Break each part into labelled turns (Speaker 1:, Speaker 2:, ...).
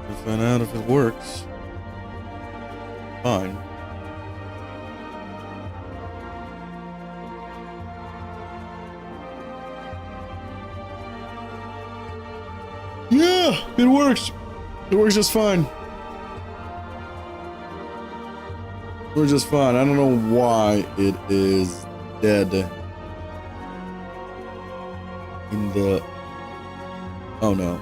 Speaker 1: To find out if it works. Fine. Yeah, it works. It works just fine. It works just fine. I don't know why it is dead in the... Oh no.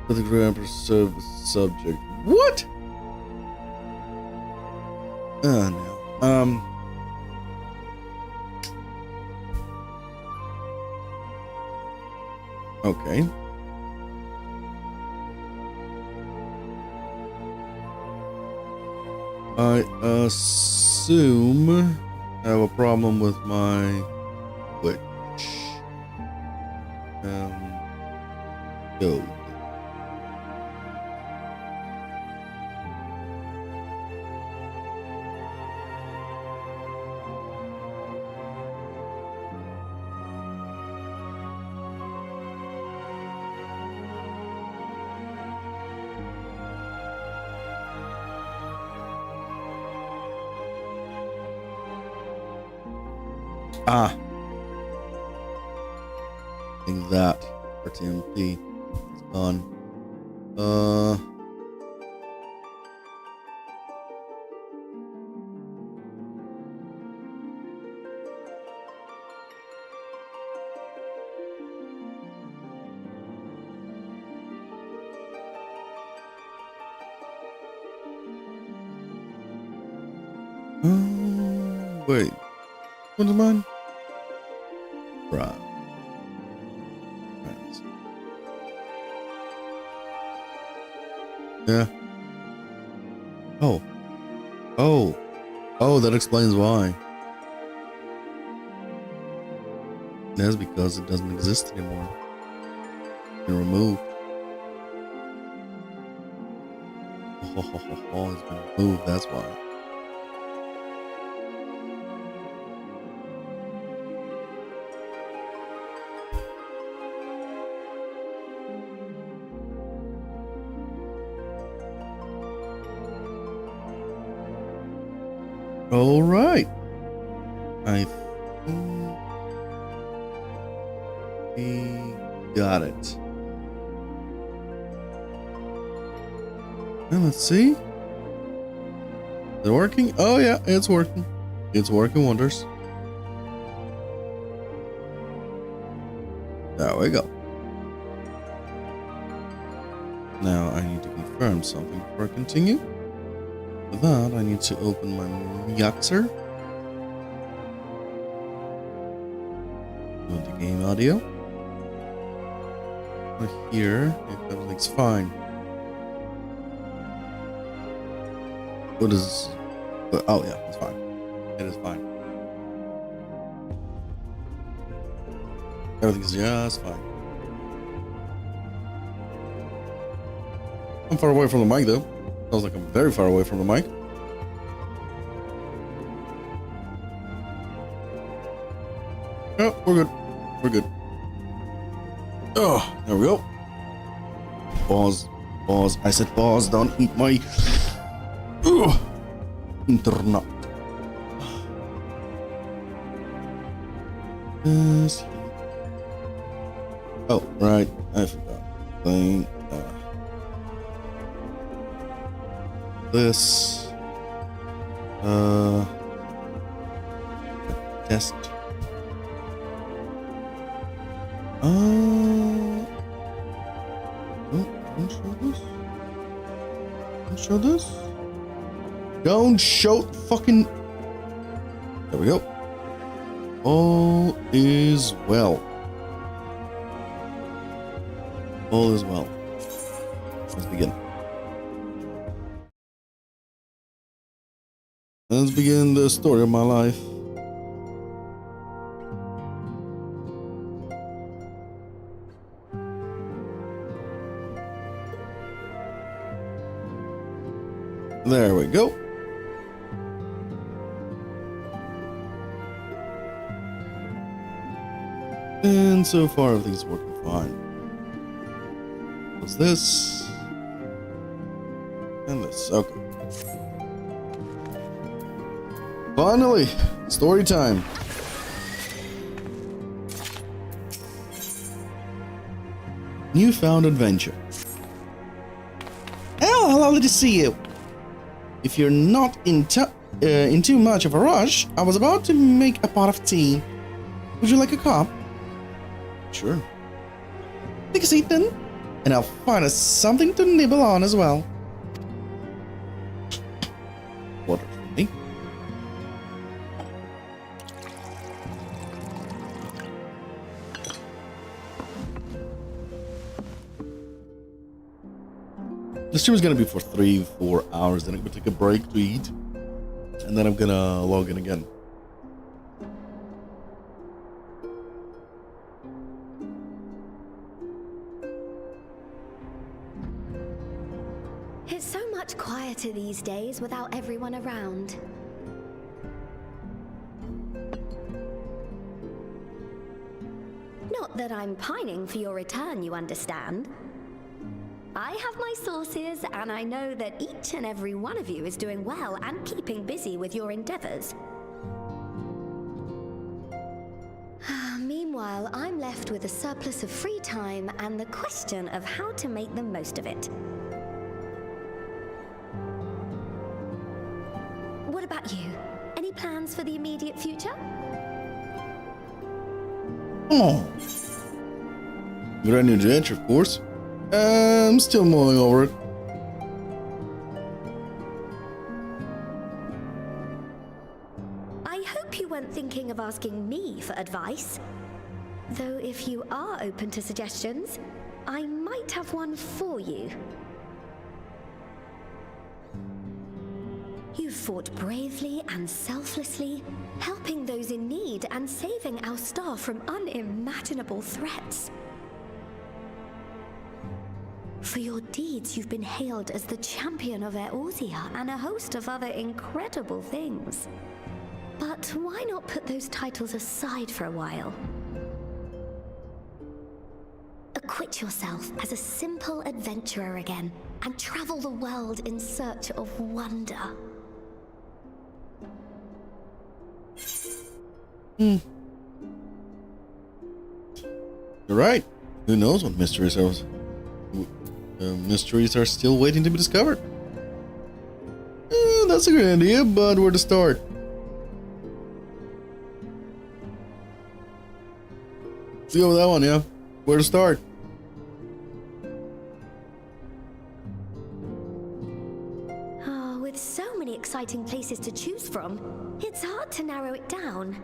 Speaker 1: For the grammar service subject. What? Oh no. Okay. I assume I have a problem with my Twitch. Go. Ah. I think that for TMP is gone. Wait. What is mine? Right. Yeah. Oh. Oh. Oh, that explains why. That's because it doesn't exist anymore. It's been removed. Oh, it's been removed, that's why. All right. I think we got it. And let's see. Is it working? Oh yeah, it's working. It's working wonders. There we go. Now I need to confirm something before I continue. For that, I need to open my Mixer with the game audio. Right here, if everything's fine. What is? Oh yeah, it's fine. It is fine. Everything's just fine. I'm far away from the mic though. Sounds like I'm very far away from the mic. Oh, we're good. We're good. Oh, there we go. Pause. Pause. I said pause. Don't eat my internet. Yes. Oh, right. I forgot. Playing. This test don't show this. Don't show this. Don't show fucking. There we go. All is well. All is well. Let's begin. Let's begin the story of my life. There we go. And so far everything's working fine. What's this? And this. Okay. Finally, story time. Newfound adventure. Oh, lovely to see you. If you're not in too much of a rush, I was about to make a pot of tea. Would you like a cup? Sure. Take a seat then, and I'll find us something to nibble on as well. Water for me. The stream is gonna be for 3-4 hours, then I'm gonna take a break to eat, and then I'm gonna log in again.
Speaker 2: It's so much quieter these days without everyone around. Not that I'm pining for your return, you understand. I have my sources, and I know that each and every one of you is doing well and keeping busy with your endeavors. Meanwhile, I'm left with a surplus of free time and the question of how to make the most of it. What about you? Any plans for the immediate future?
Speaker 1: Oh. Brand new adventure, of course. I'm still mulling over it.
Speaker 2: I hope you weren't thinking of asking me for advice. Though if you are open to suggestions, I might have one for you. You fought bravely and selflessly, helping those in need and saving our star from unimaginable threats. For your deeds, you've been hailed as the champion of Eorzea and a host of other incredible things. But why not put those titles aside for a while? Acquit yourself as a simple adventurer again and travel the world in search of wonder.
Speaker 1: You're right. Who knows what mysteries are still waiting to be discovered. That's a great idea, but where to start? Let's go with that one, yeah. Where to start?
Speaker 2: Oh, with so many exciting places to choose from, it's hard to narrow it down.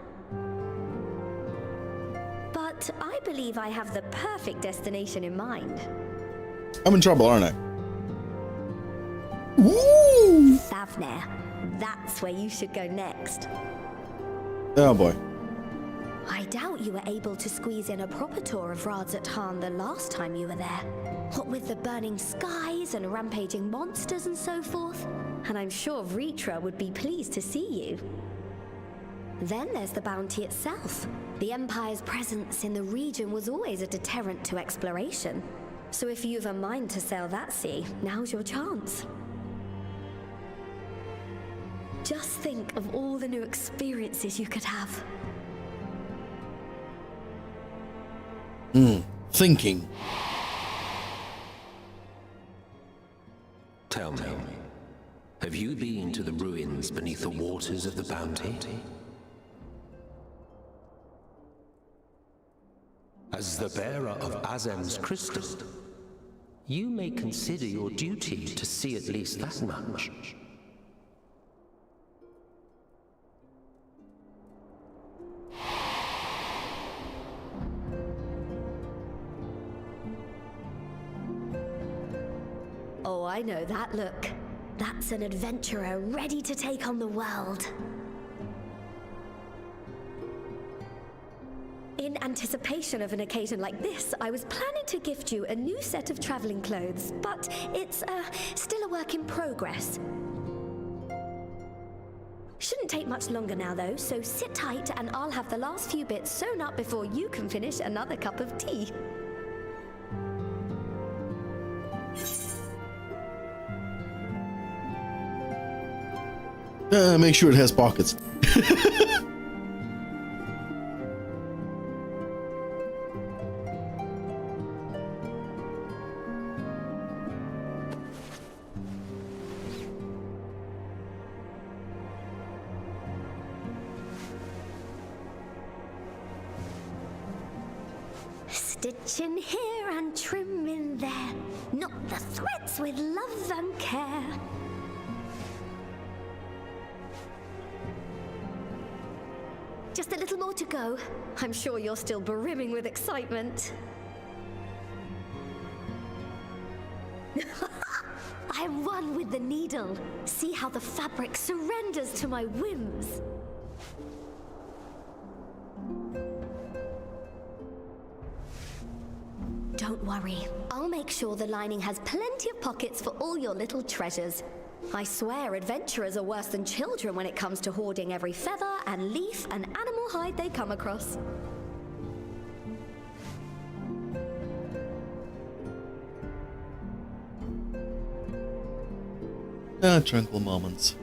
Speaker 2: But I believe I have the perfect destination in mind.
Speaker 1: I'm in trouble, aren't I? Woo!
Speaker 2: Thavnair. That's where you should go next.
Speaker 1: Oh boy.
Speaker 2: I doubt you were able to squeeze in a proper tour of Radzat the last time you were there. What with the burning skies and rampaging monsters and so forth. And I'm sure Vritra would be pleased to see you. Then there's the bounty itself. The Empire's presence in the region was always a deterrent to exploration. So if you've a mind to sail that sea, now's your chance. Just think of all the new experiences you could have.
Speaker 1: Thinking.
Speaker 3: Tell me, have you been to the ruins beneath the waters of the bounty? As the bearer of Azem's crystal, you may consider your duty to see at least that much.
Speaker 2: Oh, I know that look. That's an adventurer ready to take on the world. In anticipation of an occasion like this, I was planning to gift you a new set of traveling clothes, but it's still a work in progress. Shouldn't take much longer now though, so sit tight and I'll have the last few bits sewn up before you can finish another cup of tea.
Speaker 1: Make sure it has pockets.
Speaker 2: Stitch in here and trim in there. Knot the threads with love and care. Just a little more to go. I'm sure you're still brimming with excitement. I'm one with the needle. See how the fabric surrenders to my whims. Don't worry. I'll make sure the lining has plenty of pockets for all your little treasures. I swear adventurers are worse than children when it comes to hoarding every feather and leaf and animal hide they come across.
Speaker 1: Tranquil moments.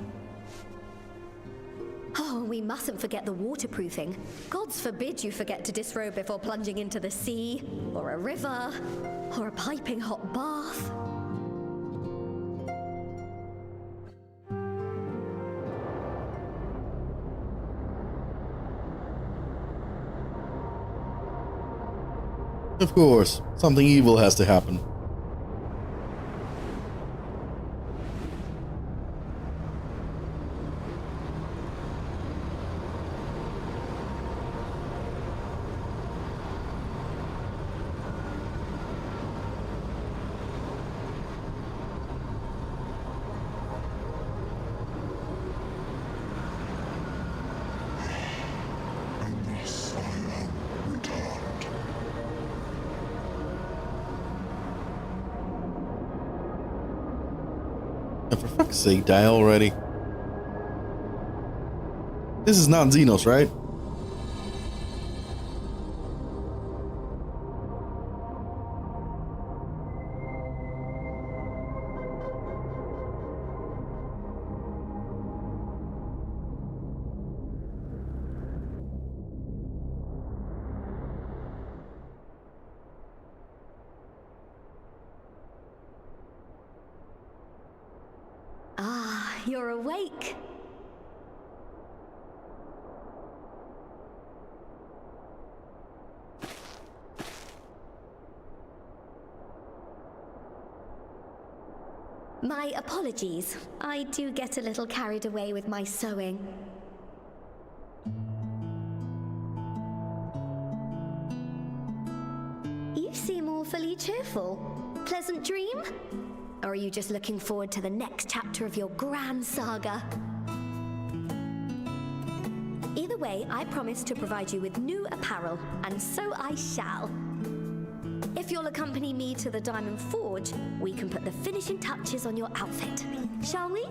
Speaker 2: Oh, we mustn't forget the waterproofing. Gods forbid you forget to disrobe before plunging into the sea, or a river, or a piping hot bath.
Speaker 1: Of course, something evil has to happen. For fuck's sake, die already. This is not Xenos, right?
Speaker 2: You're awake. My apologies. I do get a little carried away with my sewing. You seem awfully cheerful. Pleasant dream? Or are you just looking forward to the next chapter of your grand saga? Either way, I promise to provide you with new apparel, and so I shall. If you'll accompany me to the Diamond Forge, we can put the finishing touches on your outfit. Shall we?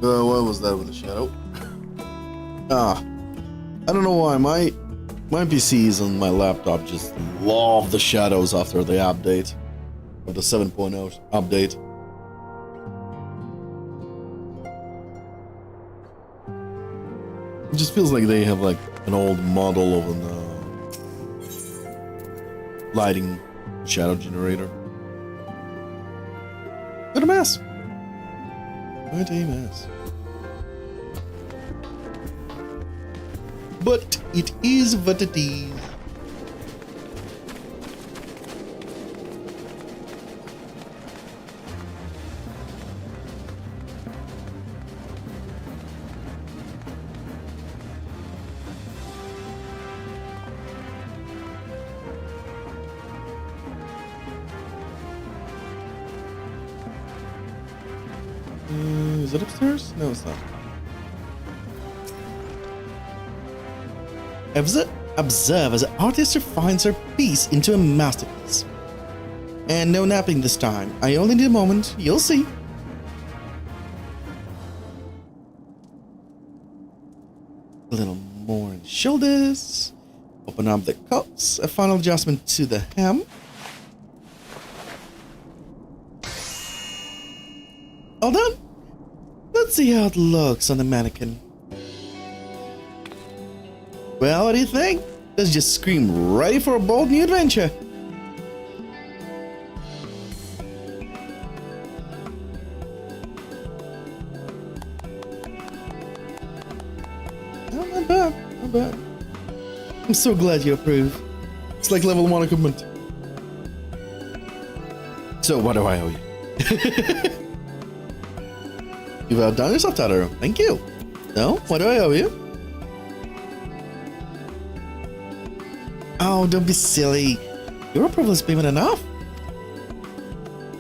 Speaker 1: What was that with the shadow? I don't know why my PCs and my laptop just love the shadows after the update, of the 7.0 update. It just feels like they have like an old model of a lighting shadow generator. What a mess! What a mess. But it is what it is. Is it upstairs? No, it's not. Observe as the artist refines her piece into a masterpiece. And no napping this time. I only need a moment. You'll see. Little more in the shoulders. Open up the cups. A final adjustment to the hem. All done. Let's see how it looks on the mannequin. Well, what do you think? Let's just scream ready for a bold new adventure. Oh, not bad, not bad. I'm so glad you approve. It's like level 1 equipment. So what do I owe you? You've outdone yourself, Totoro. Thank you. No? What do I owe you? Oh, don't be silly. Your approval is payment enough.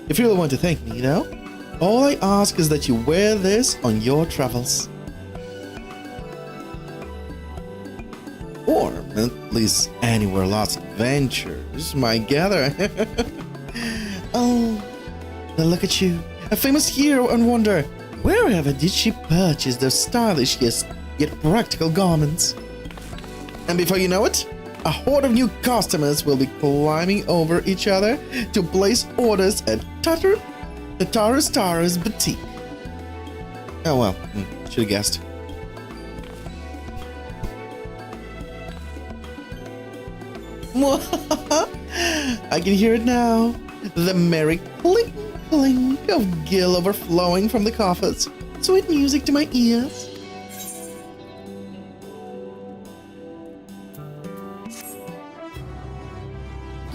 Speaker 1: If you really want to thank me, all I ask is that you wear this on your travels. Or at least anywhere lots of adventures might gather. Oh, now look at you. A famous hero and wonder. Wherever did she purchase those stylish yet practical garments? And before you know it, a horde of new customers will be climbing over each other to place orders at Tara's boutique. Oh well, should have guessed. I can hear it now. The merry clink clink of gill overflowing from the coffers. Sweet music to my ears.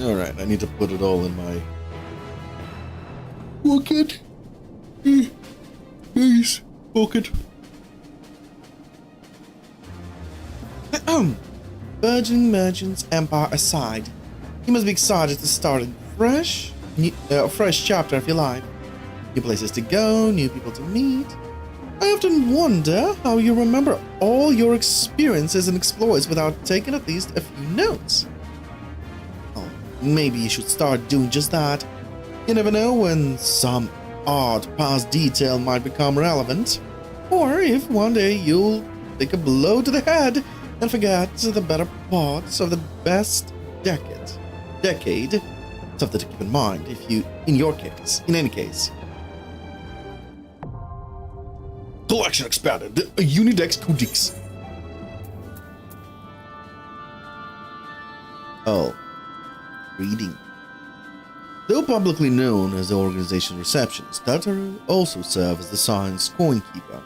Speaker 1: Alright, I need to put it all in my pocket. Nice pocket. Virgin Merchant's empire aside, you must be excited to start a fresh chapter of your life. New places to go, new people to meet. I often wonder how you remember all your experiences and exploits without taking at least a few notes. Oh, maybe you should start doing just that. You never know when some odd past detail might become relevant, or if one day you'll take a blow to the head and forget the better parts of the best decade. Something to keep in mind in any case. Collection expanded. Unidex Codex. Oh. Reading. Though publicly known as the organization's receptionist, Totoro also serves as the science coinkeeper,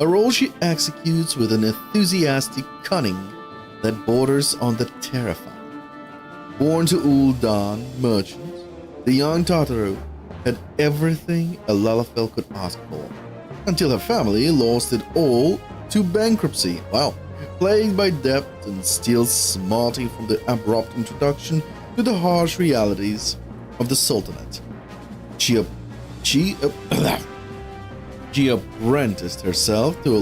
Speaker 1: a role she executes with an enthusiastic cunning that borders on the terrifying. Born to Ul'Dan merchants, the young Totoro had everything a Lalafell could ask for, until her family lost it all to bankruptcy. Wow, plagued by debt and still smarting from the abrupt introduction to the harsh realities of the Sultanate. She apprenticed herself to a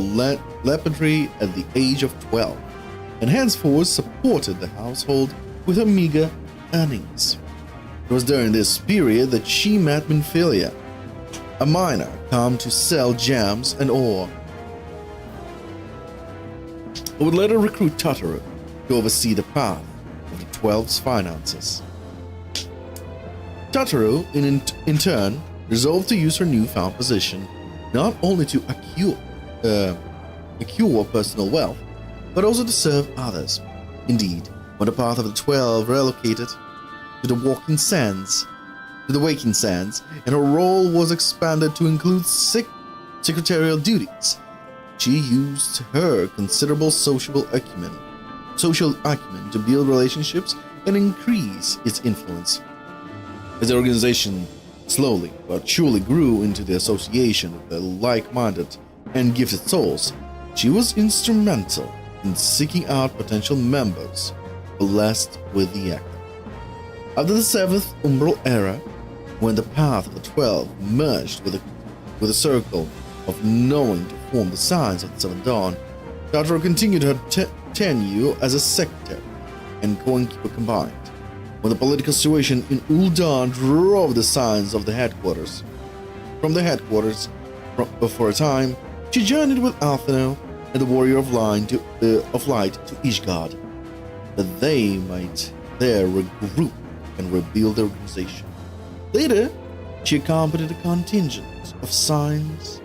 Speaker 1: leopardry at the age of 12, and henceforth supported the household with her meager earnings. It was during this period that she met Minfilia, a miner come to sell gems and ore, who would later recruit Totoro to oversee the path of the 12's finances. Totoro, in turn, resolved to use her newfound position not only to accrue personal wealth, but also to serve others. Indeed, when the path of the 12 relocated to the Waking Sands, and her role was expanded to include secretarial duties, she used her considerable social acumen to build relationships and increase its influence. As the organization slowly but surely grew into the association of the like-minded and gifted souls, she was instrumental in seeking out potential members blessed with the act. After the 7th Umbral Era, when the path of the 12 merged with a circle of knowing to form the Signs of the Seventh Dawn, Totoro continued her tenure as a secretary and coinkeeper combined. When the political situation in Ul'Dan drove the Signs of the headquarters, for a time, she journeyed with Alphino and the warrior of light to Ishgard, that they might there regroup and rebuild their organization. Later, she accompanied a contingent of Signs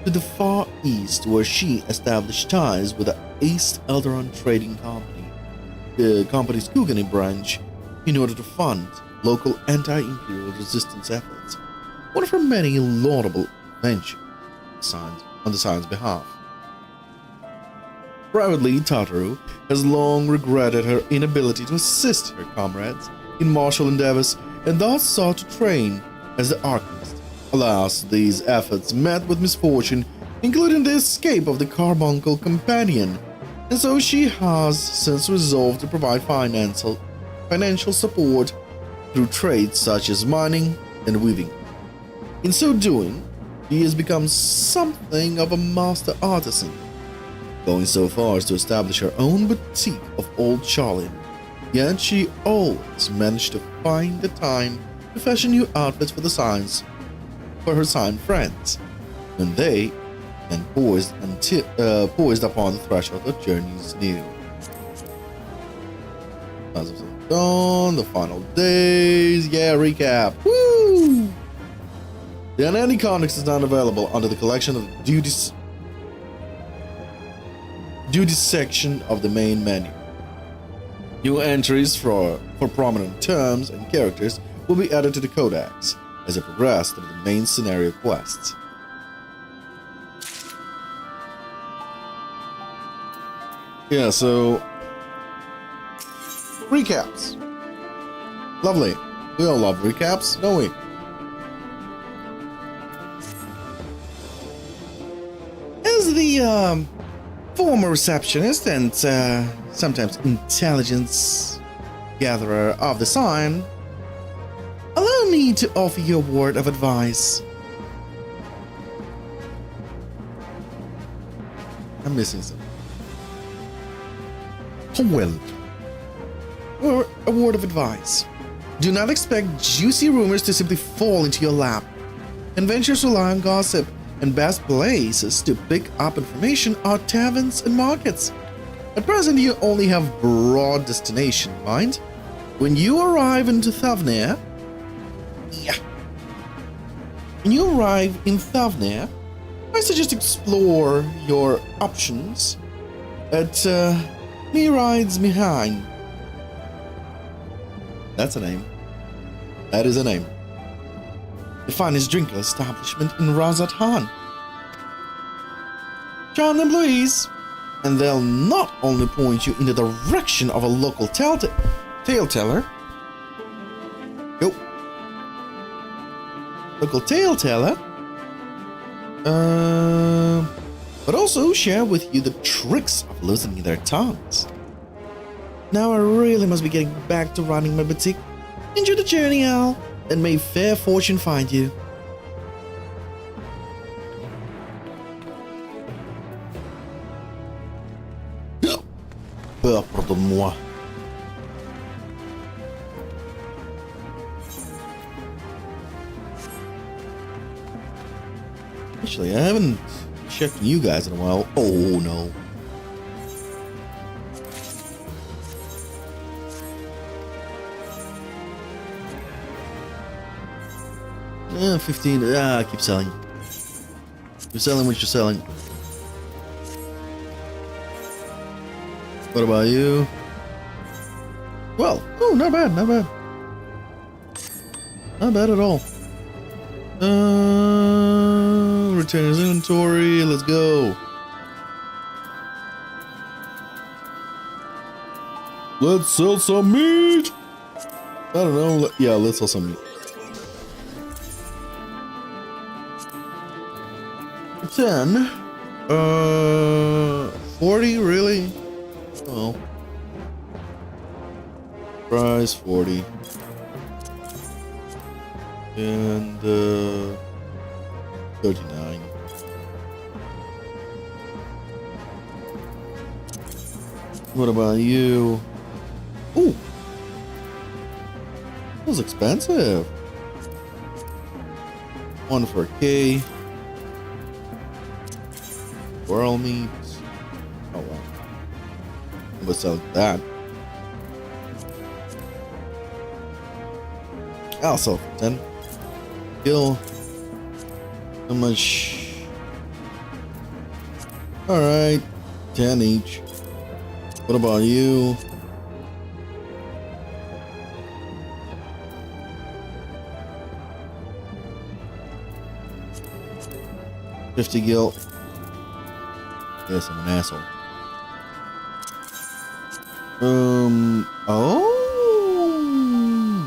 Speaker 1: to the far east, where she established ties with the East Eldaron Trading Company, the company's Kugani branch, in order to fund local anti-imperial resistance efforts. One of her many laudable ventures on the Signs' behalf. Privately, Tataru has long regretted her inability to assist her comrades in martial endeavors and thus sought to train as the Archivist. Alas, these efforts met with misfortune, including the escape of the carbuncle companion, and so she has since resolved to provide financial support through trades such as mining and weaving. In so doing, she has become something of a master artisan, going so far as to establish her own boutique of old Charlene. Yet she always managed to find the time to fashion new outfits for her Sign friends, when they and poised upon the threshold of journeys new. As of dawn, the final days, recap. Woo! The unending context is not available under the collection of duties section of the main menu. New entries for prominent terms and characters will be added to the codex as they progress through the main scenario quests. Yeah, so recaps. Lovely. We all love recaps, don't we? As the former receptionist and sometimes intelligence gatherer of the Sign, allow me to offer you a word of advice. I'm missing something. Well, a word of advice. Do not expect juicy rumors to simply fall into your lap. Adventures rely on gossip, and best places to pick up information are taverns and markets. At present, you only have broad destination in mind. When you arrive in Thavnir, I suggest explore your options at Miride's Behind. That's a name. That is a name. The finest drinker establishment in Razat Han. Charmed employees, and they'll not only point you in the direction of a local tale teller. Local tale teller. But also share with you the tricks of loosening their tongues. Now I really must be getting back to running my boutique. Enjoy the journey, Al, and may fair fortune find you. Pardonne-moi. Actually, I haven't checked you guys in a while. Oh no. Yeah, 15. Keep selling. You're selling what you're selling. What about you? Well, oh, not bad, not bad. Not bad at all. Return his inventory, let's go. Let's sell some meat! I don't know, yeah, let's sell some meat. 10. 40, really? Oh. Price 40. And 39. What about you? Ooh. That was expensive. 1 for a K. Squirrel meat. Oh wow. I'm gonna sell that. I'll sell for 10. Kill. How much? Alright. 10 each. What about you? $50 gil. Yes, I'm an asshole. Oh,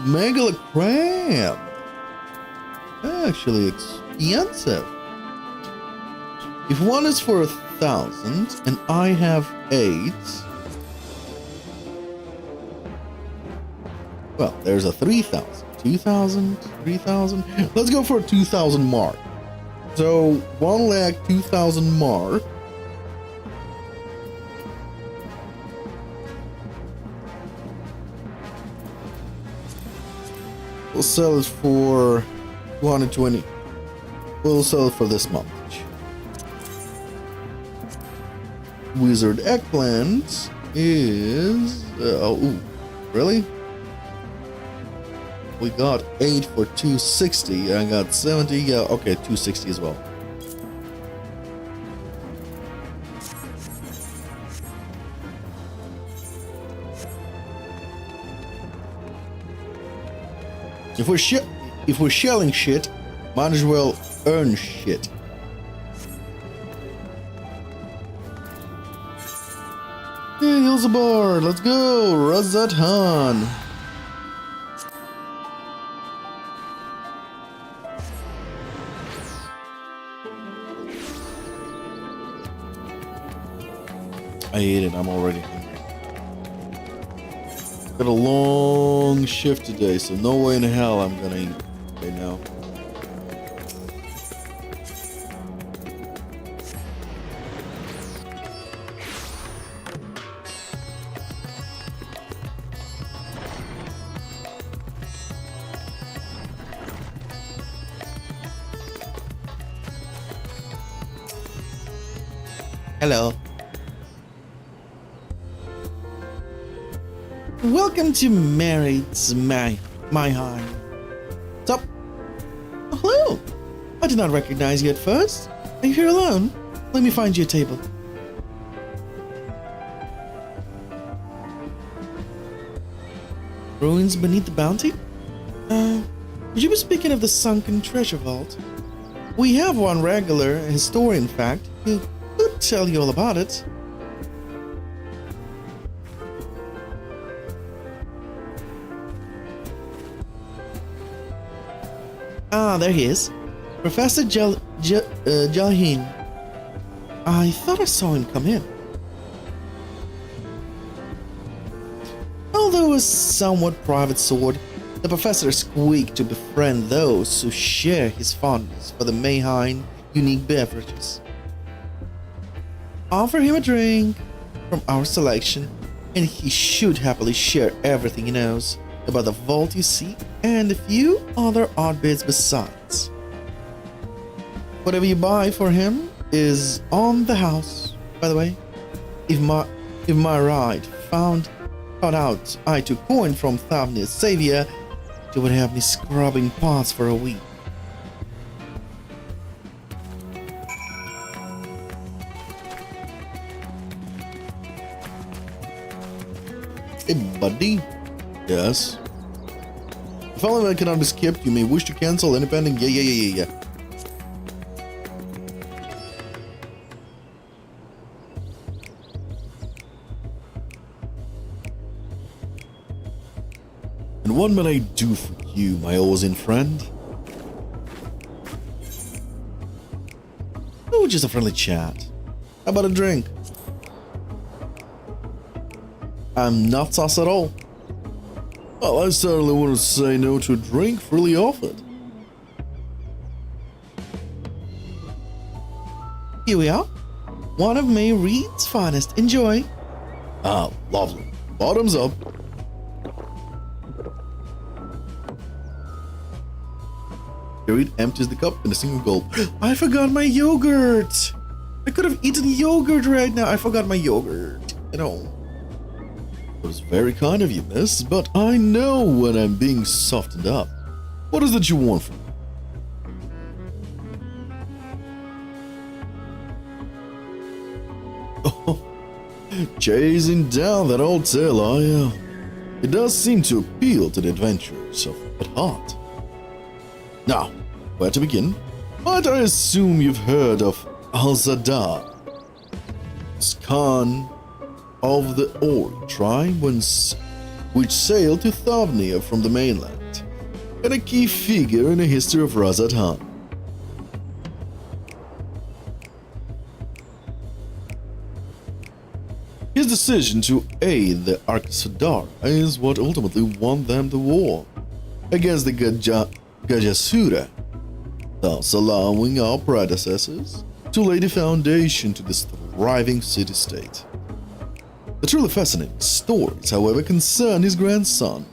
Speaker 1: Megala crab. Actually expensive. If one is for 1,000 and I have 8, well, there's a 3,000, 2,000, 3,000. Let's go for a 2,000 mark. So 1,02,000 mark. We'll sell it for 220. We'll sell it for this much. Wizard eggplant is oh, really? We got 8 for 260. I got 70. Yeah, okay, 260 as well. If we're shelling shit, might as well earn shit. Hey, Ilzabar, let's go, Razatan. I hate it, I'm already hungry. Got a long shift today, so no way in hell I'm gonna eat right now. Hello. Welcome to Married's My High. What's up? Oh, hello. I did not recognize you at first. Are you here alone? Let me find you a table. Ruins beneath the bounty? Would you be speaking of the sunken treasure vault? We have one regular, a historian in fact, who could tell you all about it. Ah, there he is. Professor Jalhin. I thought I saw him come in. Although a somewhat private sort, the professor is quick to befriend those who share his fondness for the Mayheim unique beverages. Offer him a drink from our selection, and he should happily share everything he knows about the vault you see and a few other odd bits besides. Whatever you buy for him is on the house, by the way. If my ride found out I took coin from Thavni's savior, they would have me scrubbing pots for a week. Hey buddy. Yes. If element cannot be skipped, you may wish to cancel any pending. Yeah. And what may I do for you, my Ozin friend? Oh, just a friendly chat. How about a drink? I'm not sus at all. Well, I certainly wouldn't say no to a drink freely offered. Here we are. One of May Reed's finest. Enjoy. Ah, lovely. Bottoms up. Reed empties the cup in a single gulp. I forgot my yogurt. I could have eaten yogurt right now. I forgot my yogurt at home. It was very kind of you, miss, but I know when I'm being softened up. What is it you want from me? Oh, chasing down that old tale, are you? It does seem to appeal to the adventurers at heart. Now, where to begin? Might I assume you've heard of Al-Zadar, Khan of the Ori tribe which sailed to Thavnia from the mainland, and a key figure in the history of Razad Han. His decision to aid the Arksadar is what ultimately won them the war against the Gajasura, thus allowing our predecessors to lay the foundation to this thriving city-state. The truly fascinating stories, however, concern his grandson,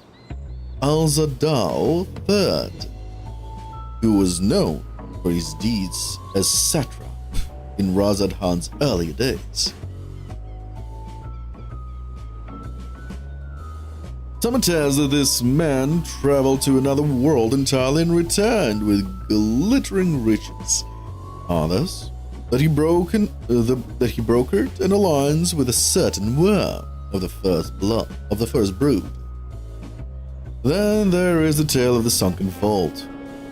Speaker 1: Al-Zadar III, who was known for his deeds as satrap in Razad Han's early days. Some tells that this man traveled to another world entirely and returned with glittering riches. Others, that he brokered an alliance with a certain worm of the first brood. Then there is the tale of the sunken vault,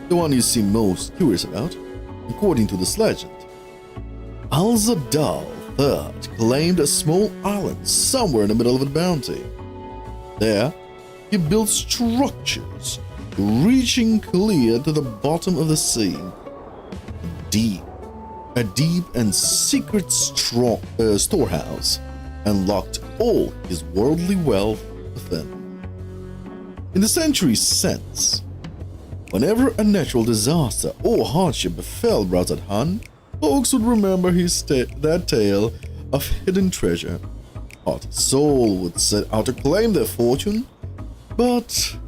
Speaker 1: the one you seem most curious about. According to this legend, Al-Zadar III claimed a small island somewhere in the middle of a bounty. There, he built structures reaching clear to the bottom of the sea. A deep and secret storehouse, and locked all his worldly wealth within. In the centuries since, whenever a natural disaster or hardship befell Razad Han, folks would remember that tale of hidden treasure. Heart and soul would set out to claim their fortune, but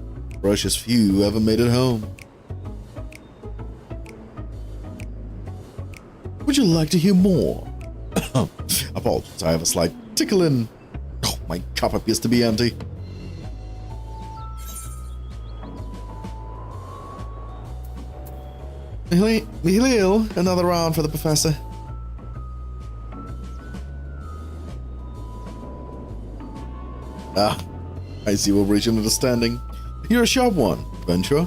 Speaker 1: precious few ever made it home. Would you like to hear more? Apologies, I have a slight tickle in. Oh, my cup appears to be empty. Mihlil, another round for the professor. Ah, I see we'll reach an understanding. You're a sharp one, adventurer.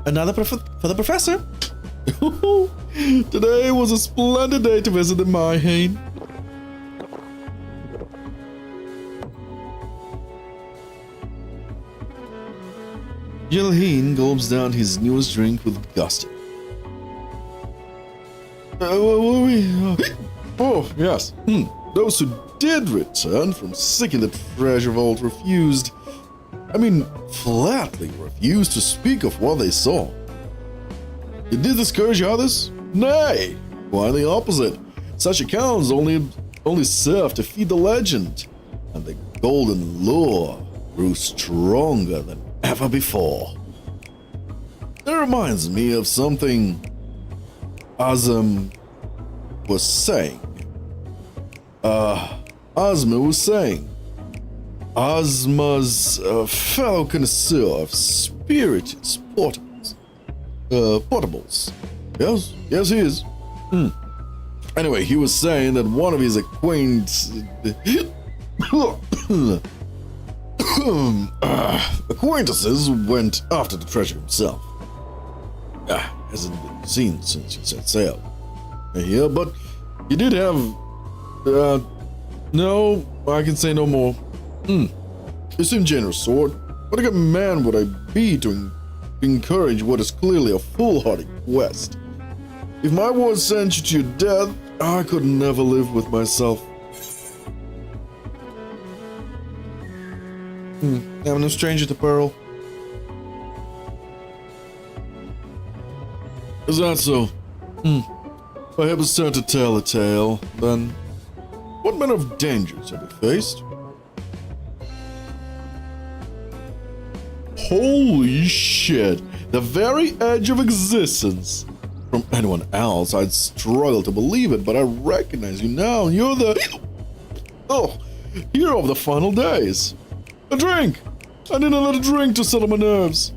Speaker 1: Another for the professor. Today was a splendid day to visit the Mayhain. Yelheen gulps down his newest drink with gusto. Oh, yes. Those who did return from seeking the treasure vault flatly refused to speak of what they saw. Did this discourage others? Nay, quite the opposite. Such accounts only serve to feed the legend, and the golden lure grew stronger than ever before. That reminds me of something Azam was saying. Ozma's fellow connoisseur of spirituous portables. Yes, he is. Anyway, he was saying that one of his acquaintances went after the treasure himself. Hasn't been seen since he set sail here, but he did have... no, I can say no more. You seem generous, Sword. What a good man would I be to encourage what is clearly a foolhardy quest. If my word sent you to your death, I could never live with myself. I'm no stranger to peril. Is that so? Perhaps turn to tell a tale, then. What manner of dangers have you faced? Holy shit! The very edge of existence. From anyone else, I'd struggle to believe it, but I recognize you now. You're the... Oh, hero of the final days. A drink! I need another drink to settle my nerves.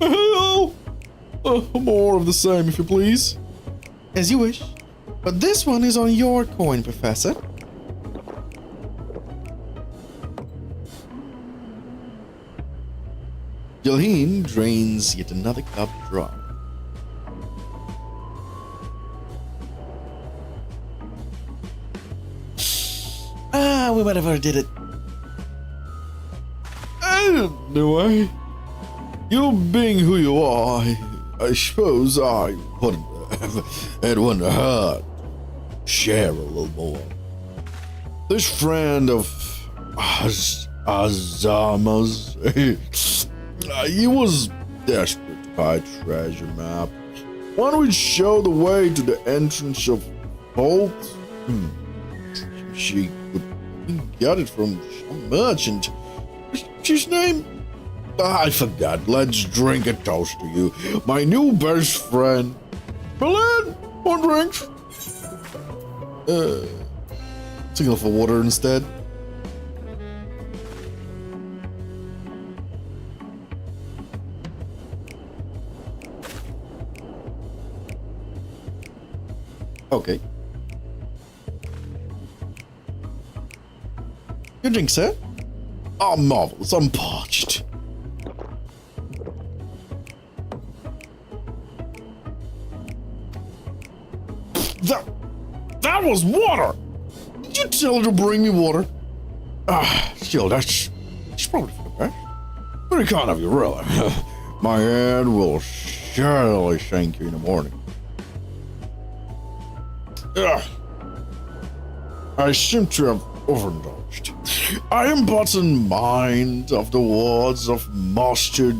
Speaker 1: Hell! More of the same, if you please. As you wish. But this one is on your coin, Professor. Jalheen drains yet another cup dry. We might have already did it. Anyway, you being who you are, I suppose I wouldn't hurt. Share a little more. This friend of Azama's, he was desperate to buy a treasure map. One would show the way to the entrance of Vault. She could get it from some merchant. What's his name? I forgot. Let's drink a toast to you, my new best friend. Berlin, one drink. Signal for water instead. Okay. Your drink, sir? Oh, marvelous. I'm parched. That was water! Did you tell her to bring me water? Still, she's probably for the best. Very kind of you, really. My head will surely thank you in the morning. I seem to have overindulged. I am but in mind of the words of Master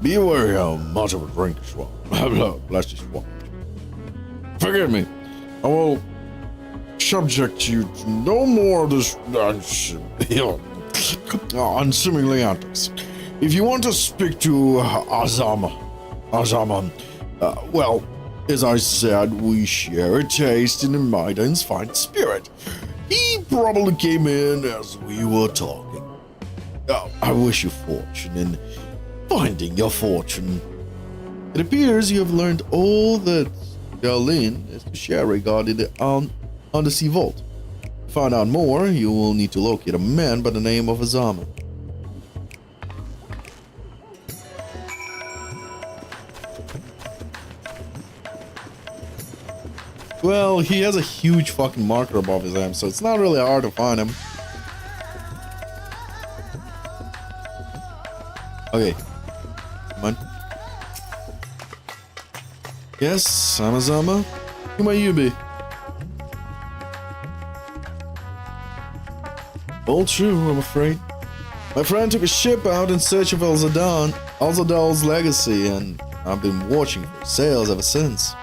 Speaker 1: Beware how much of a drink you swallow. Bless you, swallow. Forgive me. I will subject you to no more of this unseemly antics. If you want to speak to Azama, well, as I said, we share a taste in the Maiden's fine spirit. He probably came in as we were talking. I wish you fortune in finding your fortune. It appears you have learned all that Jalheen has to share regarding the undersea vault. To find out more, you will need to locate a man by the name of Azama. Well, he has a huge fucking marker above his arm, so it's not really hard to find him. Okay. Come on. Yes, I'm Azama. Who might you be? All true, I'm afraid. My friend took a ship out in search of Alzadal's legacy, and I've been watching for sales ever since.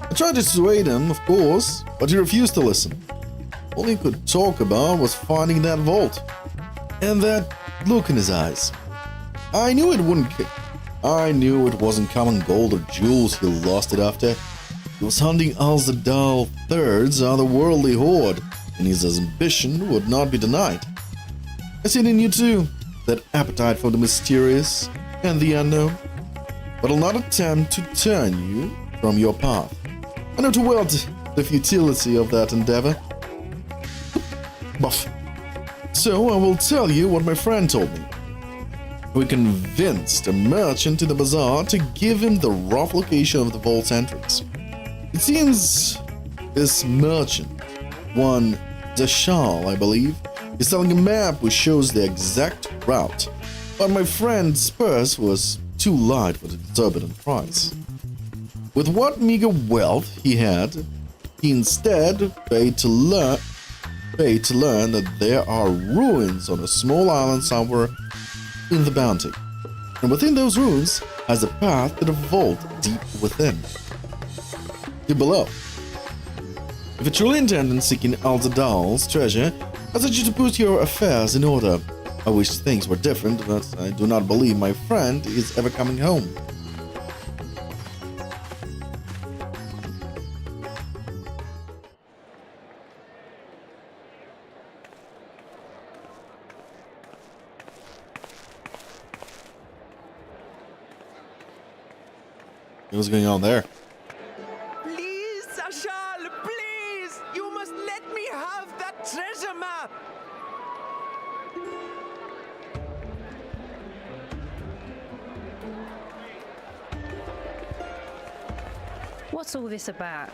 Speaker 1: I tried to dissuade him, of course, but he refused to listen. All he could talk about was finding that vault, and that look in his eyes. I knew it wasn't common gold or jewels he lost it after. He was hunting Alzadal III's otherworldly hoard, and his ambition would not be denied. I see it in you too, that appetite for the mysterious and the unknown. But I'll not attempt to turn you from your path. I know too well the futility of that endeavor. Buff. So I will tell you what my friend told me. We convinced a merchant in the bazaar to give him the rough location of the vault's entrance. It seems this merchant, one Zashal, I believe, is selling a map which shows the exact route, but my friend's purse was too light for the exorbitant price. With what meager wealth he had, he instead paid to learn that there are ruins on a small island somewhere in the Bounty, and within those ruins has a path to the vault deep within. Deep below. If you truly intend on seeking Aldadal's treasure, I urge you to put your affairs in order. I wish things were different, but I do not believe my friend is ever coming home. What's going on there?
Speaker 4: Please, Sashal, please! You must let me have that treasure map!
Speaker 5: What's all this about?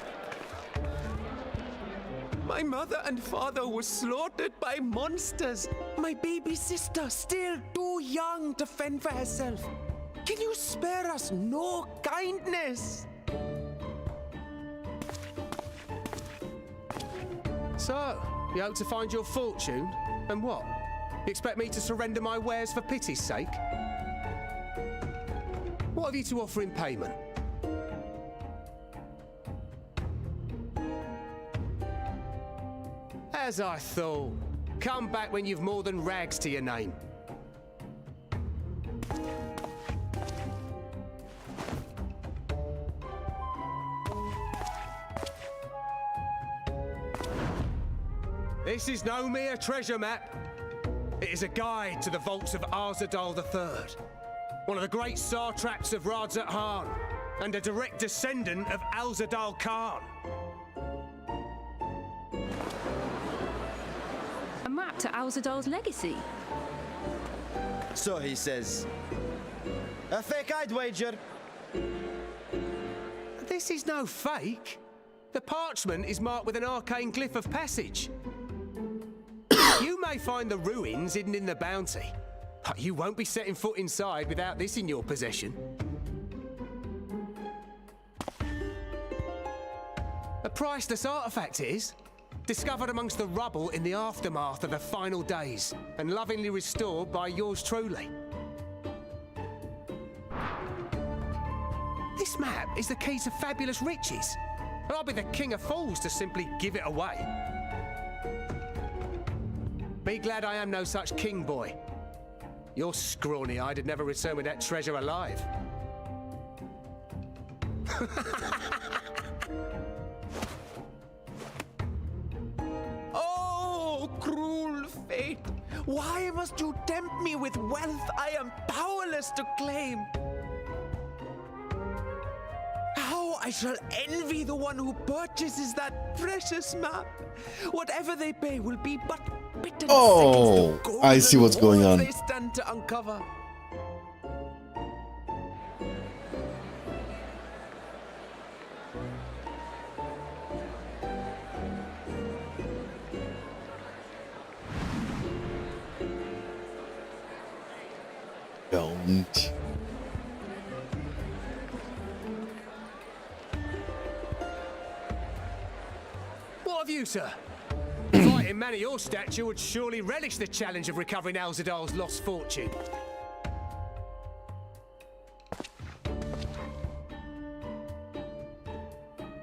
Speaker 4: My mother and father were slaughtered by monsters. My baby sister, still too young to fend for herself. Can you spare us no kindness? So, you hope to find your fortune? And what? You expect me to surrender my wares for pity's sake? What have you to offer in payment? As I thought. Come back when you've more than rags to your name. This is no mere treasure map. It is a guide to the vaults of Azure III, one of the great satraps of Radzat Khan, and a direct descendant of Alzadal Khan.
Speaker 5: A map to Alzadal's legacy?
Speaker 6: So he says. A fake, I'd wager.
Speaker 4: This is no fake. The parchment is marked with an arcane glyph of passage. You may find the ruins hidden in the bounty, but you won't be setting foot inside without this in your possession. A priceless artifact it is, discovered amongst the rubble in the aftermath of the final days, and lovingly restored by yours truly. This map is the key to fabulous riches, and I'll be the king of fools to simply give it away. Be glad I am no such king, boy. Your scrawny-eyed had never return with that treasure alive. Oh, cruel fate! Why must you tempt me with wealth I am powerless to claim? How I shall envy the one who purchases that precious map. Whatever they pay will be but bitten
Speaker 1: Oh,
Speaker 4: seconds to
Speaker 1: I see what's going on.
Speaker 4: they stand to uncover.
Speaker 1: Don't.
Speaker 4: What have you, sir? Fighting man of your stature would surely relish the challenge of recovering Alzadal's lost fortune.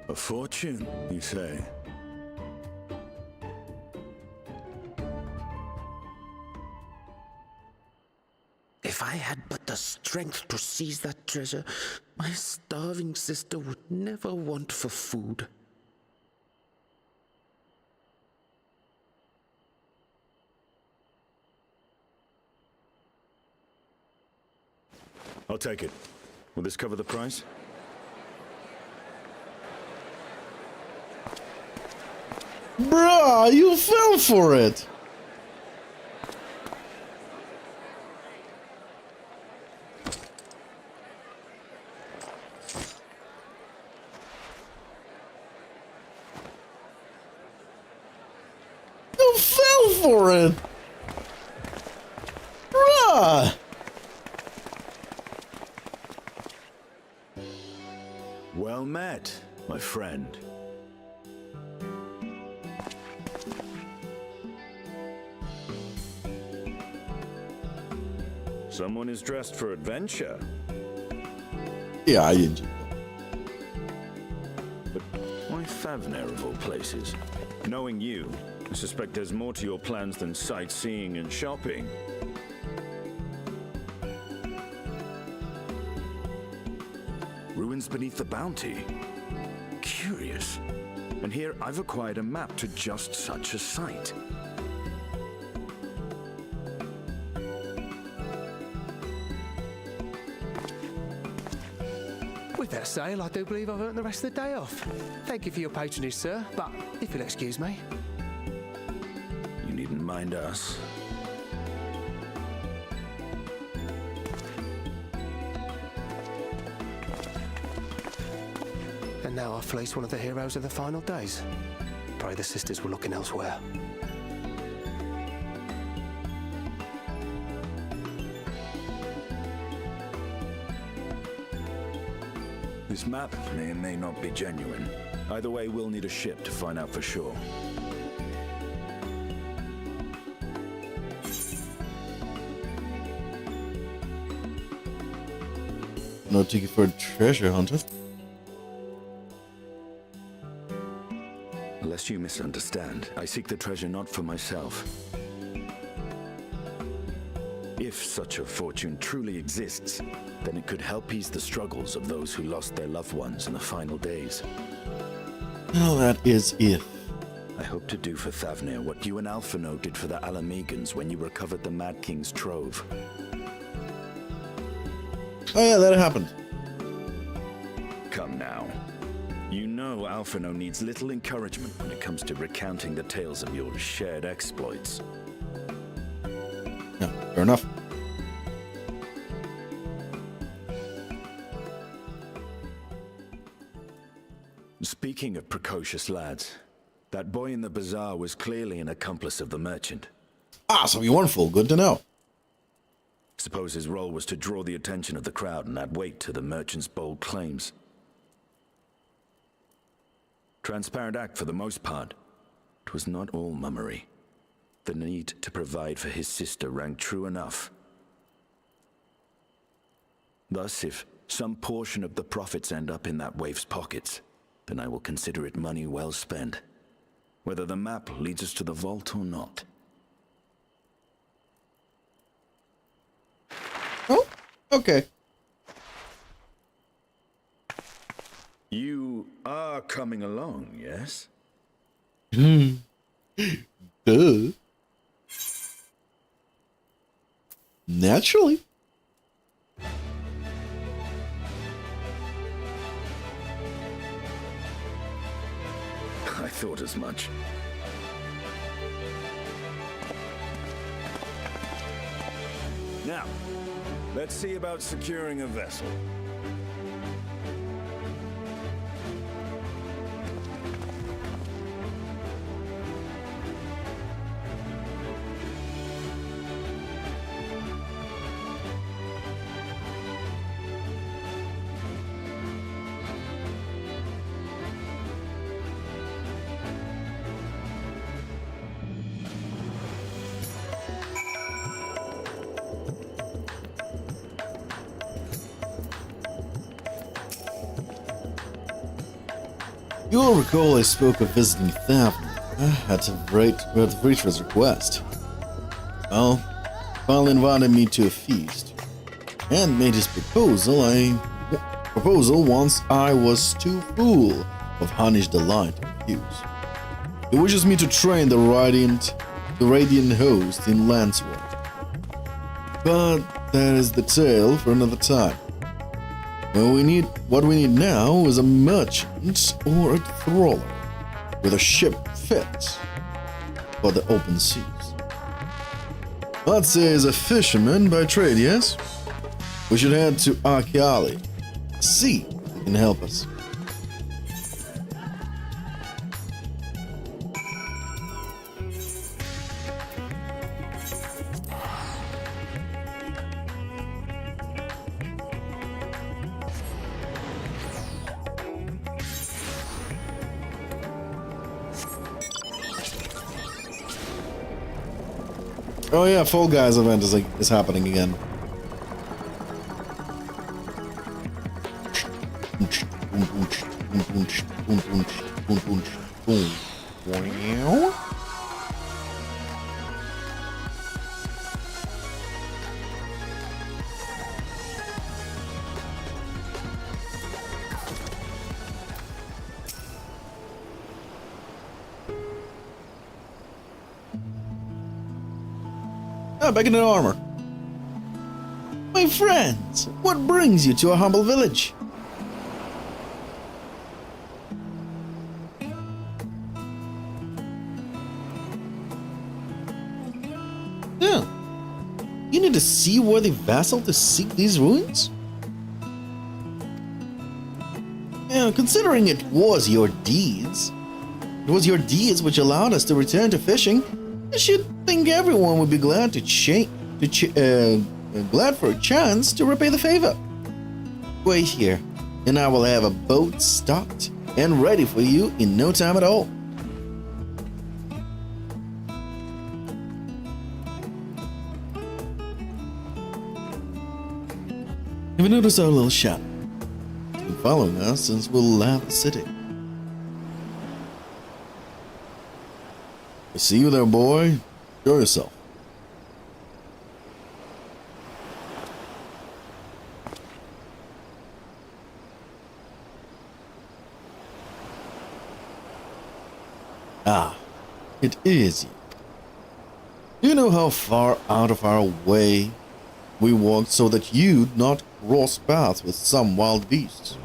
Speaker 7: A fortune, you say?
Speaker 3: If I had but the strength to seize that treasure, my starving sister would never want for food.
Speaker 7: I'll take it. Will this cover the price?
Speaker 1: Bruh, you fell for it! You fell for it! Bruh!
Speaker 7: Well met, my friend. Someone is dressed for adventure.
Speaker 1: Yeah, I enjoy
Speaker 7: But why Favner of all places. Knowing you, I suspect there's more to your plans than sightseeing and shopping. Ruins beneath the Bounty. Curious. And here I've acquired a map to just such a site.
Speaker 4: With that sale, I do believe I've earned the rest of the day off. Thank you for your patronage, sir, but if you'll excuse me.
Speaker 7: You needn't mind us.
Speaker 4: And now I fleece one of the heroes of the final days. Pray the sisters were looking elsewhere.
Speaker 7: This map may or may not be genuine. Either way, we'll need a ship to find out for sure.
Speaker 1: No ticket for a treasure hunter.
Speaker 7: Unless you misunderstand, I seek the treasure not for myself. If such a fortune truly exists, then it could help ease the struggles of those who lost their loved ones in the final days.
Speaker 1: Well, that is if.
Speaker 7: I hope to do for Thavnir what you and Alphino did for the Alamegans when you recovered the Mad King's trove.
Speaker 1: Oh yeah, that happened.
Speaker 7: Come now. You know Alphino needs little encouragement when it comes to recounting the tales of your shared exploits.
Speaker 1: Yeah, fair enough.
Speaker 7: Speaking of precocious lads, that boy in the bazaar was clearly an accomplice of the merchant.
Speaker 1: Ah, so you weren't full. Good to know.
Speaker 7: Suppose his role was to draw the attention of the crowd and add weight to the merchant's bold claims. Transparent act for the most part. It was not all mummery. The need to provide for his sister rang true enough. Thus, if some portion of the profits end up in that waif's pockets, then I will consider it money well spent, whether the map leads us to the vault or not.
Speaker 1: Oh, okay.
Speaker 7: You are coming along, yes?
Speaker 1: Duh. Naturally.
Speaker 7: I thought as much. Now, let's see about securing a vessel.
Speaker 1: You'll recall I spoke of visiting Thavner at Vrishra's request. Well, finally invited me to a feast, and made his proposal once I was too full of Hunnish delight to refuse. He wishes me to train the radiant host in Landsworth. But that is the tale for another time. What we need now is a merchant or a trawler with a ship fit for the open seas. I'd say as a fisherman by trade, yes? We should head to Arkeali, see if he can help us. Oh yeah, Fall Guys event is happening again. Ah, back in the armor. My friends, what brings you to our humble village? Yeah. You need a seaworthy vessel to seek these ruins? Yeah, considering it was your deeds which allowed us to return to fishing, I should think everyone would be glad glad for a chance to repay the favor. Wait here, and I will have a boat stocked and ready for you in no time at all. Have you noticed our little shadow? It's been following us since we left the city. I see you there, boy. Show yourself. Ah, it is you. Do you know how far out of our way we walked so that you'd not cross paths with some wild beasts?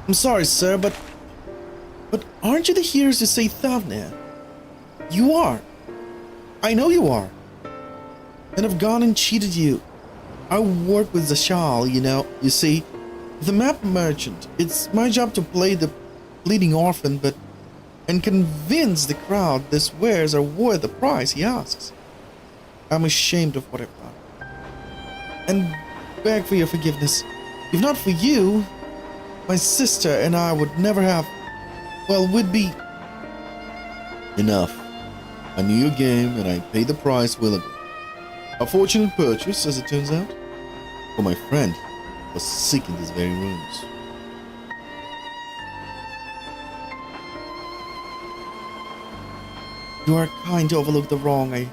Speaker 1: I'm sorry, sir, but aren't you the heroes who say Thavnir? You are. I know you are. And I've gone and cheated you. I work with Zashal, you see. The map merchant. It's my job to play the bleeding orphan, and convince the crowd these wares are worth the price he asks. I'm ashamed of what I've done. And beg for your forgiveness. If not for you, my sister and I would never have... Well, we'd be... Enough. I knew your game and I paid the price willingly. A fortunate purchase, as it turns out. For my friend was seeking these very ruins. You are kind to overlook the wrong I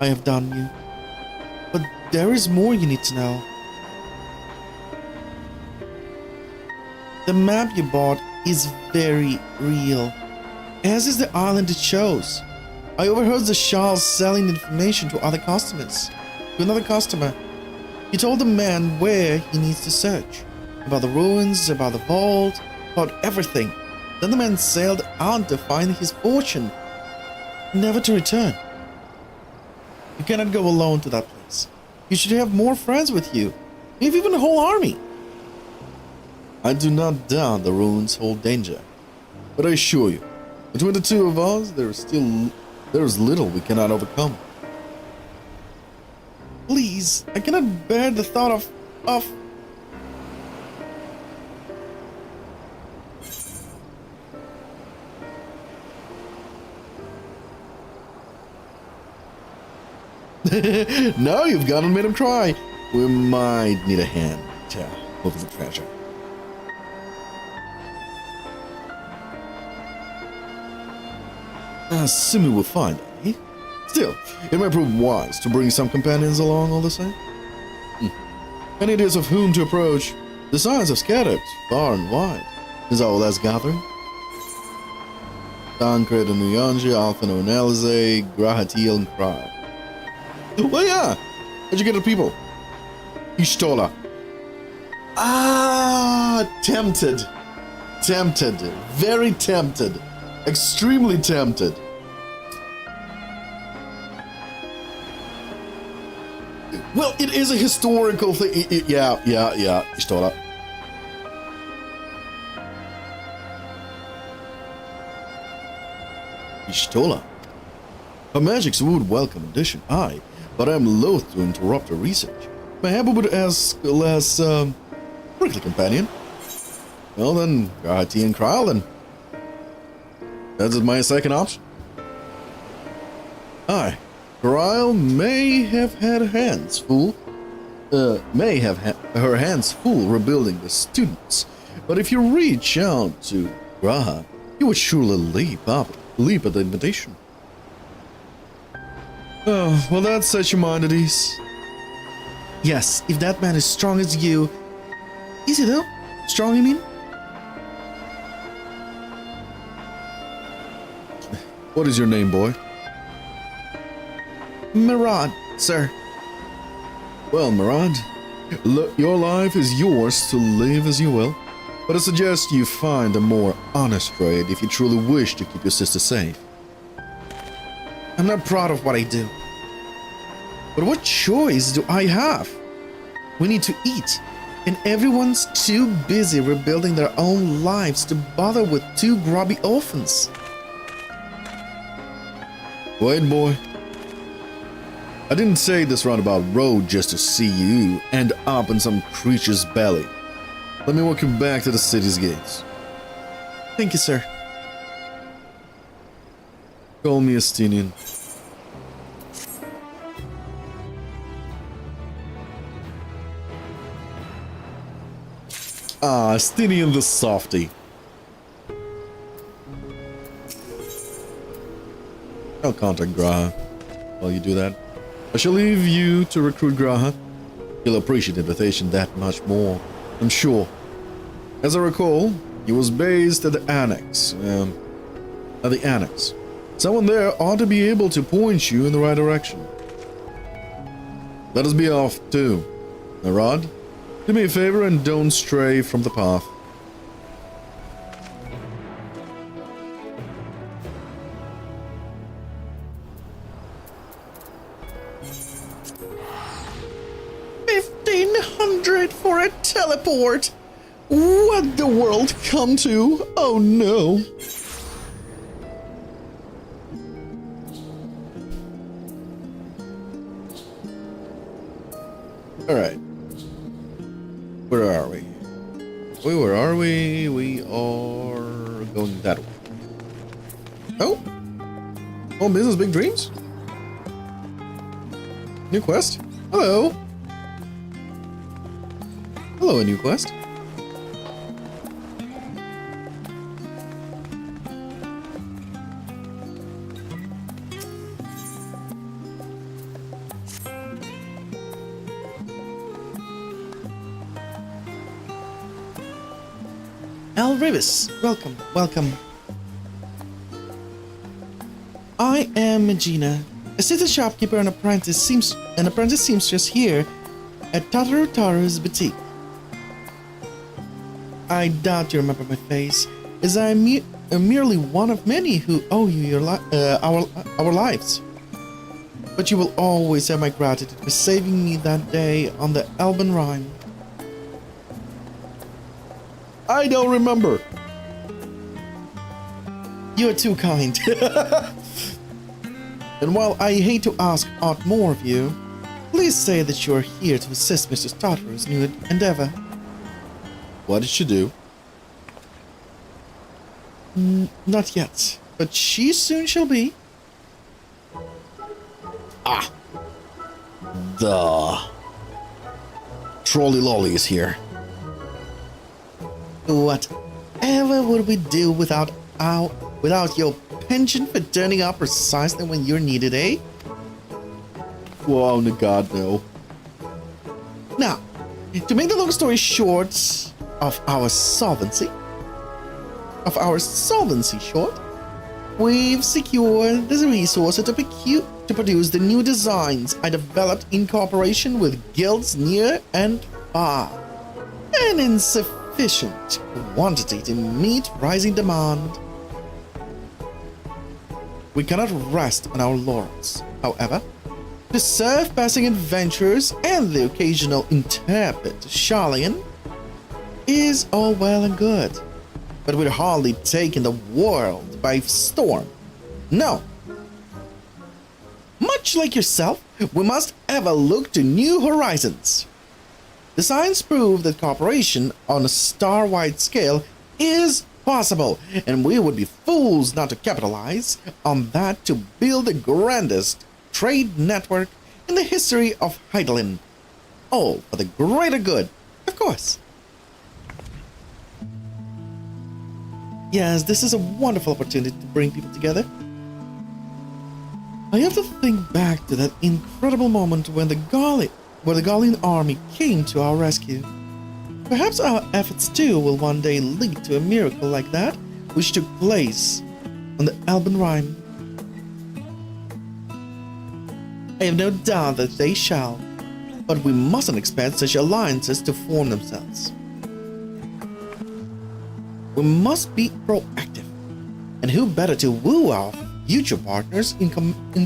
Speaker 1: have done you. But there is more you need to know. The map you bought is very real, as is the island it shows. I overheard the Shah selling the information to another customer. He told the man where he needs to search, about the ruins, about the vault, about everything. Then the man sailed out to find his fortune, never to return. You cannot go alone to that place. You should have more friends with you, maybe even a whole army. I do not doubt the ruins hold danger, but I assure you, between the two of us, there is little we cannot overcome. Please, I cannot bear the thought of... Now you've gone and made him cry. We might need a hand to move the treasure. Assuming we'll find it, eh? Still, it might prove wise to bring some companions along all the same. Any ideas of whom to approach? The signs have scattered far and wide. Is our last gathering? Tancred and Nuyanji, Alphen and Elze, Grahatil and Krai. Well, yeah. Educated people. Ishtola. Ah, tempted. Tempted. Very tempted. Extremely tempted. Well, it is a historical thing. Yeah. Ishtola. Ishtola. Her Magic's would welcome addition, aye, but I am loath to interrupt her research. Perhaps I would ask a less, prickly companion. Well then, Garhati and Kryle then. That's my second option. Aye, Kryle may have had her hands full rebuilding the students, but if you reach out to Graha, you would surely leap at the invitation. Oh, well, that sets your mind at ease. Yes, if that man is strong as you... Is he though? Strong, you mean? What is your name, boy? Mirad, sir. Well, Mirad, your life is yours to live as you will, but I suggest you find a more honest trade if you truly wish to keep your sister safe. I'm not proud of what I do, but what choice do I have? We need to eat, and everyone's too busy rebuilding their own lives to bother with two grubby orphans. Wait, boy. I didn't say this roundabout road just to see you end up in some creature's belly. Let me walk you back to the city's gates. Thank you, sir. Call me Estinian. Ah, Estinian the softy. I'll contact Graha while you do that. I shall leave you to recruit Graha. He'll appreciate the invitation that much more, I'm sure. As I recall, he was based at the Annex. Someone there ought to be able to point you in the right direction. Let us be off too. Narad, do me a favor and don't stray from the path. $1,500 for a teleport! What the world come to? Oh no! Alright. Where are we? Where are we? We are going that way. Oh! Home business, big dreams? New quest? Hello! Hello, a new quest. Al Ribis, welcome, welcome. I am Gina, a city shopkeeper and apprentice seamstress here at Taru's boutique. I doubt you remember my face, as I am merely one of many who owe you our lives. But you will always have my gratitude for saving me that day on the Elben Rhine. I don't remember. You're too kind. And while I hate to ask aught more of you, please say that you're here to assist Mr. Stotter's new endeavor. What did she do? Not yet, but she soon shall be. Ah! The Trolley Lolly is here. Whatever would we do without your penchant for turning up precisely when you're needed, eh? Whoa, no God, no. Now, to make the long story short, of our solvency short, we've secured the resources to produce the new designs I developed in cooperation with guilds near and far, and in sufficient quantity to meet rising demand. We cannot rest on our laurels, however. To serve passing adventurers and the occasional intrepid Charlian is all well and good, but we're hardly taking the world by storm. No. Much like yourself, we must ever look to new horizons. The signs prove that cooperation on a star-wide scale is possible, and we would be fools not to capitalize on that to build the grandest trade network in the history of Heidelin. All for the greater good, of course. Yes, this is a wonderful opportunity to bring people together. I have to think back to that incredible moment when the Gallian army came to our rescue. Perhaps our efforts too will one day lead to a miracle like that, which took place on the Elben Rhine. I have no doubt that they shall, but we mustn't expect such alliances to form themselves. We must be proactive, and who better to woo our future partners in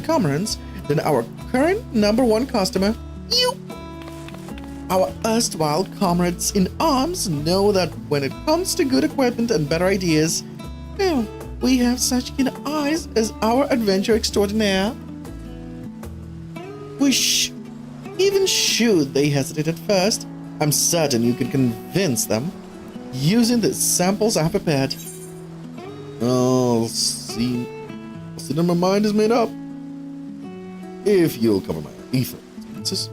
Speaker 1: commerce than our current #1 customer, you? Our erstwhile comrades in arms know that when it comes to good equipment and better ideas, well, we have such keen eyes as our adventure extraordinaire. Even should they hesitate at first, I'm certain you can convince them using the samples I have prepared. I'll see that my mind is made up. If you'll cover my ether expenses.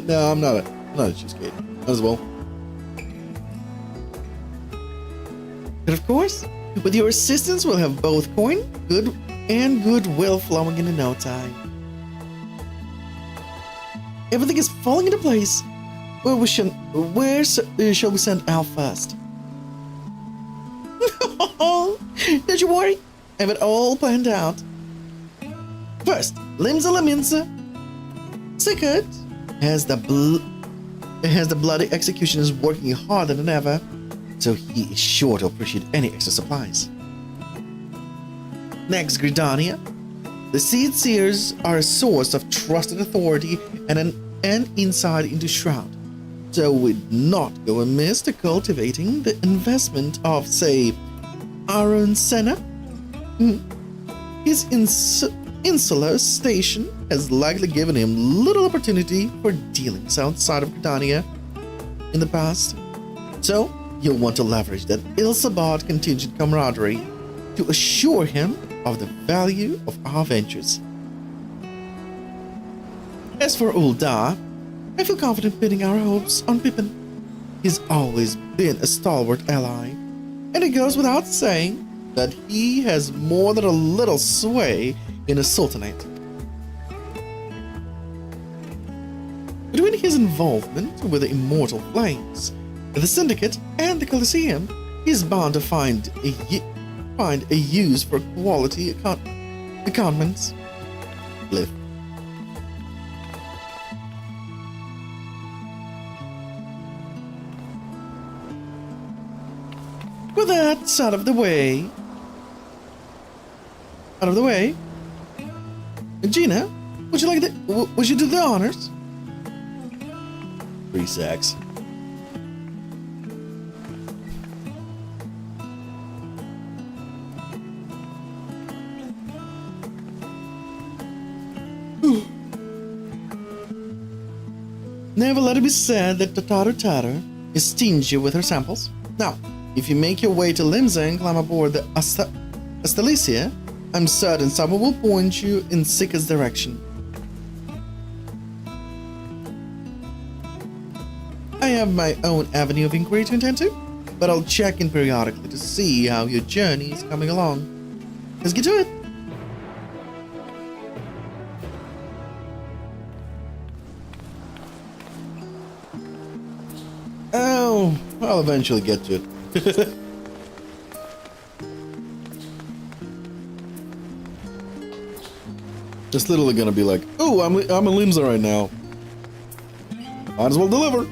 Speaker 1: No, I'm not a cheesecake. Might as well. And of course, with your assistance, we'll have both coin, and goodwill flowing in no time. Everything is falling into place. Where shall we send Al first? Don't you worry, I have it all planned out. First, Limsa Laminsa. Second, as the bloody executioners working harder than ever, so he is sure to appreciate any extra supplies. Next, Gridania. The Seed Seers are a source of trusted authority and an insight into Shroud, so we'd not go amiss to cultivating the investment of, say, Aaron Senna. His insular station has likely given him little opportunity for dealings outside of Gridania in the past, so you'll want to leverage that Ilsabad contingent camaraderie to assure him of the value of our ventures. As for Uldar, I feel confident pinning our hopes on Pippin. He's always been a stalwart ally, and it goes without saying that he has more than a little sway in a sultanate. Between his involvement with the Immortal Flames, the Syndicate, and the Colosseum, he's bound to find a use for quality accountments. Live. With that out of the way, Gina, would you do the honors? 3 sacks. Never let it be said that Tataru is stingy with her samples. Now, if you make your way to Limsa and climb aboard the Astalicia, I'm certain someone will point you in Sika's direction. I have my own avenue of inquiry to attend to, but I'll check in periodically to see how your journey is coming along. Let's get to it. Oh, I'll eventually get to it. It's literally gonna be like, oh, I'm in Limsa right now. Might as well deliver.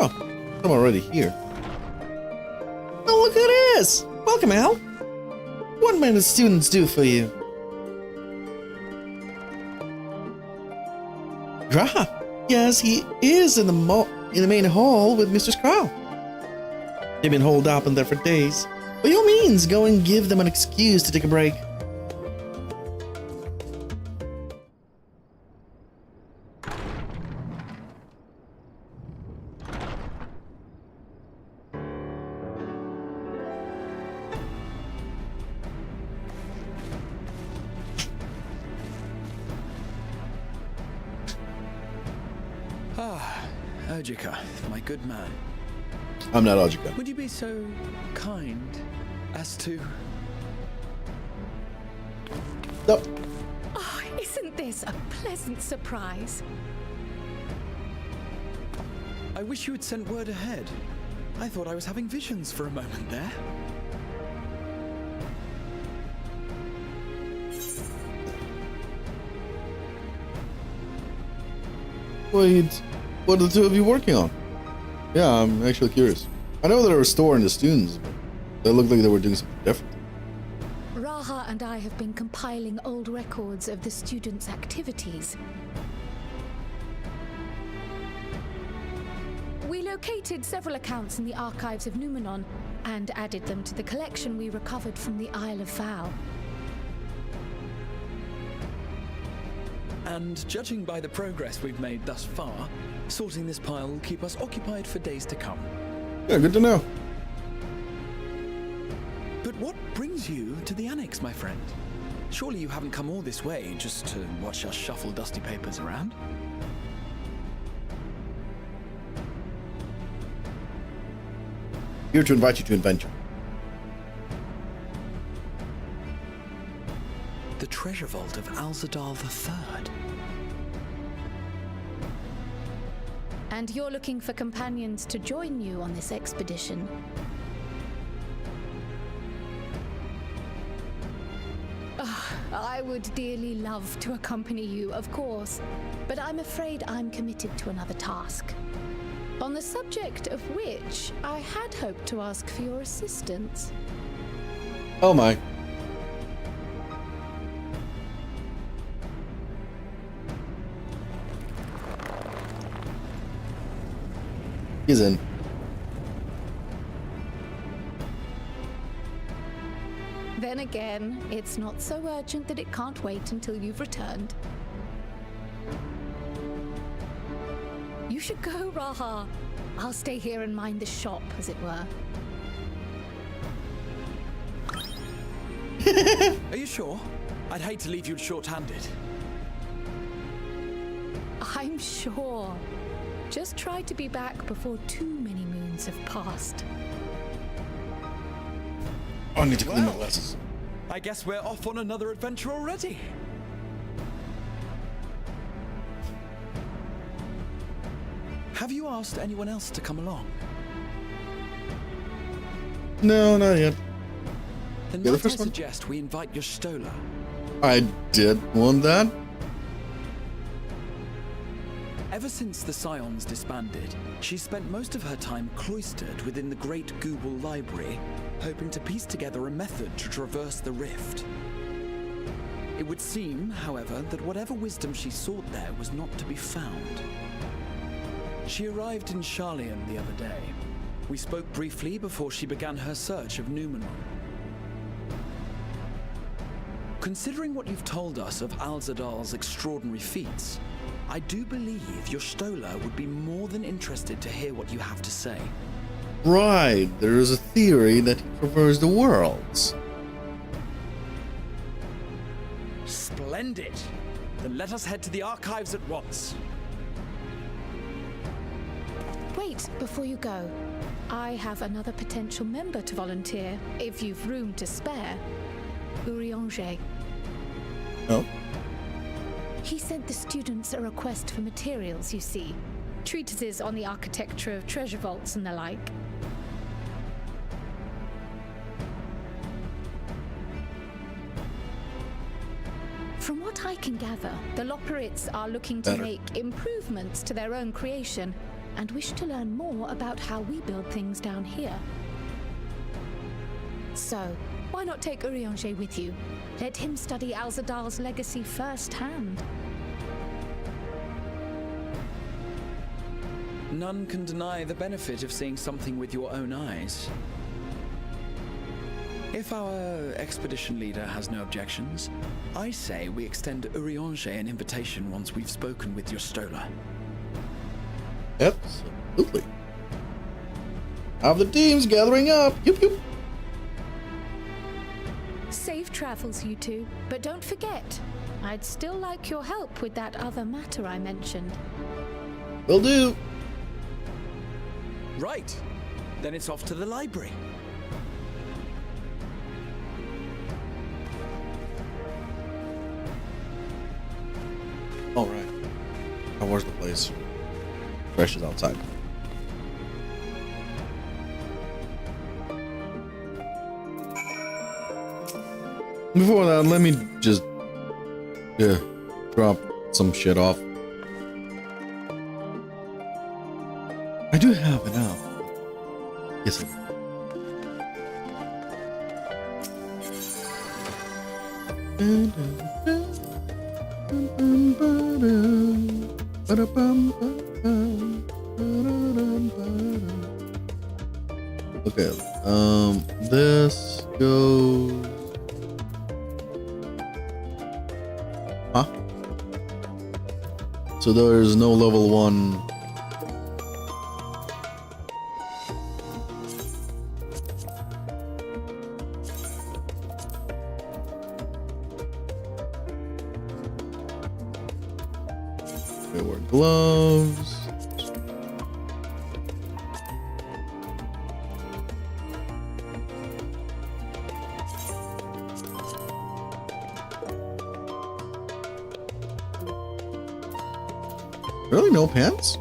Speaker 1: Oh, I'm already here. Oh, look who it is! Welcome, Al. What may the students do for you? Gra? Yes, he is in the main hall with Mr. Skrull. They've been holed up in there for days. By all means, go and give them an excuse to take a break.
Speaker 7: Ojika, my good man.
Speaker 1: I'm not Ojika.
Speaker 7: Would you be so kind as to...
Speaker 1: No.
Speaker 8: Oh, isn't this a pleasant surprise?
Speaker 7: I wish you had sent word ahead. I thought I was having visions for a moment there.
Speaker 1: Wait, what are the two of you working on? Yeah, I'm actually curious. I know they're restoring the students, but they looked like they were doing something different.
Speaker 8: Raha and I have been compiling old records of the students' activities. We located several accounts in the archives of Numenon and added them to the collection we recovered from the Isle of Val.
Speaker 7: And judging by the progress we've made thus far, sorting this pile will keep us occupied for days to come.
Speaker 1: Yeah, good to know.
Speaker 7: But what brings you to the Annex, my friend? Surely you haven't come all this way just to watch us shuffle dusty papers around?
Speaker 1: Here to invite you to adventure.
Speaker 7: The treasure vault of Azure III.
Speaker 8: And you're looking for companions to join you on this expedition. I would dearly love to accompany you, of course, but I'm afraid I'm committed to another task. On the subject of which I had hoped to ask for your assistance.
Speaker 1: Oh my. He's in.
Speaker 8: Then again, it's not so urgent that it can't wait until you've returned. You should go, Raha. I'll stay here and mind the shop, as it were.
Speaker 7: Are you sure? I'd hate to leave you short-handed.
Speaker 8: I'm sure. Just try to be back before too many moons have passed.
Speaker 1: I need to clean my glasses.
Speaker 7: I guess we're off on another adventure already. Have you asked anyone else to come along?
Speaker 1: No, not yet.
Speaker 7: Then
Speaker 1: The
Speaker 7: might I
Speaker 1: first one?
Speaker 7: suggest we invite your Stola.
Speaker 1: I did want that.
Speaker 7: Ever since the Scions disbanded, she spent most of her time cloistered within the Great Google Library, hoping to piece together a method to traverse the rift. It would seem, however, that whatever wisdom she sought there was not to be found. She arrived in Charlian the other day. We spoke briefly before she began her search of Numenon. Considering what you've told us of Alzadal's extraordinary feats, I do believe your Stola would be more than interested to hear what you have to say.
Speaker 1: Right, there is a theory that he prefers the worlds.
Speaker 7: Splendid! Then let us head to the archives at once.
Speaker 8: Wait, before you go. I have another potential member to volunteer, if you've room to spare. Urianger.
Speaker 1: Oh.
Speaker 8: He sent the students a request for materials, you see. Treatises on the architecture of treasure vaults and the like. From what I can gather, the Loperites are looking to
Speaker 1: Better.
Speaker 8: make improvements to their own creation and wish to learn more about how we build things down here. So, why not take Urianger with you? Let him study Alzadal's legacy firsthand.
Speaker 7: None can deny the benefit of seeing something with your own eyes. If our expedition leader has no objections, I say we extend Urianger an invitation once we've spoken with your Stola.
Speaker 1: Absolutely. Have the teams gathering up. Yup, yup.
Speaker 8: Safe travels, you two. But don't forget, I'd still like your help with that other matter I mentioned.
Speaker 1: Will do.
Speaker 7: Right. Then it's off to the library.
Speaker 1: All right. Now where's the place? Fresh is outside. Before that, let me just drop some shit off. I do have enough. Yes, I do. Okay, this goes. Huh? So there is no level 1. Okay, wear gloves. Really, no pants?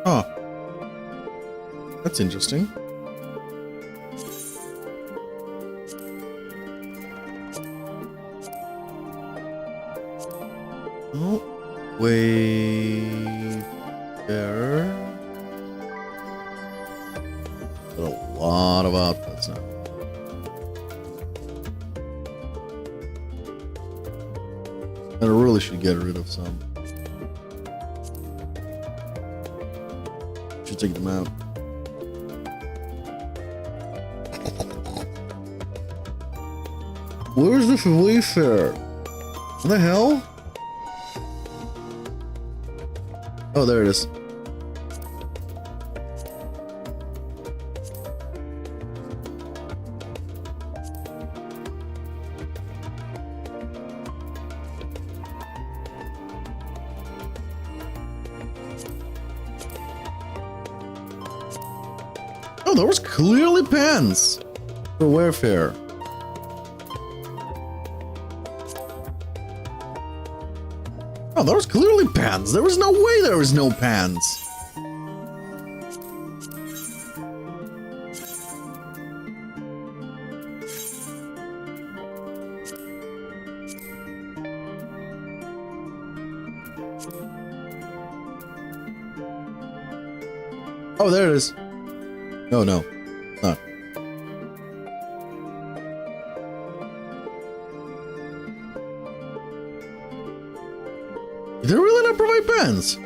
Speaker 1: Huh. That's interesting. Oh, wait there. Got a lot of outfits now. And I really should get rid of some. Should take them out. Where's this Wayfair? What the hell? Oh, there it is. Oh, there was clearly pants for Wayfair. Oh, there was clearly pants. There was no way there was no pants. Oh, there it is. No, no, not. They really not provide pens.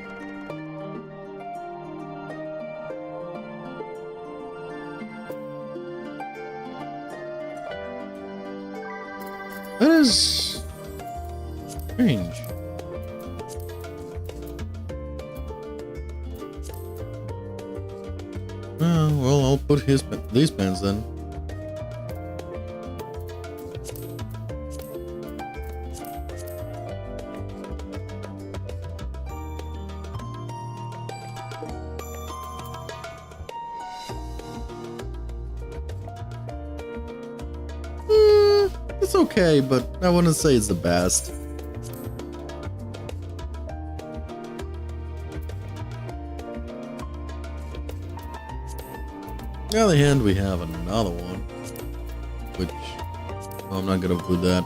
Speaker 1: That is strange. Well, I'll put these pens then. It's okay, but I wouldn't say it's the best. On the other hand, we have another one, which I'm not gonna put that.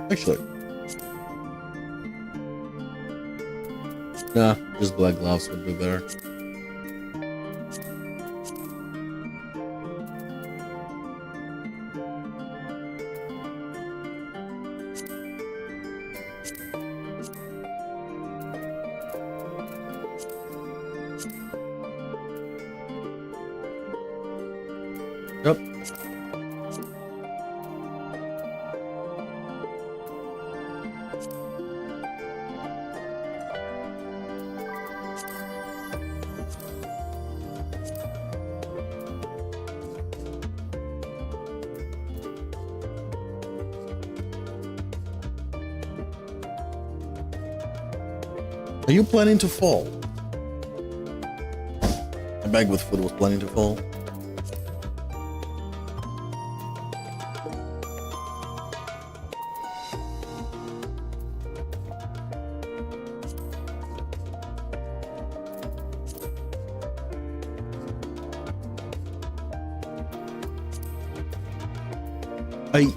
Speaker 1: Actually, nah, just black gloves would be better. Yep. Are you planning to fall? My bag with food was planning to fall.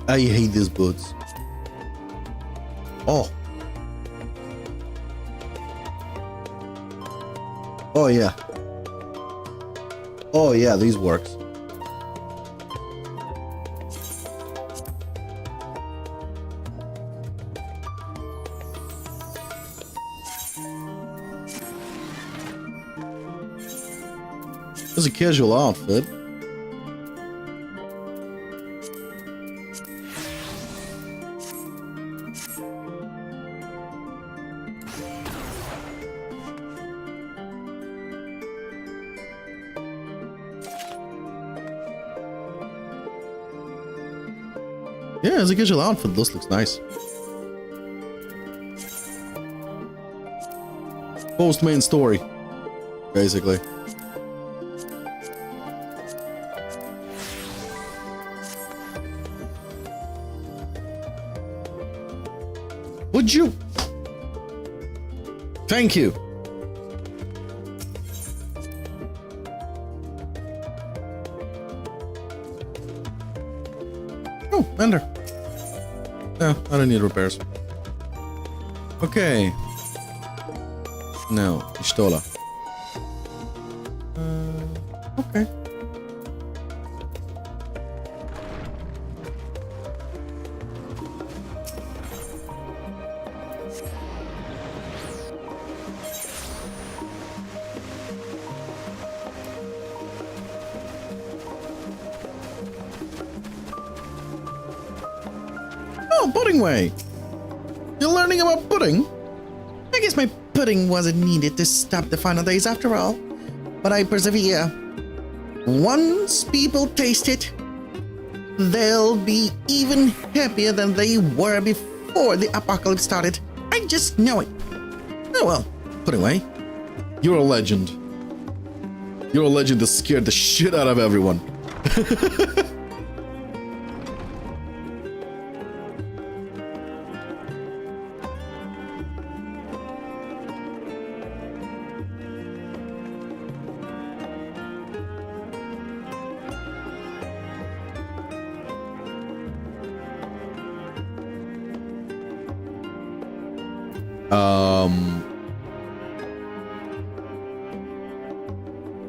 Speaker 1: I hate these boots. Oh. Oh yeah. Oh yeah, these works. It's a casual outfit. Yeah, it's a casual outfit. This looks nice. Post main story, basically. Would you? Thank you. Oh, Ender. No, I don't need repairs. Okay. No, pistola. Okay. Oh, pudding way. You're learning about pudding? I guess my pudding wasn't needed to stop the final days after all. But I persevere. Once people taste it, they'll be even happier than they were before the apocalypse started. I just know it. Oh well, pudding way. You're a legend. You're a legend that scared the shit out of everyone.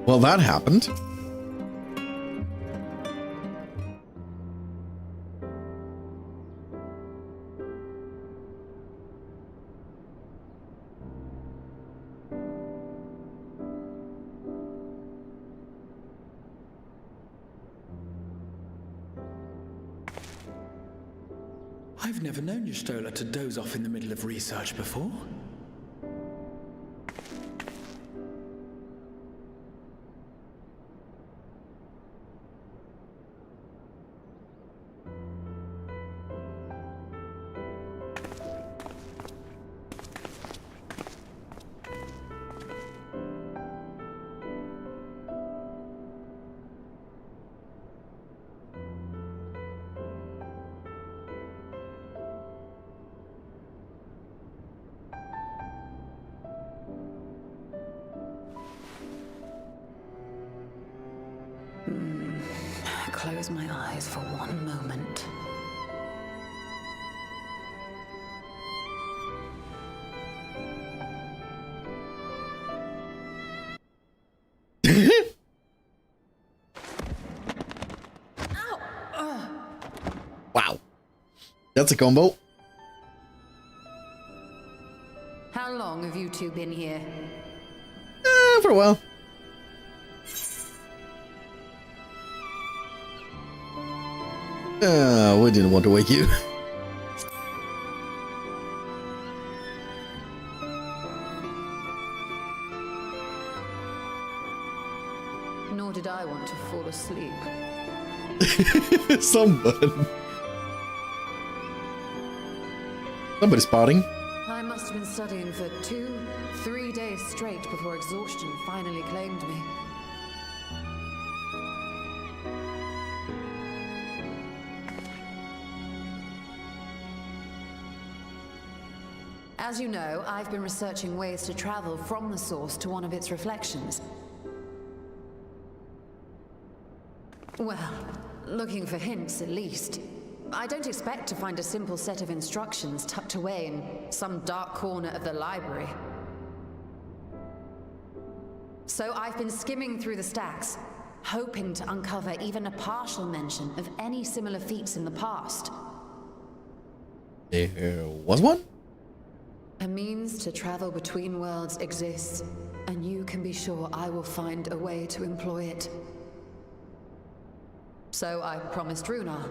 Speaker 1: Well, that happened.
Speaker 7: I've never known Y'shtola to doze off in the middle of research before.
Speaker 9: Close my eyes for one moment.
Speaker 1: Wow. That's a combo.
Speaker 9: How long have you two been here?
Speaker 1: For a while. We didn't want to wake you.
Speaker 9: Nor did I want to fall asleep.
Speaker 1: Somebody's spotting.
Speaker 9: I must have been studying for 2-3 days straight before exhaustion finally claimed me. As you know, I've been researching ways to travel from the source to one of its reflections. Well, looking for hints at least. I don't expect to find a simple set of instructions tucked away in some dark corner of the library. So I've been skimming through the stacks, hoping to uncover even a partial mention of any similar feats in the past.
Speaker 1: There was one?
Speaker 9: A means to travel between worlds exists, and you can be sure I will find a way to employ it. So I promised Runar,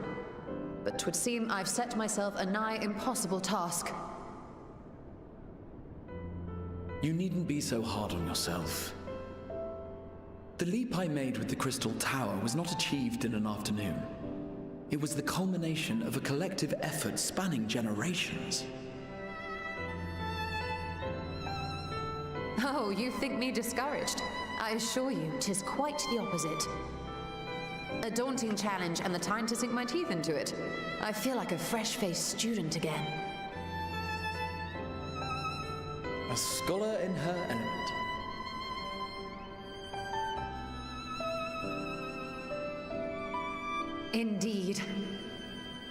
Speaker 9: but 'twould seem I've set myself a nigh impossible task.
Speaker 7: You needn't be so hard on yourself. The leap I made with the Crystal Tower was not achieved in an afternoon. It was the culmination of a collective effort spanning generations.
Speaker 9: Oh, you think me discouraged? I assure you, 'tis quite the opposite. A daunting challenge and the time to sink my teeth into it. I feel like a fresh-faced student again.
Speaker 7: A scholar in her element.
Speaker 9: Indeed.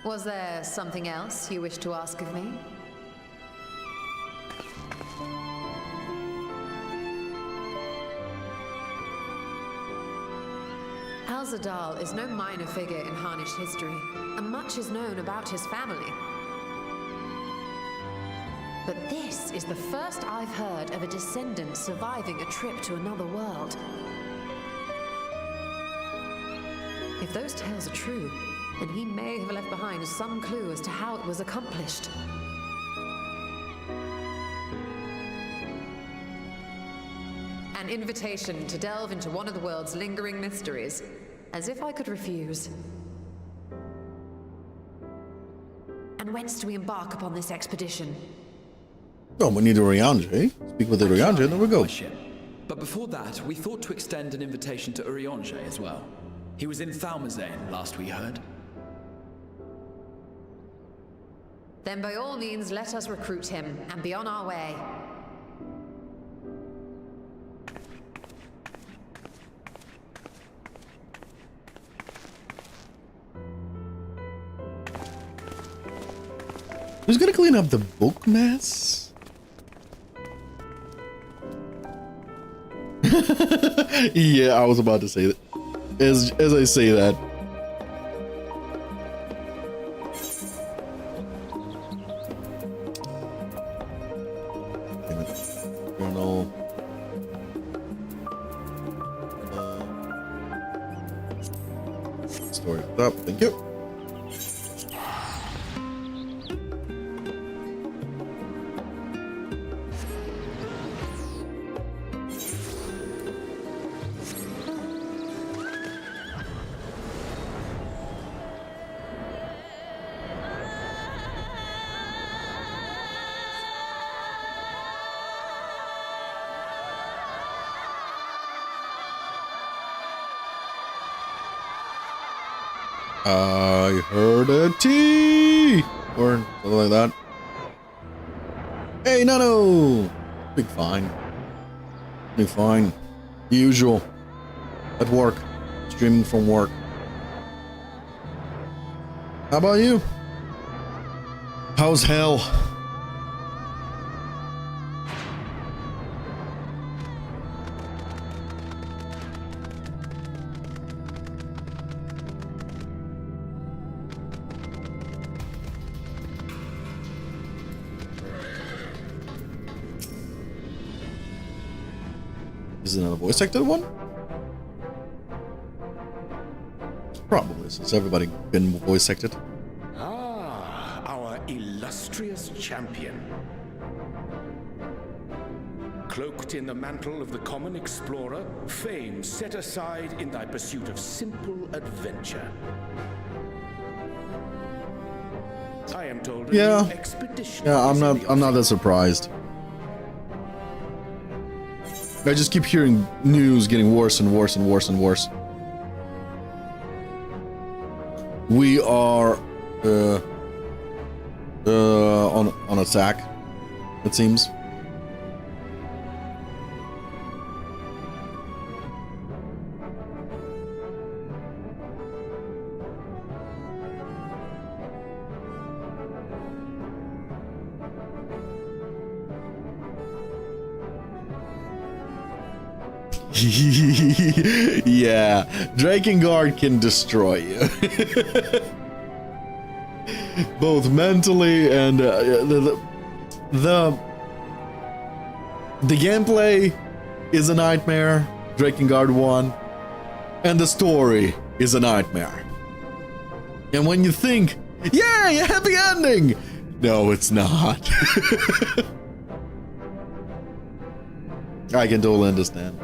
Speaker 9: Was there something else you wish to ask of me? Azure is no minor figure in Harnish history, and much is known about his family. But this is the first I've heard of a descendant surviving a trip to another world. If those tales are true, then he may have left behind some clue as to how it was accomplished. An invitation to delve into one of the world's lingering mysteries. As if I could refuse. And whence do we embark upon this expedition?
Speaker 1: Oh, we need a Urianger. Speak with the Urianger, and there we go.
Speaker 7: But before that, we thought to extend an invitation to Urianger as well. He was in Thalmazane, last we heard.
Speaker 9: Then by all means, let us recruit him and be on our way.
Speaker 1: Who's gonna clean up the book mess? Yeah, I was about to say that. As I say that. Journal. Story up. Thank you. I heard a T or something like that. Hey, Nano! Big fine. Big fine. The usual. At work. Streaming from work. How about you? How's hell? Is it another voice acted one? Probably, since everybody been voice acted.
Speaker 10: Ah, our illustrious champion. Cloaked in the mantle of the common explorer, fame set aside in thy pursuit of simple adventure. I am told a new expedition.
Speaker 1: Yeah, I'm
Speaker 10: is in
Speaker 1: not that surprised. I just keep hearing news getting worse and worse and worse and worse. We are on attack, it seems. Yeah, Drakengard can destroy you. Both mentally and the gameplay is a nightmare, Drakengard 1, and the story is a nightmare. And when you think, yay, a happy ending! No, it's not. I can totally understand.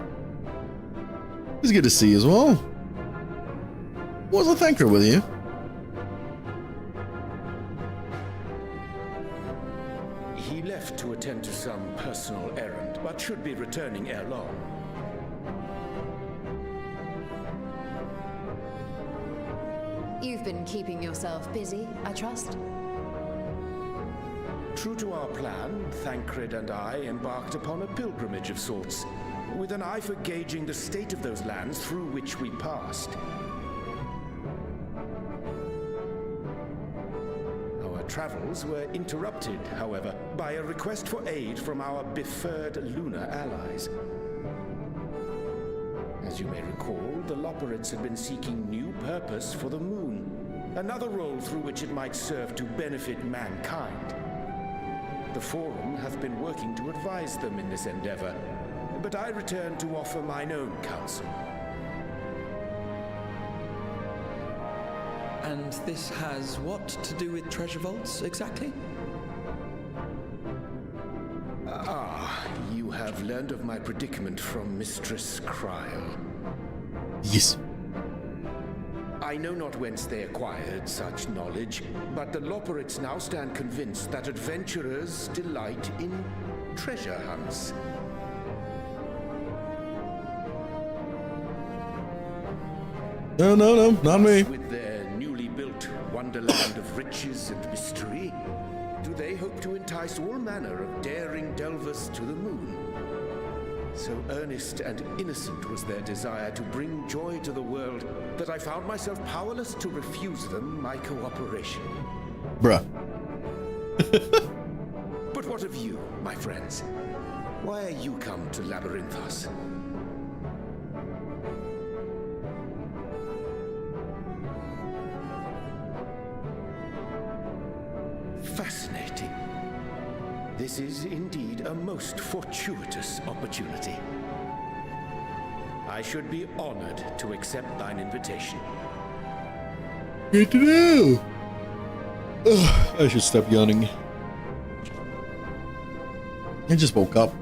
Speaker 1: It's good to see you as well. Was a thanker with you?
Speaker 10: He left to attend to some personal errand, but should be returning ere long.
Speaker 9: You've been keeping yourself busy, I trust?
Speaker 10: True to our plan, Thancred and I embarked upon a pilgrimage of sorts, with an eye for gauging the state of those lands through which we passed. Our travels were interrupted, however, by a request for aid from our befurred lunar allies. As you may recall, the Loperids had been seeking new purpose for the moon, another role through which it might serve to benefit mankind. The Forum hath been working to advise them in this endeavor, but I return to offer mine own counsel.
Speaker 7: And this has what to do with treasure vaults, exactly?
Speaker 10: Ah, you have learned of my predicament from Mistress Cryle.
Speaker 1: Yes.
Speaker 10: I know not whence they acquired such knowledge, but the Loperids now stand convinced that adventurers delight in treasure hunts.
Speaker 1: No, not me.
Speaker 10: With their newly built wonderland of riches and mystery, do they hope to entice all manner of daring delvers to the moon? So earnest and innocent was their desire to bring joy to the world that I found myself powerless to refuse them my cooperation.
Speaker 1: Bruh.
Speaker 10: But what of you, my friends? Why are you come to Labyrinthos? Fascinating. This is indeed a most fortuitous opportunity. I should be honored to accept thine invitation.
Speaker 1: Good to know. Ugh, I should stop yawning. I just woke up.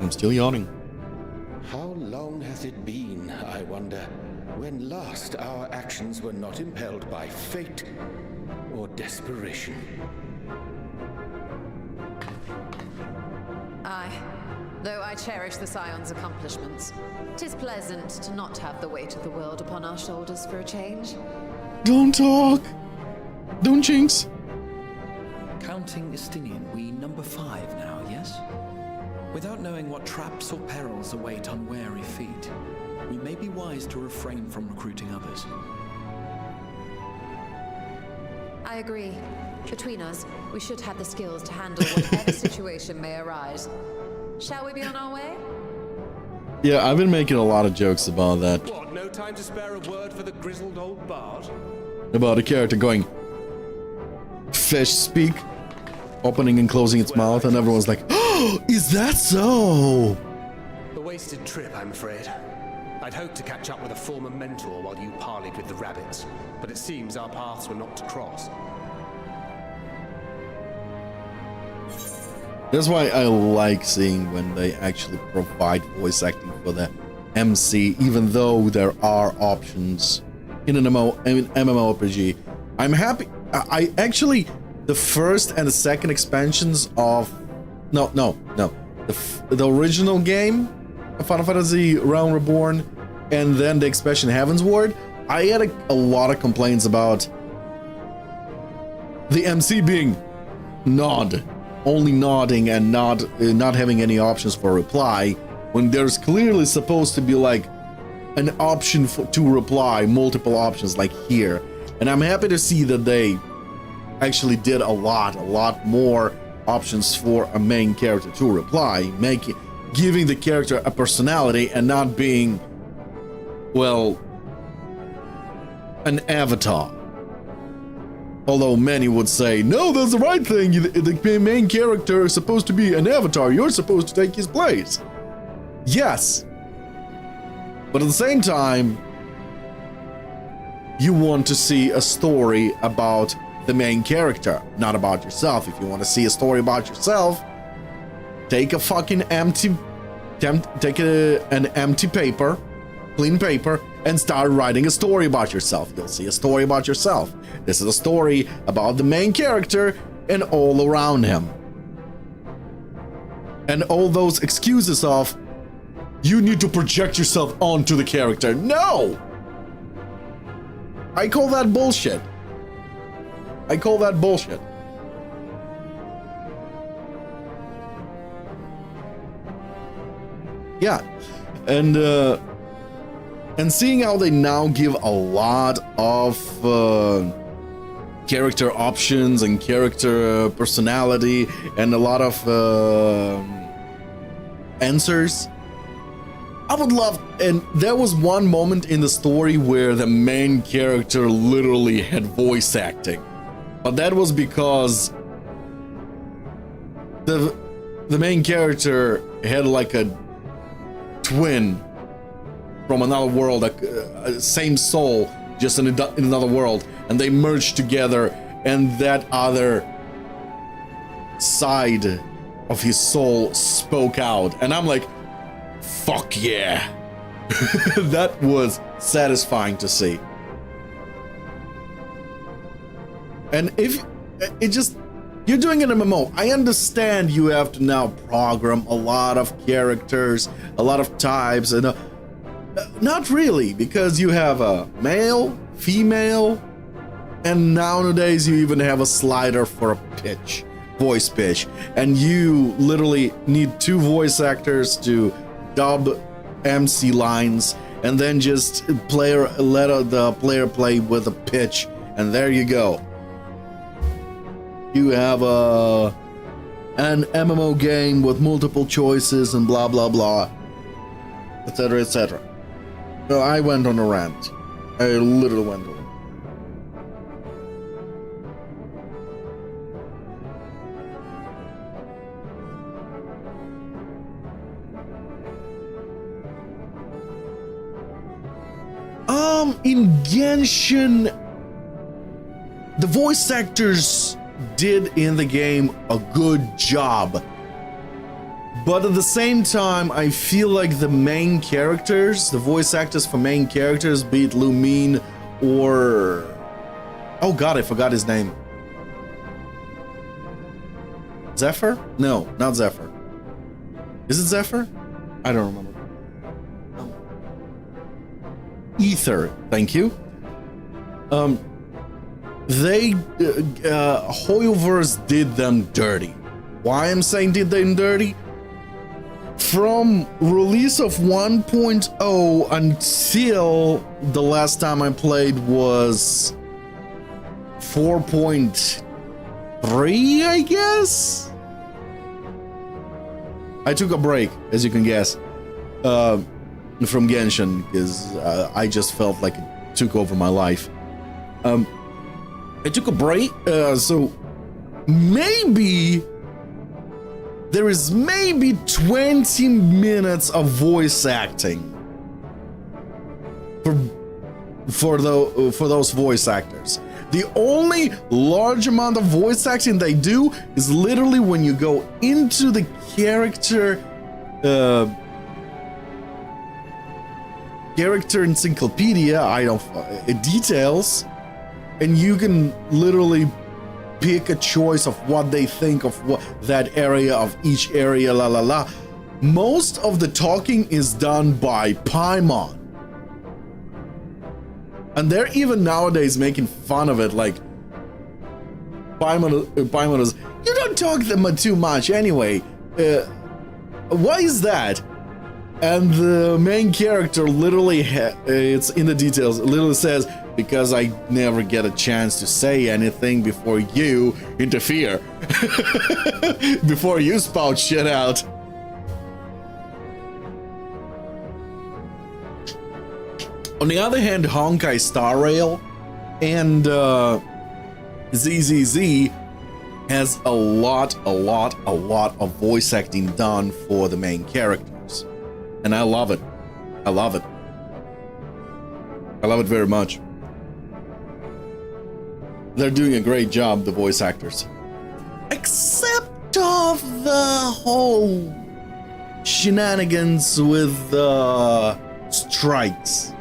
Speaker 1: I'm still yawning.
Speaker 10: How long hath it been, I wonder, when last our actions were not impelled by fate or desperation?
Speaker 9: Aye. Though I cherish the Scion's accomplishments, 'tis pleasant to not have the weight of the world upon our shoulders for a change.
Speaker 1: Don't talk. Don't jinx.
Speaker 7: Counting Estinian, we number 5 now, yes? Without knowing what traps or perils await unwary feet, we may be wise to refrain from recruiting others.
Speaker 9: I agree. Between us, we should have the skills to handle whatever situation may arise. Shall we be on our way?
Speaker 1: Yeah, I've been making a lot of jokes about that.
Speaker 4: What, no time to spare a word for the grizzled old bard?
Speaker 1: About a character going fish speak, opening and closing its mouth, and everyone's like, oh, is that so?
Speaker 4: A wasted trip, I'm afraid. I'd hoped to catch up with a former mentor while you parleyed with the rabbits, but it seems our paths were not to cross.
Speaker 1: That's why I like seeing when they actually provide voice acting for the MC, even though there are options in an MMORPG. I'm happy. I actually, the first and the second expansions of the original game, Final Fantasy Realm Reborn, and then the expansion Heavensward, I had a lot of complaints about the MC being only nodding and not having any options for reply, when there's clearly supposed to be like an option to reply, multiple options like here. And I'm happy to see that they actually did a lot more options for a main character to reply, giving the character a personality and not being, well, an avatar. Although many would say, no, that's the right thing. The main character is supposed to be an avatar. You're supposed to take his place. Yes. But at the same time, you want to see a story about the main character, not about yourself. If you want to see a story about yourself, take a fucking an empty paper, clean paper, and start writing a story about yourself. You'll see a story about yourself. This is a story about the main character and all around him. And all those excuses of, you need to project yourself onto the character. No! I call that bullshit. I call that bullshit. Yeah. And seeing how they now give a lot of character options and character personality and a lot of answers, I would love. And there was one moment in the story where the main character literally had voice acting, but that was because the main character had like a twin from another world, same soul, just in another world, and they merged together, and that other side of his soul spoke out, and I'm like, fuck yeah. That was satisfying to see. And if it just, you're doing an MMO, I understand you have to now program a lot of characters, a lot of types, and not really, because you have a male, female, and nowadays you even have a slider for a pitch, voice pitch, and you literally need 2 voice actors to dub MC lines, and then just let the player play with a pitch, and there you go. You have an MMO game with multiple choices and blah blah blah, etc., etc. So I went on a rant. I literally went on. In Genshin, the voice actors did in the game a good job. But at the same time, I feel like the main characters, the voice actors for main characters, be it Lumine or... oh god, I forgot his name. Zephyr? No, not Zephyr. Is it Zephyr? I don't remember. Ether, thank you. Hoyoverse did them dirty. Why I'm saying did them dirty? From release of 1.0 until the last time I played was 4.3, I guess? I took a break, as you can guess, from Genshin, because I just felt like it took over my life. I took a break, so maybe there is maybe 20 minutes of voice acting for those voice actors. The only large amount of voice acting they do is literally when you go into the character encyclopedia, details, and you can literally pick a choice of what they think of what that area of each area, la la la. Most of the talking is done by Paimon. And they're even nowadays making fun of it, like Paimon is, you don't talk them too much anyway. Why is that? And the main character literally, it's in the details, literally says, because I never get a chance to say anything before you interfere. Before you spout shit out. On the other hand, Honkai Star Rail and ZZZ has a lot of voice acting done for the main characters. And I love it. I love it. I love it very much. They're doing a great job, the voice actors. Except of the whole shenanigans with strikes.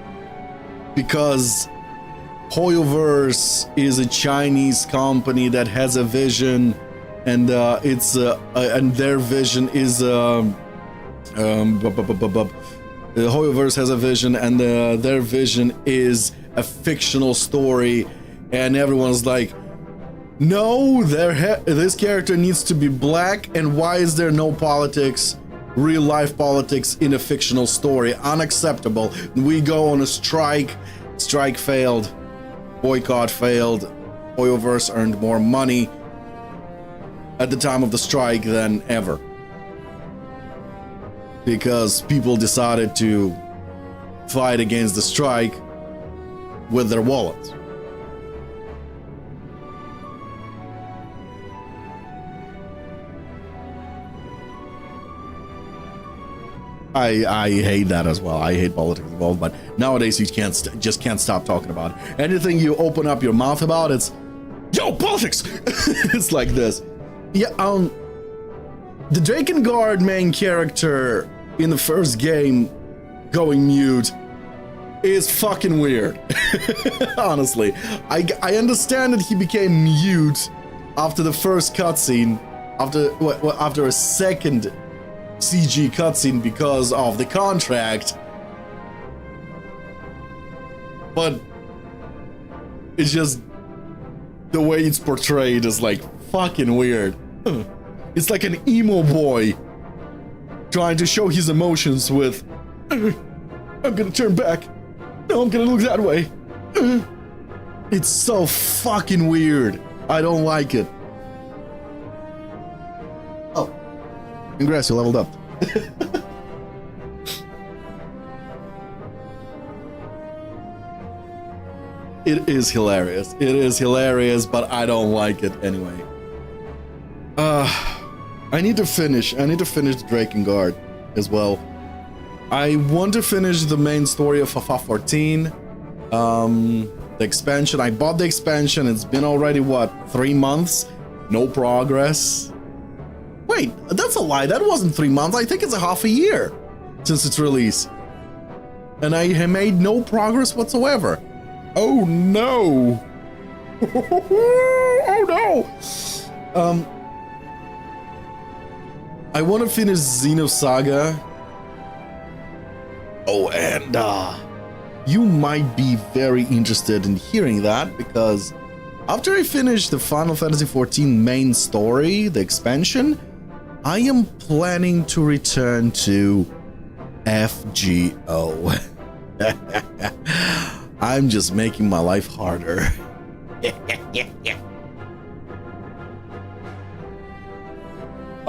Speaker 1: Because Hoyoverse is a Chinese company that has a vision, and and their vision is the Hoyoverse has a vision, and their vision is a fictional story, and everyone's like, no, this character needs to be black, and why is there no politics, real life politics in a fictional story? Unacceptable. We go on a strike failed, boycott failed, Hoyoverse earned more money at the time of the strike than ever, because people decided to fight against the strike with their wallets. I hate that as well. I hate politics involved, but nowadays you just can't stop talking about it. Anything you open up your mouth about, it's yo, politics. It's like this. Yeah, the Drakengard main character in the first game going mute is fucking weird. Honestly, I understand that he became mute after the first cutscene, after a second CG cutscene because of the contract, but it's just the way it's portrayed is like fucking weird. It's like an emo boy trying to show his emotions with I'm gonna turn back, no, I'm gonna look that way. It's so fucking weird. I don't like it. Oh, congrats, you leveled up. It is hilarious. It is hilarious, but I don't like it anyway. I need to finish Drakengard as well. I want to finish the main story of FF 14. The expansion. I bought the expansion. It's been already, what, 3 months? No progress. Wait, that's a lie. That wasn't 3 months. I think it's a half a year since its release. And I have made no progress whatsoever. Oh no. Oh no. I want to finish Xenosaga. Oh, and you might be very interested in hearing that, because after I finish the Final Fantasy XIV main story, the expansion, I am planning to return to FGO. I'm just making my life harder.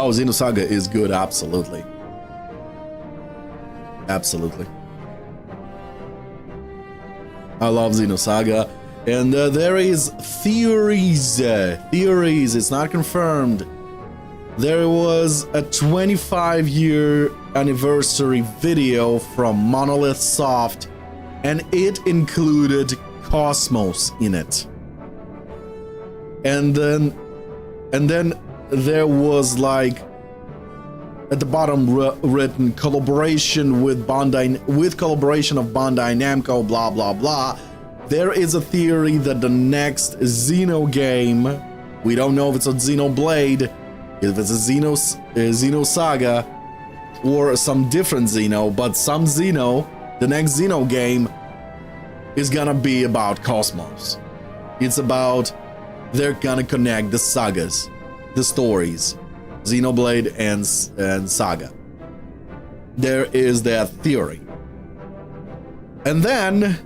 Speaker 1: Oh, Xenosaga is good, absolutely. Absolutely. I love Xenosaga. And there is theories, it's not confirmed. There was a 25-year anniversary video from Monolith Soft and it included Cosmos in it. And then there was like at the bottom written collaboration with collaboration of Bandai Namco, blah blah blah. There is a theory that the next Xeno game, we don't know if it's a Xenoblade, if it's a Xeno Saga, or some different Xeno, but some Xeno, the next Xeno game is gonna be about Cosmos. It's about, they're gonna connect the sagas, the stories, Xenoblade and Saga. There is that theory. And then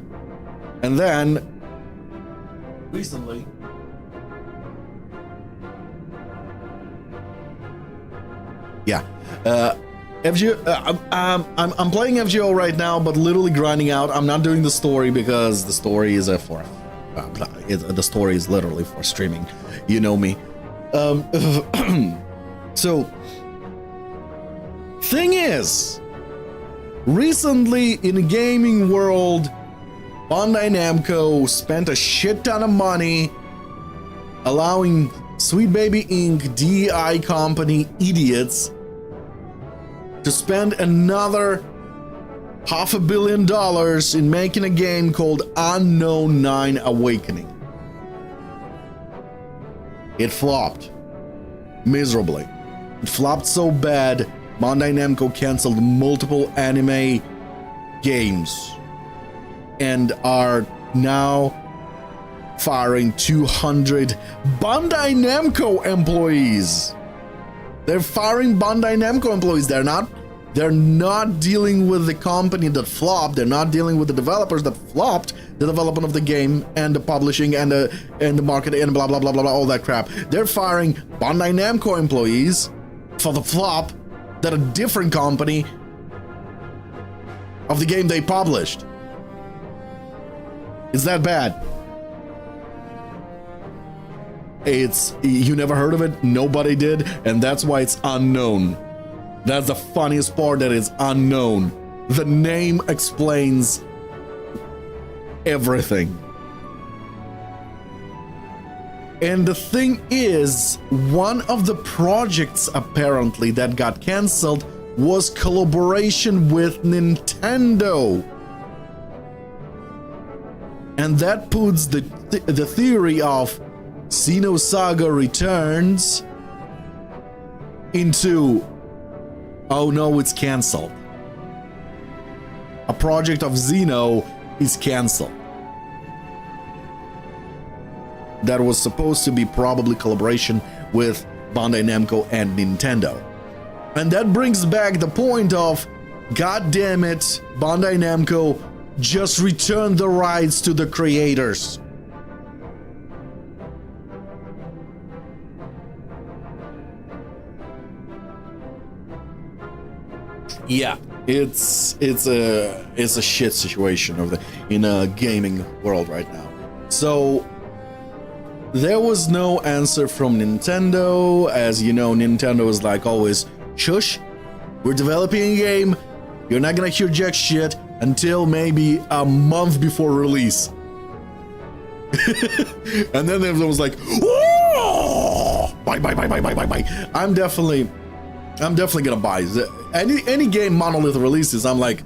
Speaker 1: recently, FGO, I'm playing FGO right now, but literally grinding out. I'm not doing the story because the story is the story is literally for streaming. You know me. So, thing is, recently in the gaming world, Bandai Namco spent a shit ton of money allowing Sweet Baby Inc., DEI company idiots, to spend another $500 million in making a game called Unknown 9 Awakening. It flopped miserably. It flopped so bad, Bandai Namco canceled multiple anime games and are now firing 200 Bandai Namco employees. They're firing Bandai Namco employees. They're not dealing with the company that flopped. They're not dealing with the developers that flopped the development of the game and the publishing and the marketing and blah blah blah blah blah, all that crap. They're firing Bandai Namco employees for the flop that a different company of the game they published. It's that bad. You never heard of it, nobody did, and that's why it's unknown. That's the funniest part, that it's unknown. The name explains everything. And the thing is, one of the projects apparently that got cancelled was collaboration with Nintendo. And that puts the theory of Xenosaga Returns into, oh no, it's cancelled. A project of Xeno is cancelled. That was supposed to be probably collaboration with Bandai Namco and Nintendo. And that brings back the point of, god damn it, Bandai Namco, just return the rights to the creators. Yeah, it's a shit situation in a gaming world right now. So there was no answer from Nintendo. As you know, Nintendo is like always, shush, we're developing a game, you're not gonna hear jack shit until maybe a month before release. And then everyone was like, whoa, buy. I'm definitely gonna buy any game Monolith releases. I'm like,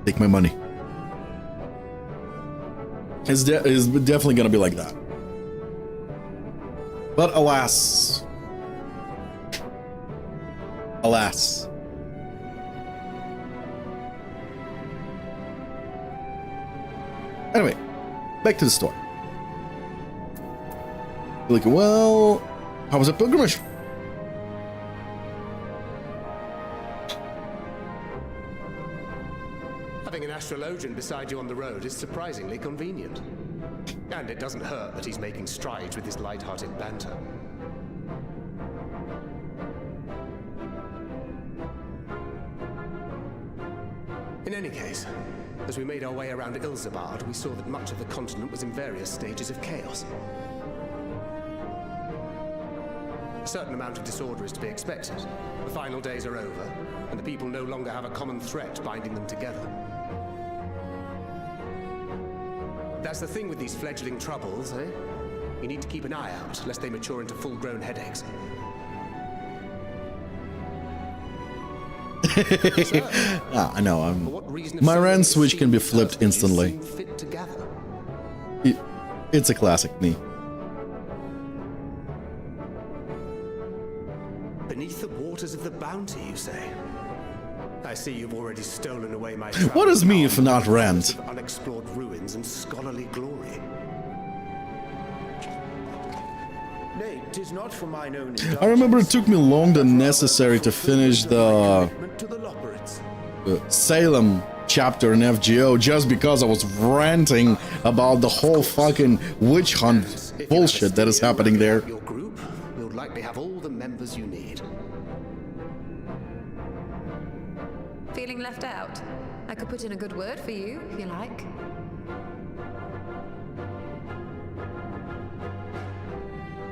Speaker 1: take my money. It's definitely gonna be like that. But alas. Anyway, back to the story. Like, well, how was the pilgrimage?
Speaker 4: Having an astrologian beside you on the road is surprisingly convenient. And it doesn't hurt that he's making strides with his light-hearted banter. In any case, as we made our way around Ilzabard, we saw that much of the continent was in various stages of chaos. A certain amount of disorder is to be expected. The final days are over, and the people no longer have a common threat binding them together. That's the thing with these fledgling troubles, eh? You need to keep an eye out, lest they mature into full-grown headaches.
Speaker 1: I know, my rant switch can be flipped instantly. It's a classic me.
Speaker 4: Beneath the waters of the bounty, you say? I see you've already stolen away my
Speaker 1: What is me if not Rant?
Speaker 4: Unexplored ruins and scholarly glory.
Speaker 10: Nay, 'tis not for mine own
Speaker 1: I remember it took me longer than necessary to finish the Salem chapter in FGO just because I was ranting about the whole fucking witch hunt bullshit that is happening there.
Speaker 4: Your group will likely have all the members you need.
Speaker 9: Feeling left out? I could put in a good word for you, if you like.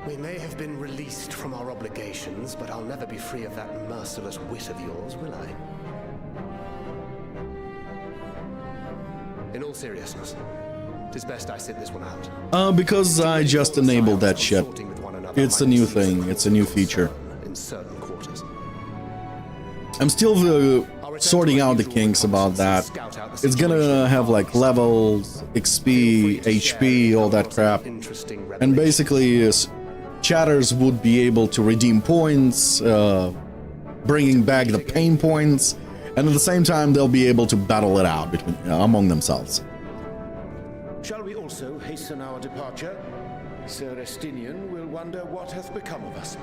Speaker 4: We may have been released from our obligations, but I'll never be free of that merciless wit of yours, will I? In all seriousness, it is best I sit this one out.
Speaker 1: Because I just enabled that shit. It's a new thing, it's a new feature.
Speaker 4: In certain quarters.
Speaker 1: I'm still sorting out the kinks about that. It's gonna have like levels, XP, HP, all that crap. And basically, chatters would be able to redeem points, bringing back the pain points, and at the same time they'll be able to battle it out between among themselves.
Speaker 10: Shall we also hasten our departure? Sir Estinian will wonder what hath become of us.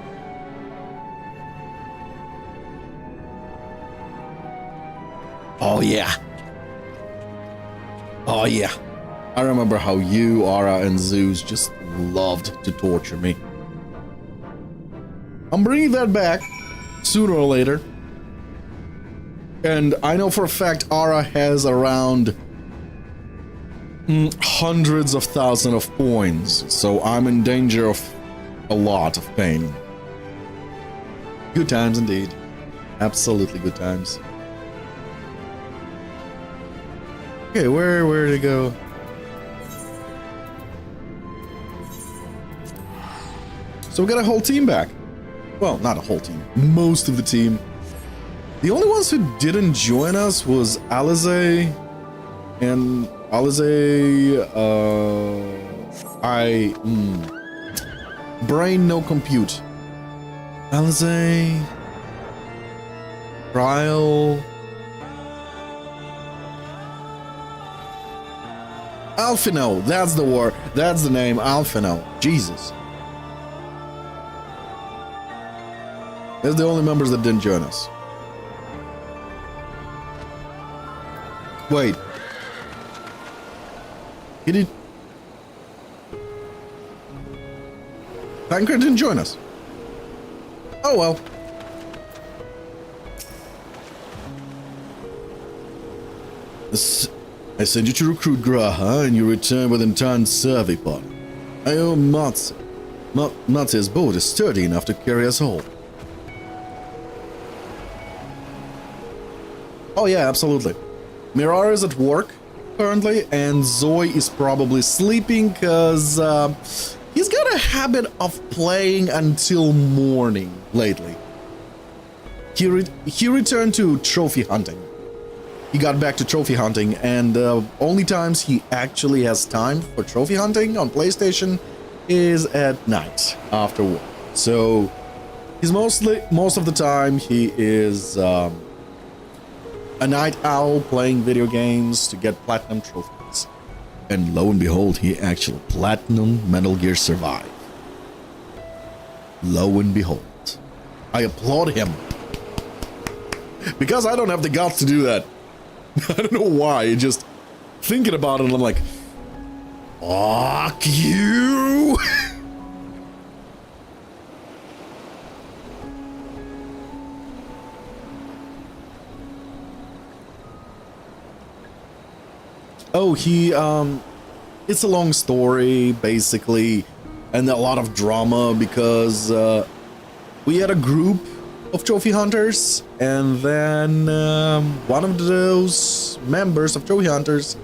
Speaker 1: Oh yeah. Oh yeah. I remember how you, Ara, and Zeus just loved to torture me. I'm bringing that back sooner or later. And I know for a fact Ara has around hundreds of thousands of points, so I'm in danger of a lot of pain. Good times indeed. Absolutely good times. Okay, where to go? So we got a whole team back. Well, not a whole team. Most of the team. The only ones who didn't join us was Alize and Alize, brain no compute. Alize, Trial, Alphino, that's the word, that's the name, Alphino. Jesus. That's the only members that didn't join us. Wait. He did. Tancred didn't join us. Oh well. I sent you to recruit Graha, and you return with an entire survey pod. I owe Matze. Matze's boat is sturdy enough to carry us all. Oh yeah, absolutely. Mirar is at work currently, and Zoe is probably sleeping because he's got a habit of playing until morning lately. He returned to trophy hunting. He got back to trophy hunting, and only times he actually has time for trophy hunting on PlayStation is at night after work. So he's most of the time he is a night owl playing video games to get platinum trophies. And lo and behold, he actually platinum Metal Gear Survive. Lo and behold. I applaud him. Because I don't have the guts to do that. I don't know why, just thinking about it, I'm like, fuck you! Oh, it's a long story, basically, and a lot of drama because we had a group of trophy hunters, and then one of those members of trophy hunters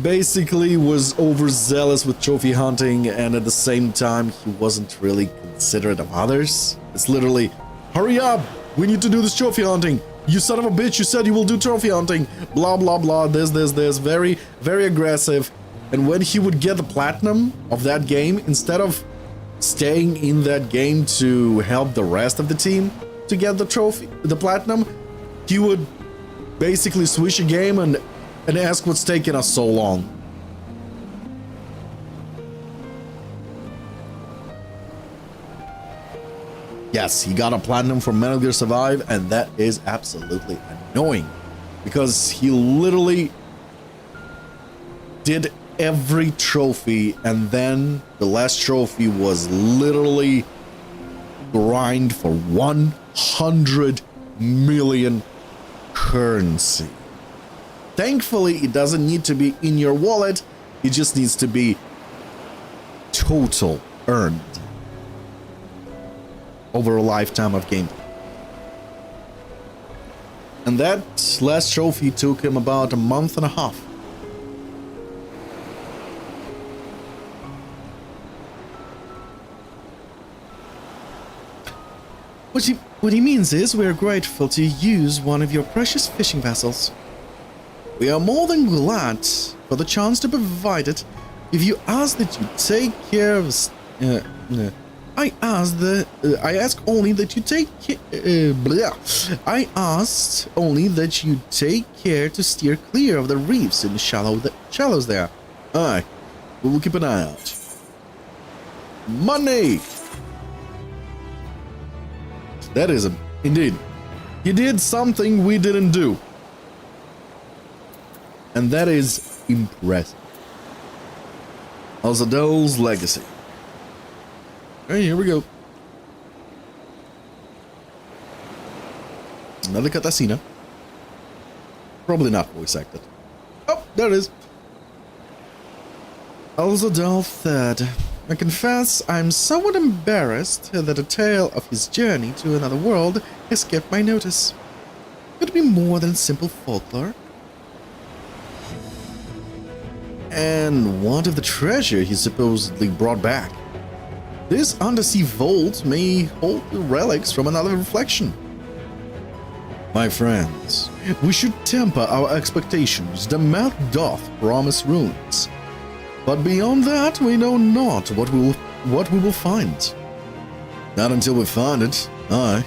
Speaker 1: basically was overzealous with trophy hunting, and at the same time he wasn't really considerate of others. It's literally, hurry up, we need to do this trophy hunting, you son of a bitch, you said you will do trophy hunting, blah blah blah, this, very aggressive. And when he would get the platinum of that game, instead of staying in that game to help the rest of the team to get the trophy, the platinum, he would basically switch a game and ask what's taking us so long. Yes, he got a platinum from Metal Gear Survive, and that is absolutely annoying because he literally did every trophy, and then the last trophy was literally grind for 100 million currency. Thankfully, it doesn't need to be in your wallet, it just needs to be total earned over a lifetime of gameplay. And that last trophy took him about a month and a half. What he means is we are grateful to use one of your precious fishing vessels. We are more than glad for the chance to provide it. If you ask that you take care of... I ask only that you take... I asked only that you take care to steer clear of the reefs and shallows there. Aye, we will keep an eye out. Money! That is a... Indeed. He did something we didn't do. And that is impressive. Azadol's legacy. Hey, here we go. Another cutscene. Probably not voice acted. Oh, there it is. Azadol III. I confess I'm somewhat embarrassed that a tale of his journey to another world escaped my notice. Could it be more than simple folklore? And what of the treasure he supposedly brought back? This undersea vault may hold the relics from another reflection. My friends, we should temper our expectations. The map doth promise ruins. But beyond that, we know not what we will find. Not until we find it, aye.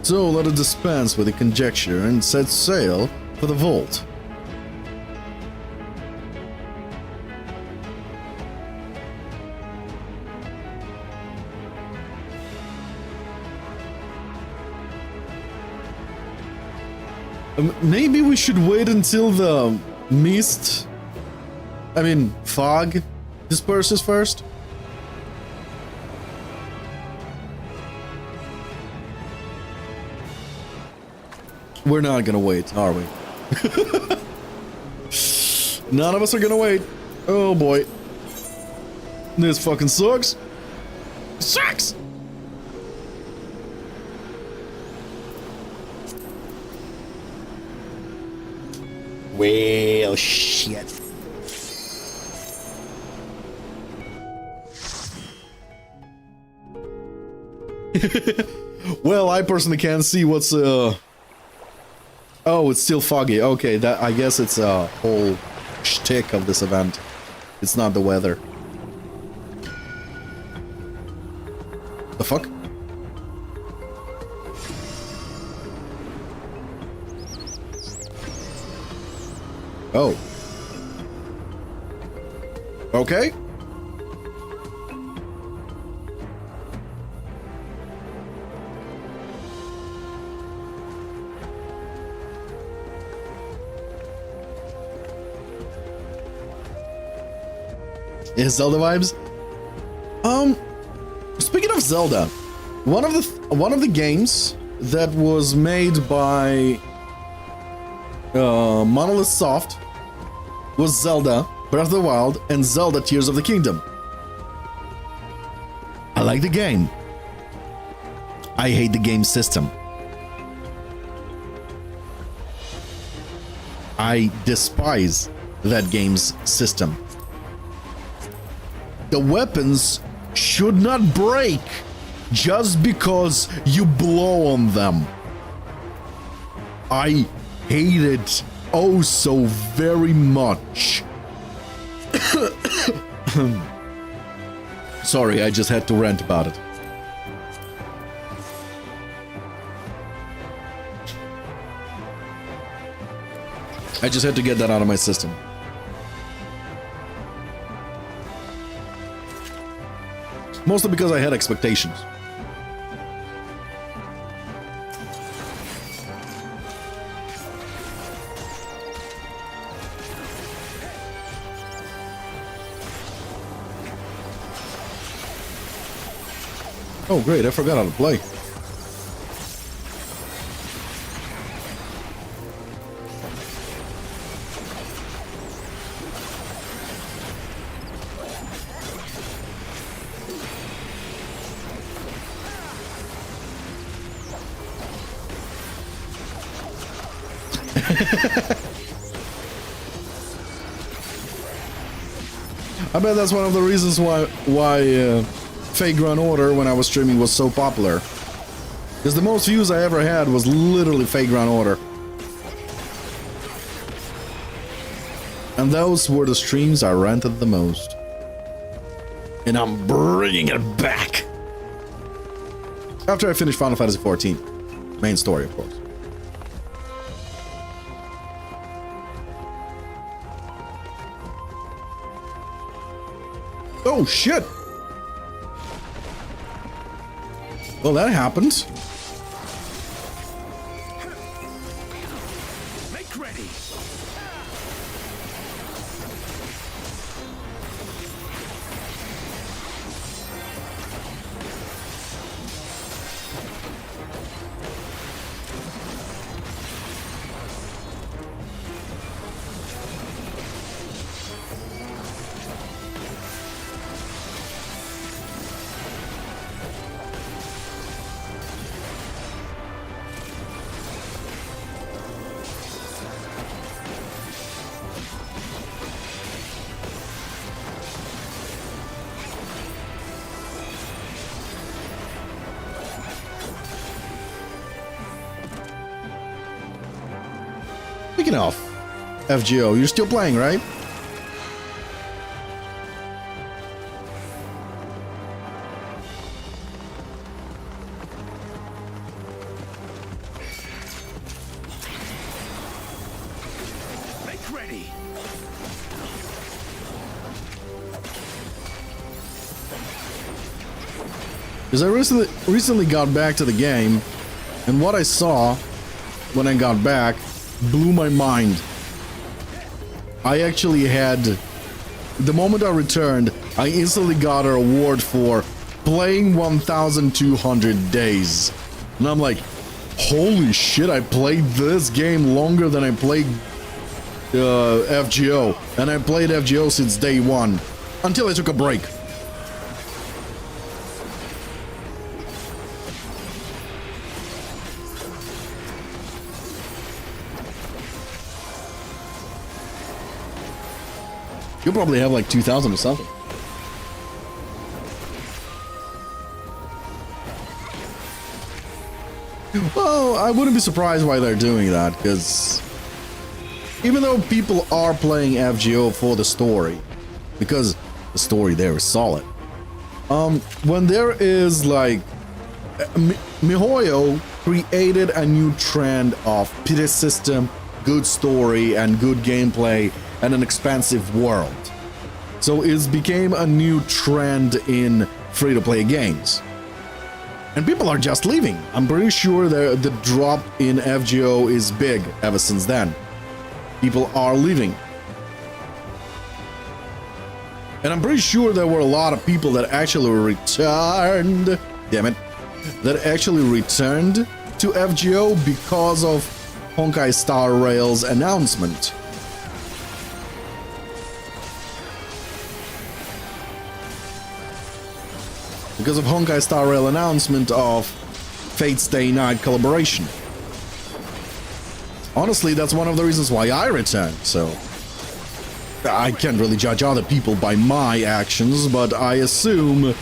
Speaker 1: So let us dispense with the conjecture and set sail for the vault. Maybe we should wait until the fog disperses first. We're not gonna wait, are we? None of us are gonna wait. Oh boy. This fucking sucks. Sucks! Well, shit. Well, I personally can't see what's oh, it's still foggy. Okay, that I guess it's a whole shtick of this event. It's not the weather. The fuck? Oh. Okay. Yeah, Zelda vibes. Speaking of Zelda, one of the games that was made by Monolith Soft was Zelda Breath of the Wild and Zelda Tears of the Kingdom. I like the game. I hate the game system. I despise that game's system. The weapons should not break just because you blow on them. I hate it oh so very much. Sorry, I just had to rant about it. I just had to get that out of my system. Mostly because I had expectations. Oh great, I forgot how to play. I bet that's one of the reasons why Vagrant Order, when I was streaming, was so popular. Because the most views I ever had was literally Vagrant Order. And those were the streams I rented the most. And I'm bringing it back. After I finish Final Fantasy XIV. Main story, of course. Oh shit! Well, that happened.
Speaker 10: Make ready.
Speaker 1: Speaking of FGO, you're still playing, right?
Speaker 10: Make ready.
Speaker 1: Because I recently got back to the game, and what I saw when I got back blew my mind. I actually had, the moment I returned, I instantly got an award for playing 1,200 days. And I'm like, holy shit, I played this game longer than I played FGO. And I played FGO since day one, until I took a break. You'll probably have like 2,000 or something. Well, I wouldn't be surprised why they're doing that, because even though people are playing FGO for the story, because the story there is solid, when there is like MiHoYo created a new trend of pity system, good story, and good gameplay, and an expansive world. So it became a new trend in free-to-play games. And people are just leaving. I'm pretty sure the drop in FGO is big ever since then. People are leaving. And I'm pretty sure there were a lot of people that actually returned, damn it, that actually returned to FGO because of Honkai Star Rail's announcement. Because of Honkai Star Rail announcement of Fate Stay Night collaboration. Honestly, that's one of the reasons why I returned, so I can't really judge other people by my actions, but I assume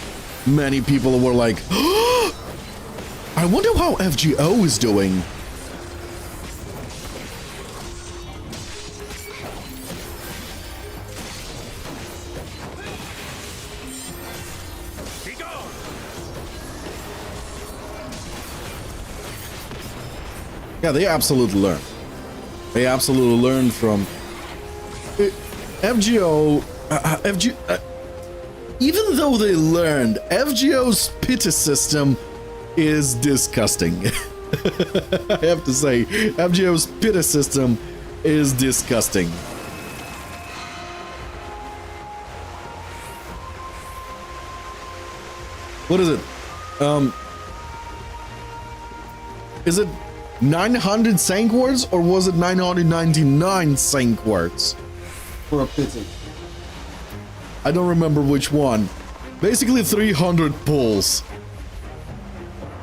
Speaker 1: many people were like, I wonder how FGO is doing. Yeah, they absolutely learn. They absolutely learn from FGO. Even though they learned, FGO's pity system is disgusting. I have to say, FGO's pity system is disgusting. What is it? Is it 900 sank words or was it 999 sank words for a pity? I don't remember which one. Basically 300 pulls.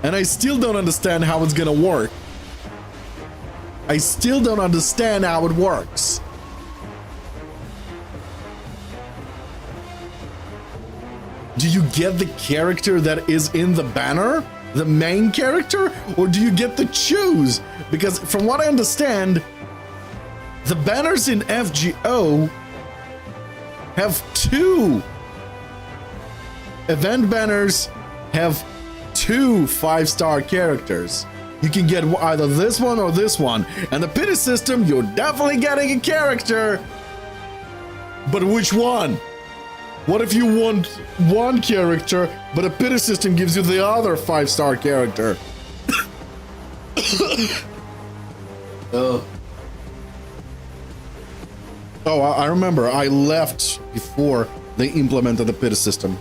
Speaker 1: And I still don't understand how it's gonna work. I still don't understand how it works. Do you get the character that is in the banner? The main character? Or do you get to choose? Because from what I understand, the banners in FGO have 2. Event banners have 2 5-star characters. You can get either this one or this one. And the pity system, you're definitely getting a character. But which one? What if you want one character, but a pity system gives you the other 5-star character? Oh, I remember. I left before they implemented the pity system.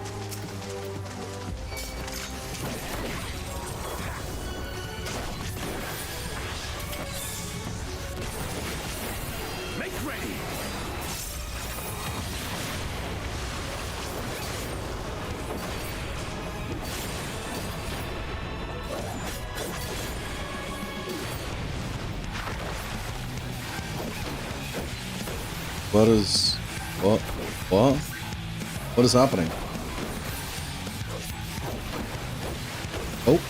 Speaker 1: What is happening? Oh.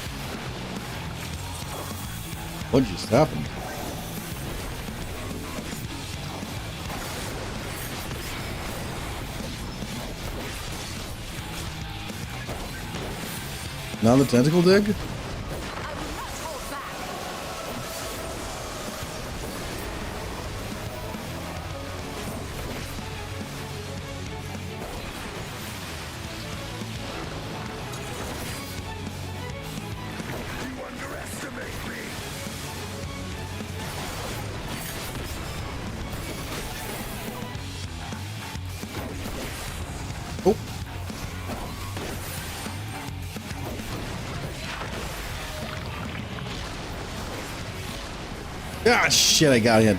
Speaker 1: What just happened? Now the tentacle dig? Ah, shit, I got hit.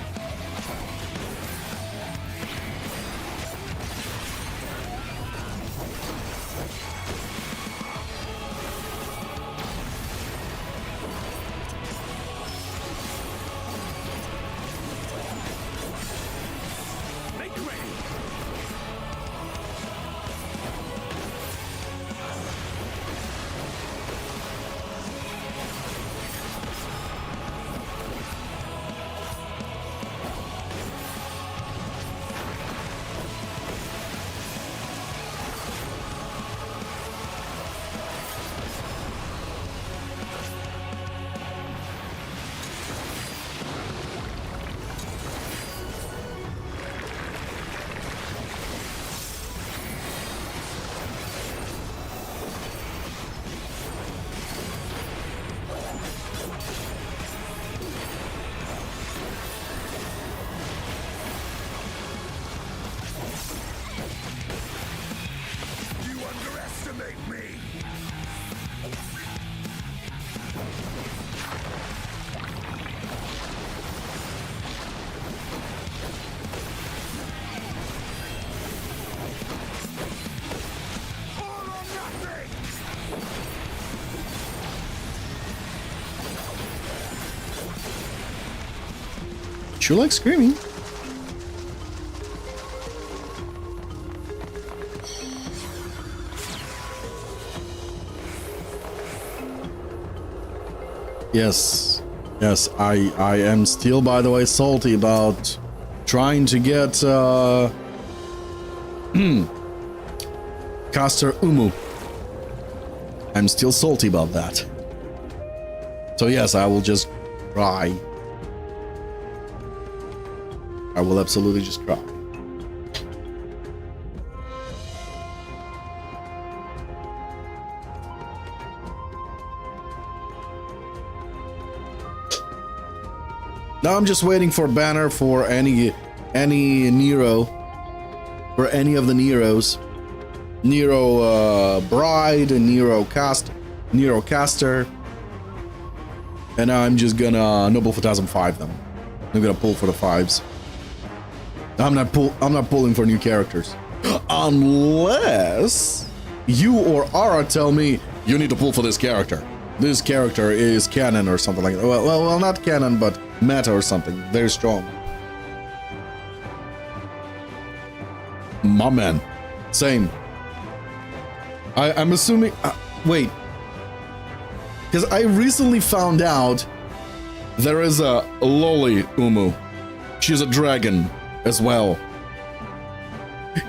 Speaker 1: sure like screaming. Yes, I am still, by the way, salty about trying to get Caster Umu. I'm still salty about that. So yes, I will just cry. I will absolutely just cry. Now I'm just waiting for a banner for any Nero, for any of the Neros. Nero Bride and Nero Caster. And now I'm just gonna Noble Phantasm 5 them. I'm gonna pull for the 5s. I'm not pulling for new characters. Unless you or Ara tell me you need to pull for this character. This character is canon or something like that. Well, not canon, but meta or something. Very strong. My man. Same. I'm assuming... wait. Because I recently found out there is a Loli Umu. She's a dragon as well.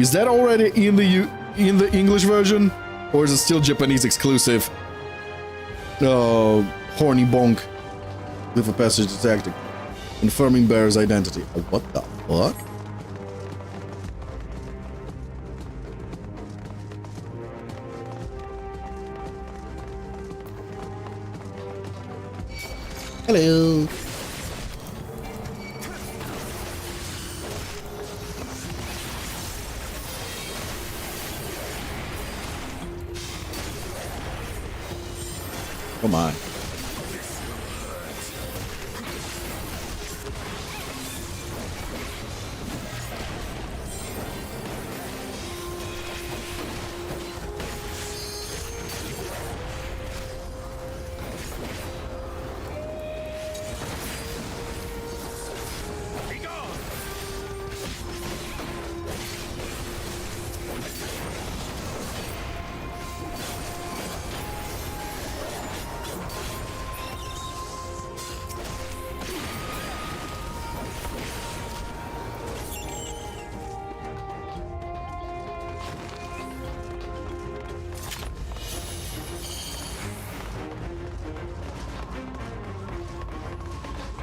Speaker 1: Is that already in the English version? Or is it still Japanese exclusive? Horny bonk with a passage detected, confirming bearer's identity. What the fuck? Hello. Come on.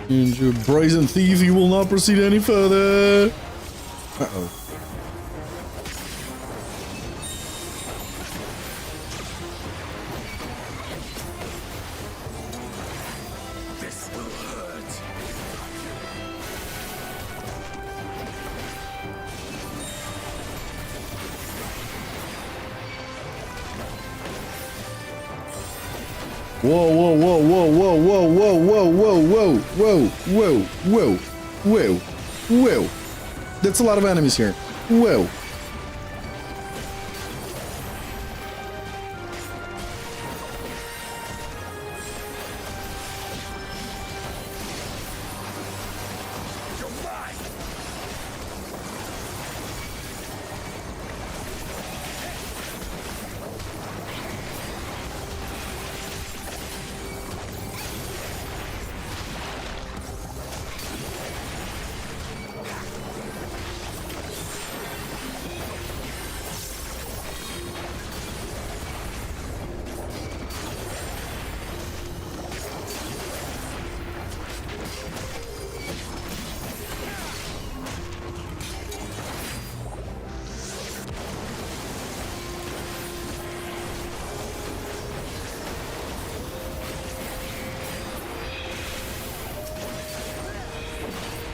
Speaker 1: And you brazen thief, you will not proceed any further. Uh-oh.
Speaker 10: This will hurt.
Speaker 1: Whoa, whoa, whoa, whoa, whoa, whoa, whoa, whoa, whoa, whoa, whoa, whoa, whoa, whoa. That's a lot of enemies here. Whoa.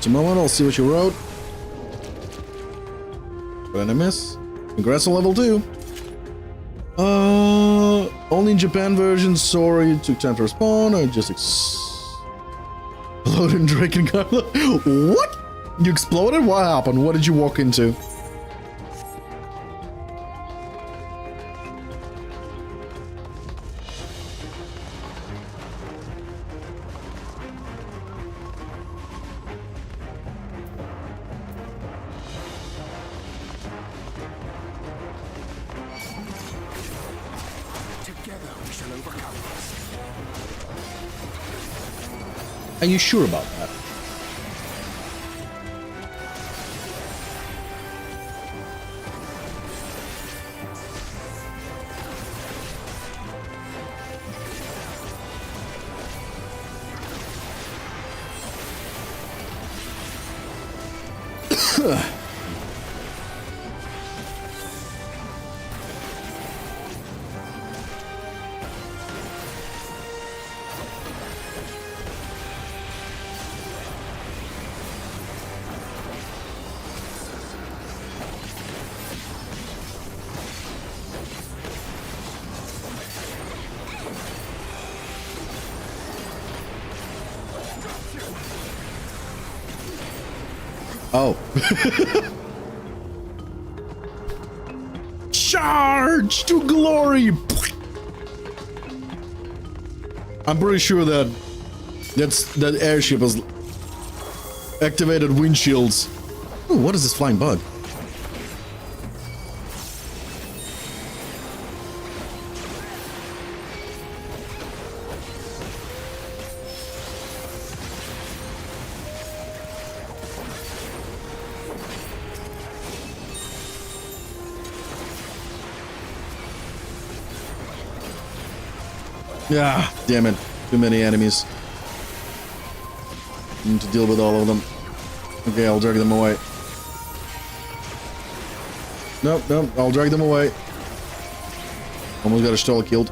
Speaker 1: Just a moment, I'll see what you wrote. But I miss. Congrats on level 2. Only in Japan version. Sorry, it took time to respawn. I just exploded in Drake and Carla. What? You exploded? What happened? What did you walk into? Are you sure about that? Oh. Charge to glory! I'm pretty sure that that airship has activated windshields. Ooh, what is this flying bug? Yeah, damn it. Too many enemies. Need to deal with all of them. Okay, I'll drag them away. Nope, nope, I'll drag them away. Almost got a Stola killed.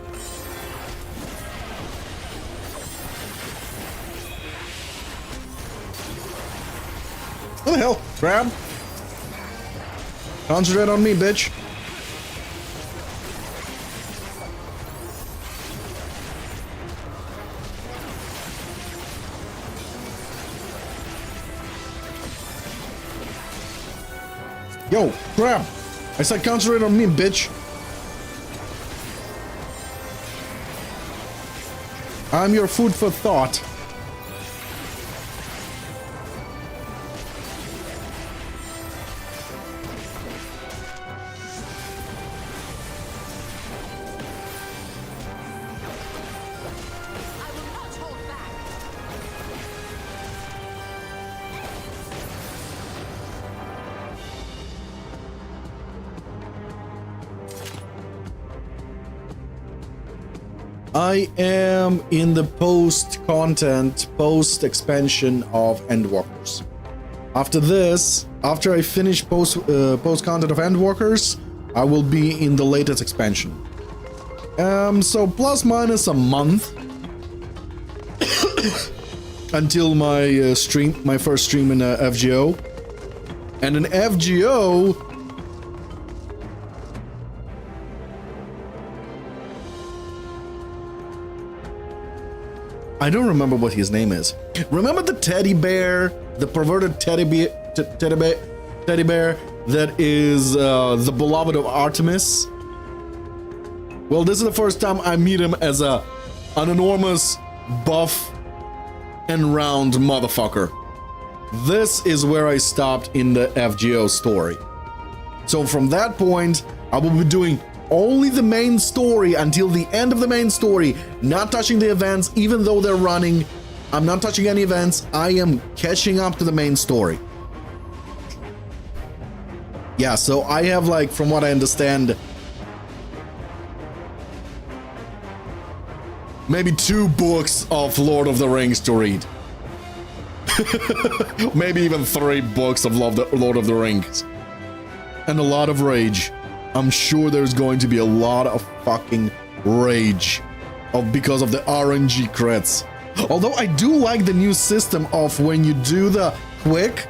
Speaker 1: What the hell? Grab? Concentrate on me, bitch. Yo, crap! I said concentrate on me, bitch! I'm your food for thought. I am in the post-content, post-expansion of Endwalkers. After this, after I finish post-content of Endwalkers, I will be in the latest expansion. So plus minus a month until my my first stream in FGO. And in FGO, I don't remember what his name is. Remember the teddy bear, the perverted teddy bear that is the beloved of Artemis? Well, this is the first time I meet him as an enormous, buff, and round motherfucker. This is where I stopped in the FGO story. So from that point, I will be doing only the main story until the end of the main story, not touching the events, even though they're running. I'm not touching any events. I am catching up to the main story. Yeah, so I have, like, from what I understand, maybe 2 books of Lord of the Rings to read. Maybe even 3 books of Lord of the Rings. And a lot of rage. I'm sure there's going to be a lot of fucking rage because of the RNG crits. Although I do like the new system of when you do the quick,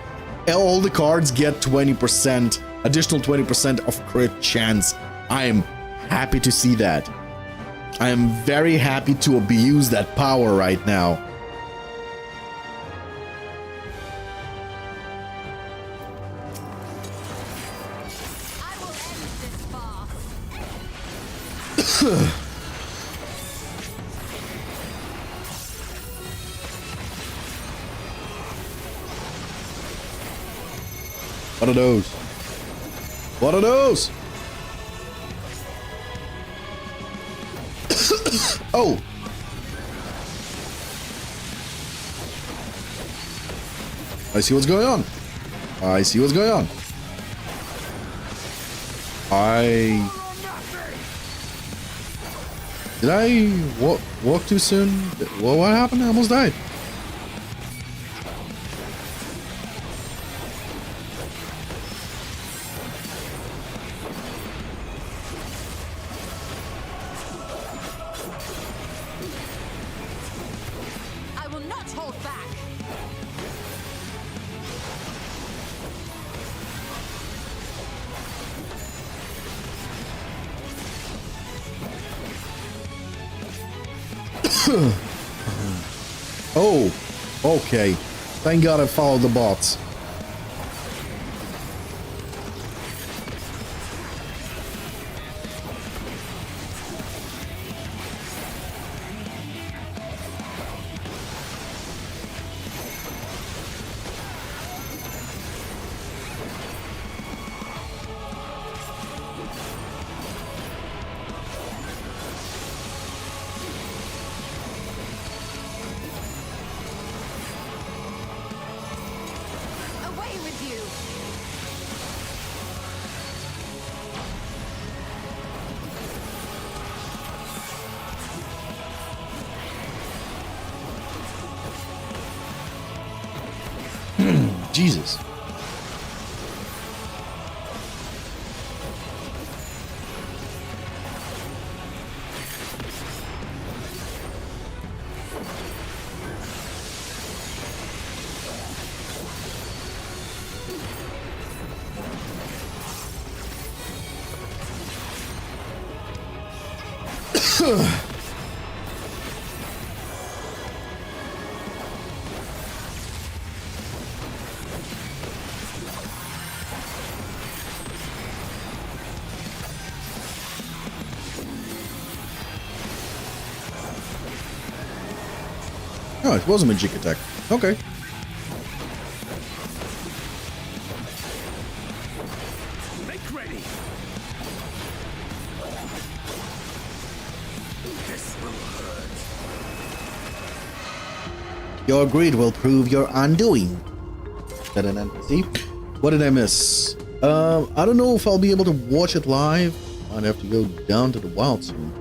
Speaker 1: all the cards get 20%, additional 20% of crit chance. I am happy to see that. I am very happy to abuse that power right now. What are those? What are those? Oh. I see what's going on. I see what's going on. Did I walk too soon? What happened? I almost died.
Speaker 9: I will not hold back.
Speaker 1: Oh, okay. Thank God I followed the bots.
Speaker 9: Away with you.
Speaker 1: Jesus. Oh, it was a magic attack. Okay.
Speaker 10: Make ready. This will hurt.
Speaker 1: Your greed will prove your undoing. See? What did I miss? I don't know if I'll be able to watch it live. Might have to go down to the wild soon.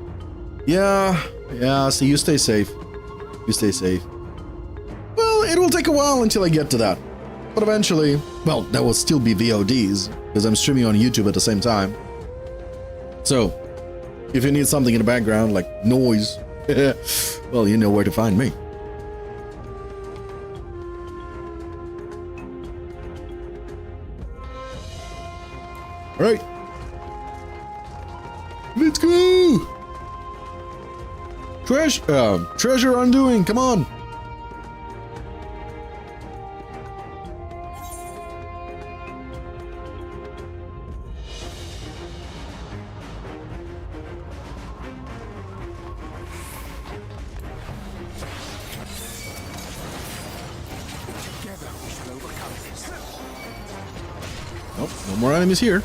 Speaker 1: Yeah, so you stay safe. You stay safe. Well, it will take a while until I get to that. But eventually, well, there will still be VODs, because I'm streaming on YouTube at the same time. So, if you need something in the background, like noise, well, you know where to find me. Alright. Let's go! Treasure undoing, come on!
Speaker 10: Together we shall overcome this.
Speaker 1: Nope, no more enemies here.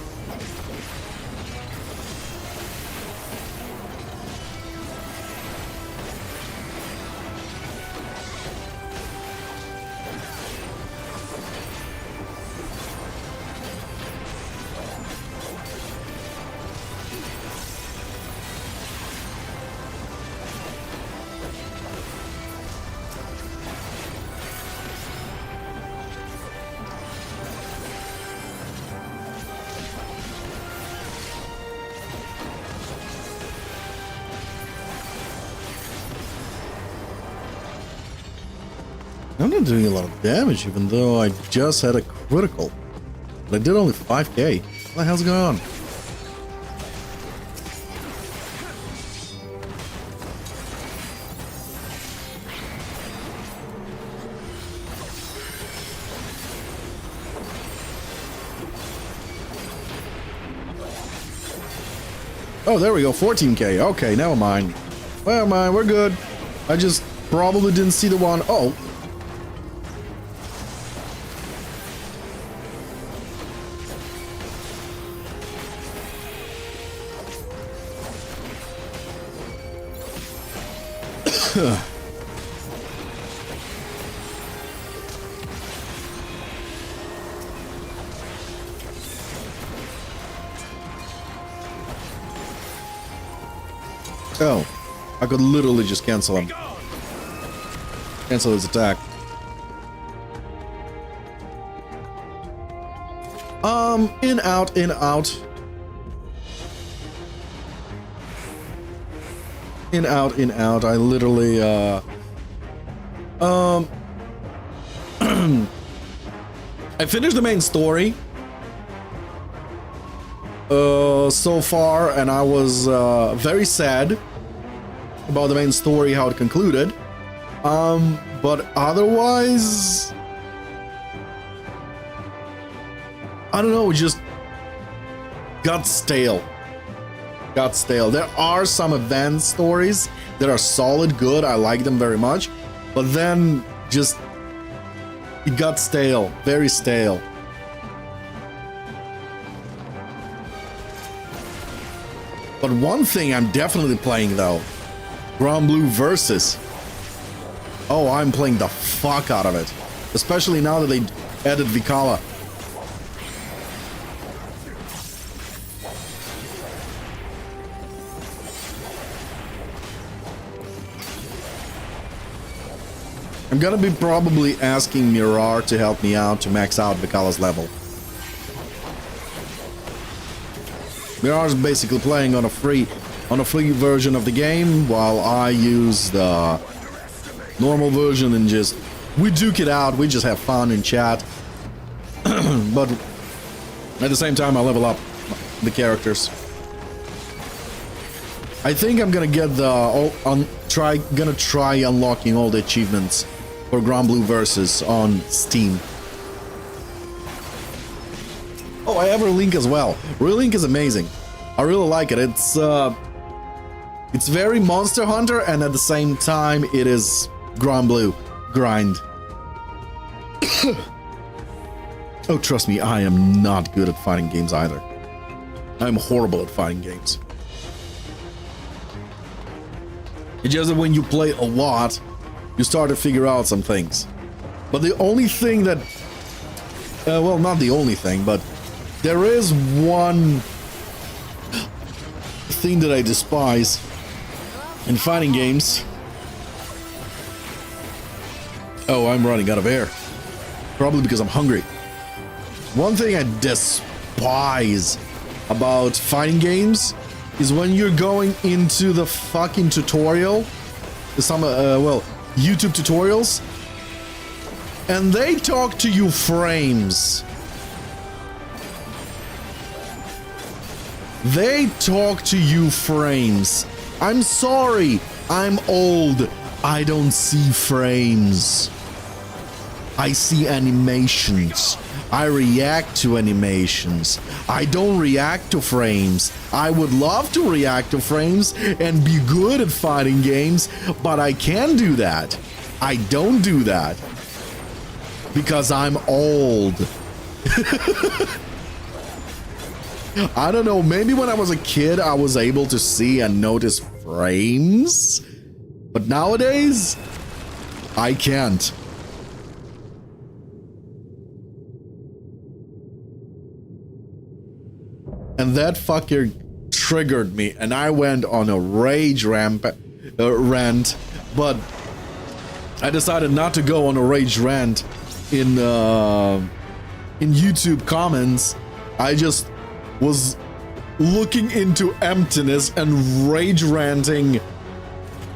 Speaker 1: I'm not doing a lot of damage, even though I just had a critical. But I did only 5k. What the hell's going on? Oh, there we go, 14k. Okay, never mind. Never mind, we're good. I just probably didn't see the one. Oh. Oh, I could literally just cancel him. Cancel his attack. In, out, in, out. In, out, in, out. I literally, I finished the main story so far, and I was very sad about the main story, how it concluded. But otherwise, I don't know, it just got stale. Got stale. There are some advanced stories that are solid, good, I like them very much, but then just it got stale, very stale. But one thing I'm definitely playing though, Grand Blue Versus. Oh, I'm playing the fuck out of it. Especially now that they added Vikala. I'm gonna be probably asking Mirar to help me out to max out Vikala's level. Mirar's basically playing on a free version of the game, while I use the normal version and just we duke it out, we just have fun in chat. But at the same time I level up the characters. I think I'm gonna get the try unlocking all the achievements for Grand Blue Versus on Steam. Oh, I have Relink as well. Relink is amazing. I really like it. It's very Monster Hunter, and at the same time it is Grand Blue grind. Oh, trust me, I am not good at fighting games either. I'm horrible at fighting games. It's just that when you play a lot, you start to figure out some things. But the only thing that... well, not the only thing, but there is one thing that I despise in fighting games. Oh, I'm running out of air. Probably because I'm hungry. One thing I despise about fighting games is when you're going into the fucking tutorial, some, well, YouTube tutorials, and they talk to you frames. They talk to you frames. I'm sorry, I'm old. I don't see frames. I see animations. I react to animations. I don't react to frames. I would love to react to frames and be good at fighting games, but I can't do that. I don't do that. Because I'm old. I don't know, maybe when I was a kid I was able to see and notice frames, but nowadays I can't. And that fucker triggered me, and I went on a rage rant, but I decided not to go on a rage rant in YouTube comments. I just was looking into emptiness and rage ranting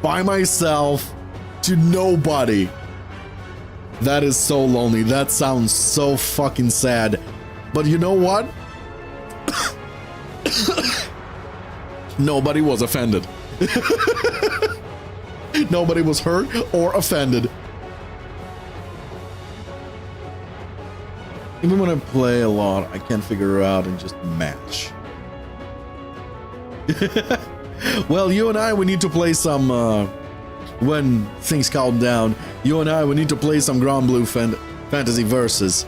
Speaker 1: by myself to nobody. That is so lonely. That sounds so fucking sad. But you know what? Nobody was offended. Nobody was hurt or offended. Even when I play a lot, I can't figure out and just match. Well, you and I, we need to play some, when things calm down, you and I, we need to play some Grand Blue Fantasy Versus.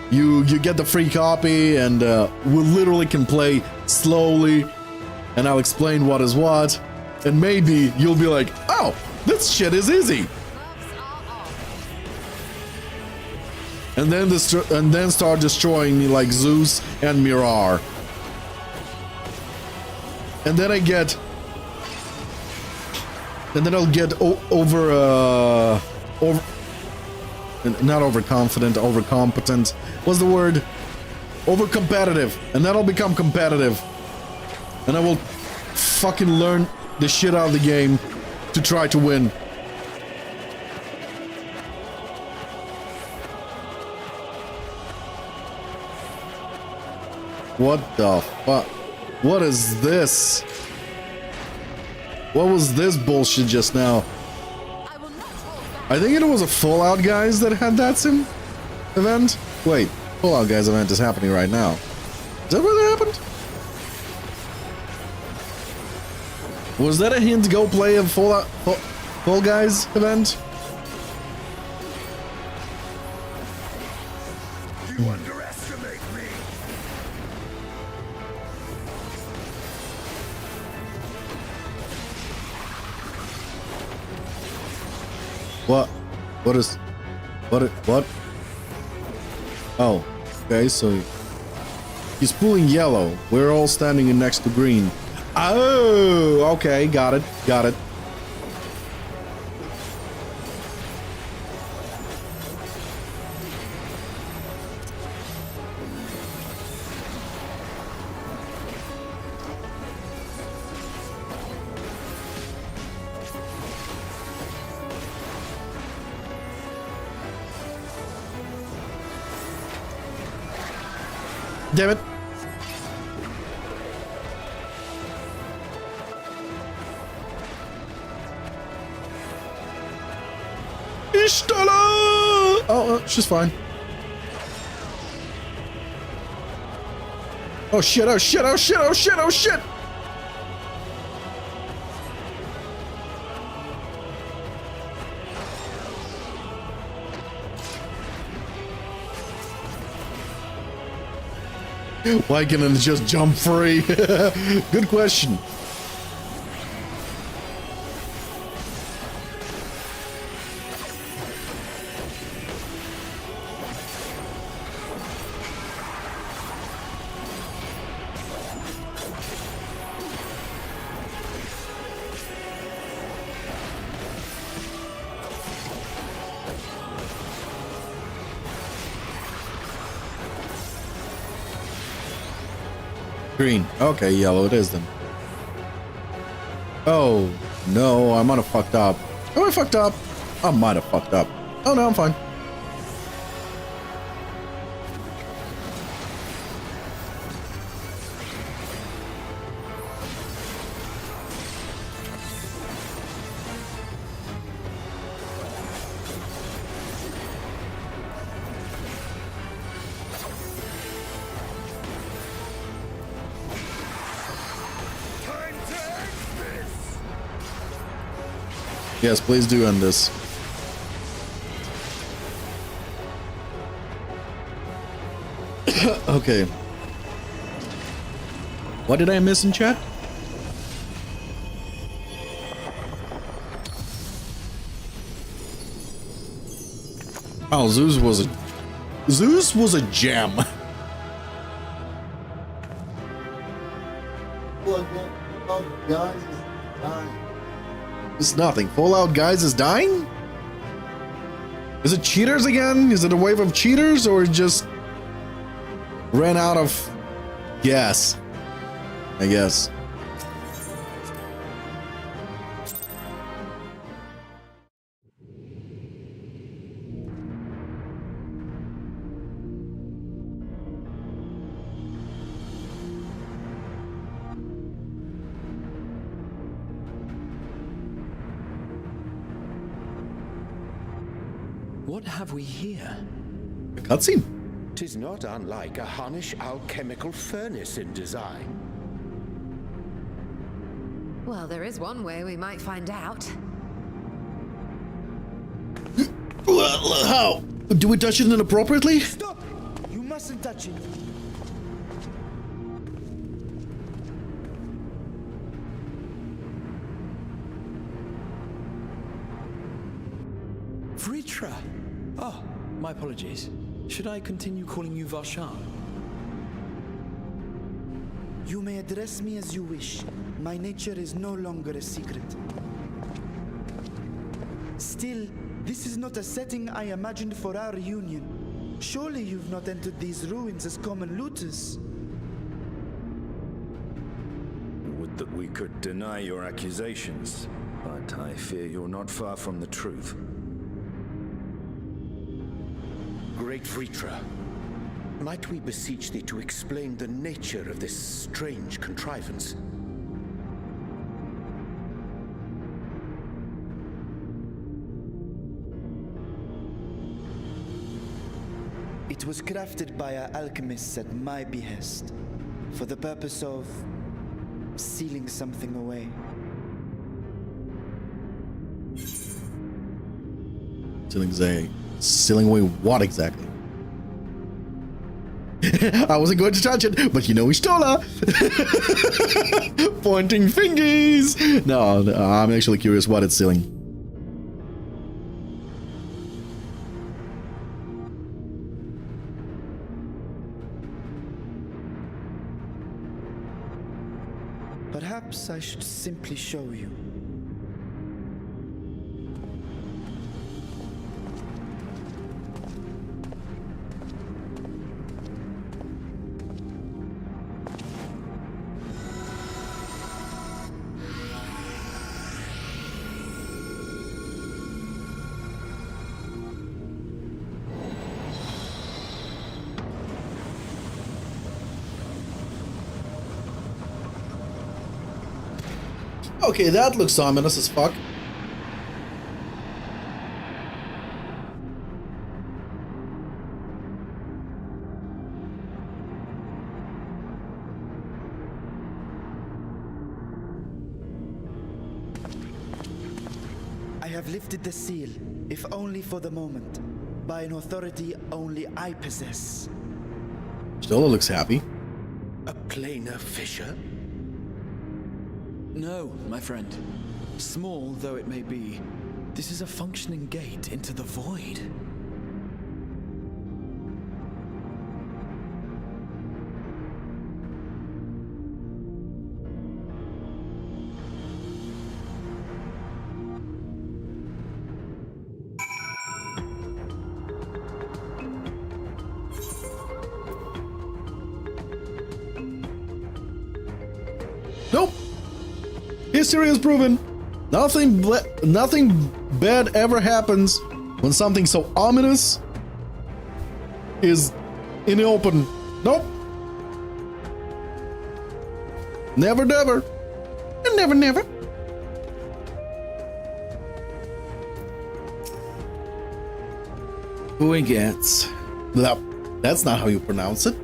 Speaker 1: You get the free copy, and we literally can play slowly, and I'll explain what is what, and maybe you'll be like, oh, this shit is easy. And then start destroying me like Zeus and Mirar. And then I get And then I'll get not overconfident, overcompetent. What's the word? Overcompetitive. And then I'll become competitive. And I will fucking learn the shit out of the game to try to win. What the fuck? What is this? What was this bullshit just now? I think it was a Fallout Guys that had that sim event. Wait, Fallout Guys event is happening right now. Is that what happened? Was that a hint? Go play a Fall Guys event?
Speaker 10: You underestimate me.
Speaker 1: What? What is... What? Oh, okay, so... He's pulling yellow. We're all standing in next to green. Oh, okay, got it. Damn it. Ishtala! Oh, she's fine. Oh shit, oh shit, oh shit, oh shit, oh shit! Why can't it just jump free? Good question. Green. Okay, yellow it is then. Oh, no, I might have fucked up. Am I fucked up? I might have fucked up. Oh, no, I'm fine. Yes, please do end this. Okay. What did I miss in chat? Oh, Zeus was a gem. It's nothing. Fallout Guys is dying? Is it cheaters again? Is it a wave of cheaters or just ran out of gas? I guess.
Speaker 7: What have we here?
Speaker 1: A cutscene.
Speaker 10: 'Tis not unlike a Hunnish alchemical furnace in design.
Speaker 9: Well, there is one way we might find out.
Speaker 1: How? Do we touch it inappropriately?
Speaker 6: Stop! You mustn't touch it.
Speaker 7: Vritra! Oh, my apologies. Should I continue calling you Varshan?
Speaker 6: You may address me as you wish. My nature is no longer a secret.
Speaker 11: Still, this is not a setting I imagined for our reunion. Surely you've not entered these ruins as common looters.
Speaker 12: Would that we could deny your accusations, but I fear you're not far from the truth.
Speaker 10: Great Vritra, might we beseech thee to explain the nature of this strange contrivance?
Speaker 11: It was crafted by our alchemists at my behest, for the purpose of sealing something away.
Speaker 1: Sealing away what exactly? I wasn't going to touch it, but you know we stole her. Pointing fingers. No, I'm actually curious what it's sealing.
Speaker 11: Perhaps I should simply show you.
Speaker 1: Okay, that looks ominous as fuck.
Speaker 11: I have lifted the seal, if only for the moment, by an authority only I possess.
Speaker 1: Stola looks happy.
Speaker 10: A planar fissure?
Speaker 7: No, my friend. Small though it may be, this is a functioning gate into the void.
Speaker 1: Nope. History has proven nothing bad ever happens when something so ominous is in the open. Nope. Never, never. And never, never. Void gates. That's not how you pronounce it.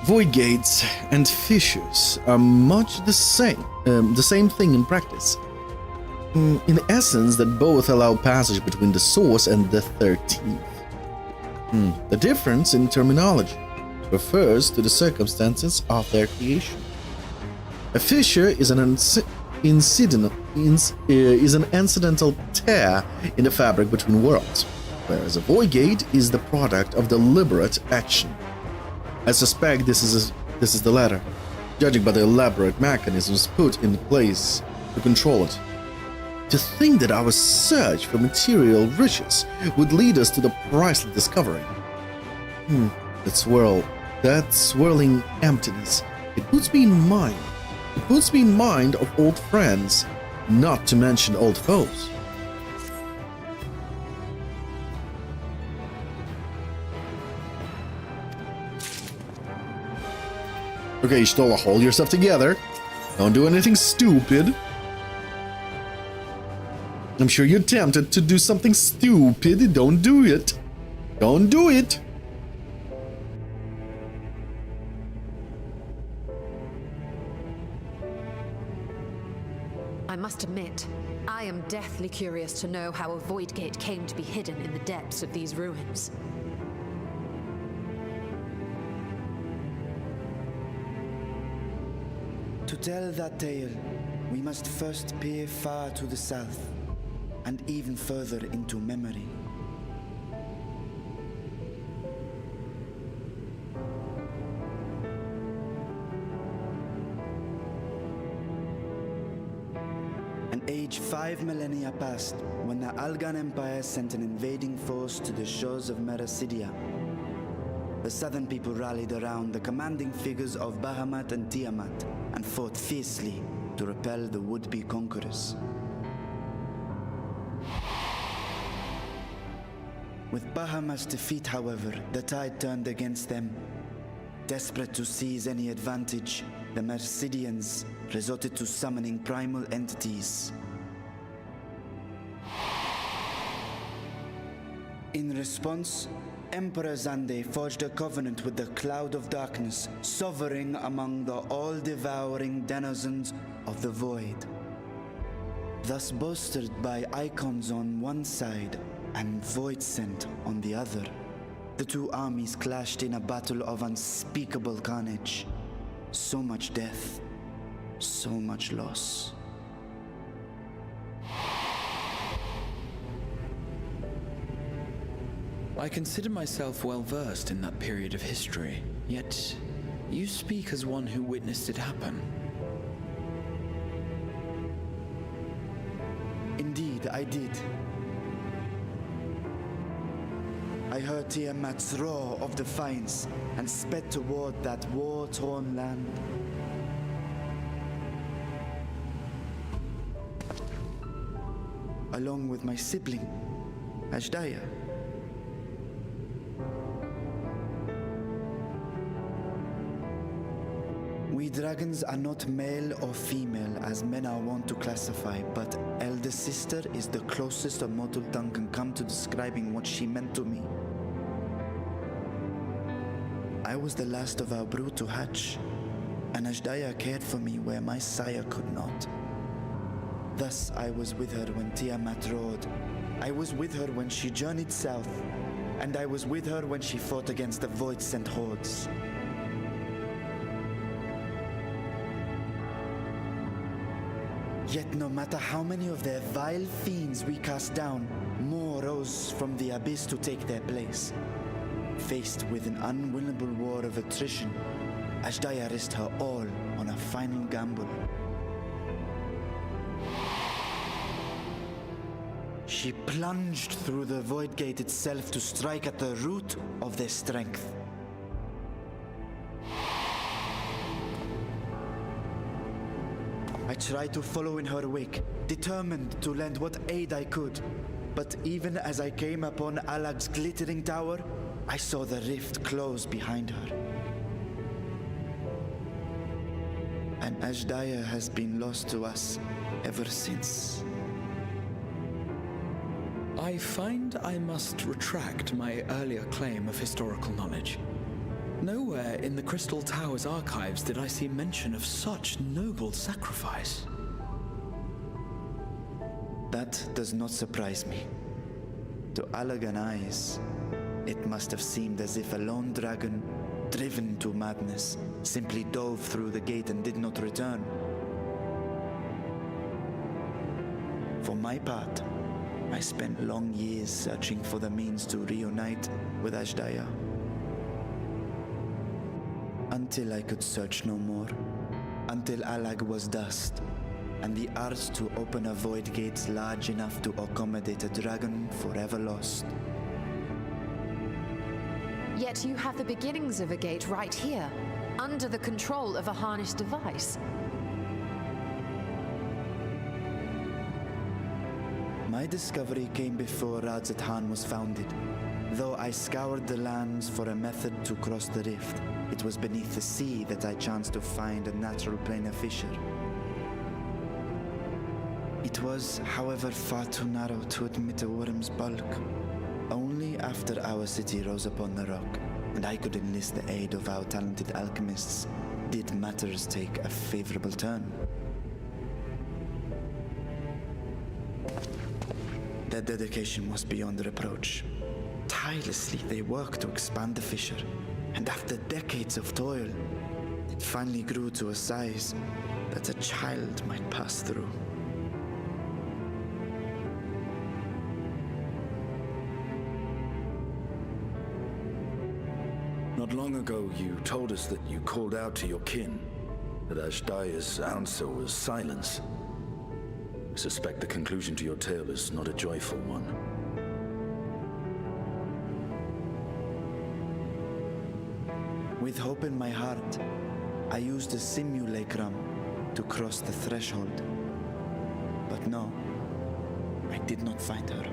Speaker 1: Void gates and fissures are much the same thing in practice. In essence, that both allow passage between the source and the 13th. The difference in terminology refers to the circumstances of their creation. A fissure is an incidental tear in the fabric between worlds, whereas a void gate is the product of deliberate action. I suspect this is the latter, judging by the elaborate mechanisms put in place to control it. To think that our search for material riches would lead us to the priceless discovery. That swirling emptiness, it puts me in mind. It puts me in mind of old friends, not to mention old foes. Okay, Stola, hold yourself together. Don't do anything stupid. I'm sure you're tempted to do something stupid. Don't do it. Don't do it.
Speaker 9: I must admit, I am deathly curious to know how a void gate came to be hidden in the depths of these ruins.
Speaker 11: To tell that tale, we must first peer far to the south, and even further into memory. An Age 5 millennia passed when the Algan Empire sent an invading force to the shores of Mericidia. The southern people rallied around the commanding figures of Bahamut and Tiamat and fought fiercely to repel the would-be conquerors. With Bahamut's defeat, however, the tide turned against them. Desperate to seize any advantage, the Mercidians resorted to summoning primal entities. In response, Emperor Zande forged a covenant with the Cloud of Darkness, sovereign among the all-devouring denizens of the Void. Thus bolstered by icons on one side and Void Scent on the other, the two armies clashed in a battle of unspeakable carnage. So much death, so much loss.
Speaker 7: I consider myself well versed in that period of history, yet you speak as one who witnessed it happen.
Speaker 11: Indeed, I did. I heard Tiamat's roar of defiance and sped toward that war-torn land. Along with my sibling, Ashdaya. We dragons are not male or female as men are wont to classify, but elder sister is the closest a mortal tongue can come to describing what she meant to me. I was the last of our brood to hatch, and Ashdaya cared for me where my sire could not. Thus I was with her when Tiamat roared. I was with her when she journeyed south, and I was with her when she fought against the Void-sent hordes. Yet no matter how many of their vile fiends we cast down, more rose from the abyss to take their place. Faced with an unwinnable war of attrition, Ashdaya risked her all on a final gamble. She plunged through the Void Gate itself to strike at the root of their strength. I tried to follow in her wake, determined to lend what aid I could. But even as I came upon Alag's glittering tower, I saw the rift close behind her. And Ashdaya has been lost to us ever since.
Speaker 7: I find I must retract my earlier claim of historical knowledge. Nowhere in the Crystal Tower's archives did I see mention of such noble sacrifice.
Speaker 11: That does not surprise me. To Allagan eyes, it must have seemed as if a lone dragon, driven to madness, simply dove through the gate and did not return. For my part, I spent long years searching for the means to reunite with Ashdaya. Until I could search no more. Until Alag was dust, and the art to open a void gate large enough to accommodate a dragon forever lost.
Speaker 9: Yet you have the beginnings of a gate right here, under the control of a harnessed device.
Speaker 11: My discovery came before Radzat was founded. Though I scoured the lands for a method to cross the rift, it was beneath the sea that I chanced to find a natural planar fissure. It was, however, far too narrow to admit a worm's bulk. Only after our city rose upon the rock, and I could enlist the aid of our talented alchemists, did matters take a favorable turn. Their dedication was beyond reproach. Tirelessly they worked to expand the fissure, and after decades of toil, it finally grew to a size that a child might pass through.
Speaker 12: Not long ago, you told us that you called out to your kin, that Ashdaya's answer was silence. I suspect the conclusion to your tale is not a joyful one.
Speaker 11: With hope in my heart, I used a simulacrum to cross the threshold. But no, I did not find her.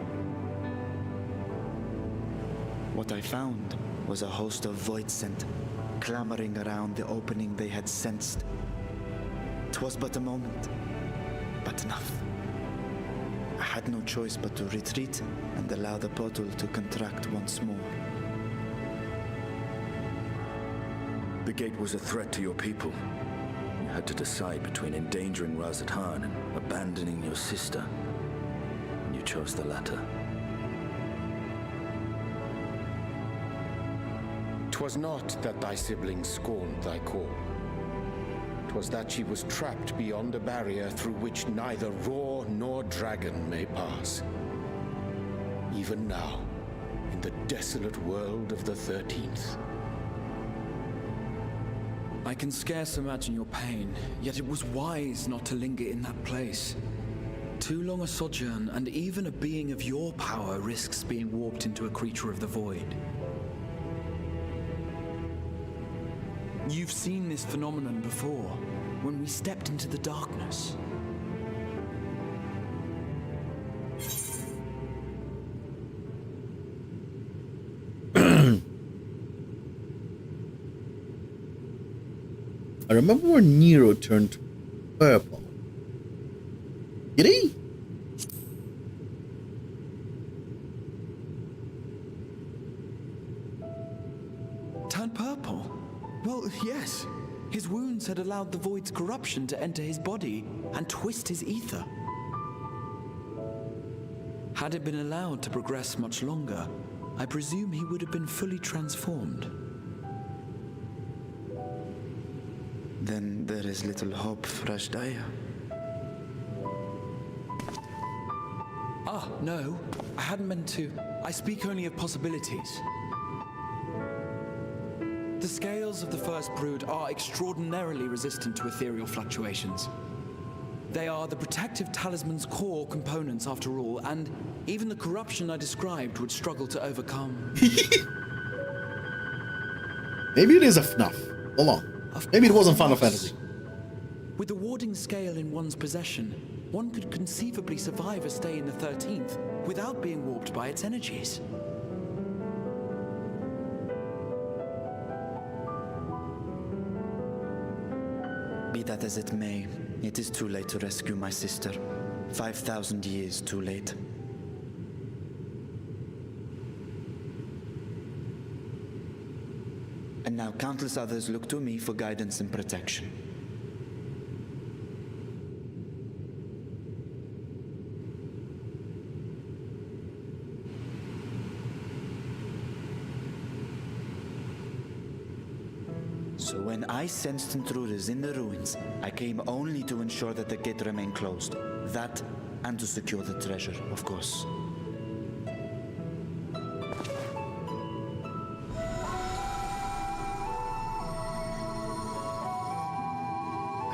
Speaker 11: What I found was a host of void scent clamoring around the opening they had sensed. 'Twas but a moment, but enough. I had no choice but to retreat and allow the portal to contract once more.
Speaker 12: The gate was a threat to your people. You had to decide between endangering Razathan and abandoning your sister. You chose the latter.
Speaker 10: 'Twas not that thy siblings scorned thy call. 'Twas that she was trapped beyond a barrier through which neither roar nor dragon may pass. Even now, in the desolate world of the 13th.
Speaker 7: I can scarce imagine your pain, yet it was wise not to linger in that place. Too long a sojourn, and even a being of your power risks being warped into a creature of the void. You've seen this phenomenon before, when we stepped into the darkness.
Speaker 1: I remember when Nero turned purple. Did he?
Speaker 7: Turned purple? Well, yes. His wounds had allowed the void's corruption to enter his body and twist his ether. Had it been allowed to progress much longer, I presume he would have been fully transformed.
Speaker 11: Then there is little hope for Ashdaya.
Speaker 7: Ah, no. I hadn't meant to. I speak only of possibilities. The scales of the first brood are extraordinarily resistant to ethereal fluctuations. They are the protective talisman's core components after all, and even the corruption I described would struggle to overcome.
Speaker 1: Maybe it is a FNAF. Hold on. Maybe it wasn't Final Fantasy.
Speaker 7: With the warding scale in one's possession, one could conceivably survive a stay in the 13th without being warped by its energies.
Speaker 11: Be that as it may, it is too late to rescue my sister. 5,000 years too late. And now countless others look to me for guidance and protection. So when I sensed intruders in the ruins, I came only to ensure that the gate remained closed. That, and to secure the treasure, of course.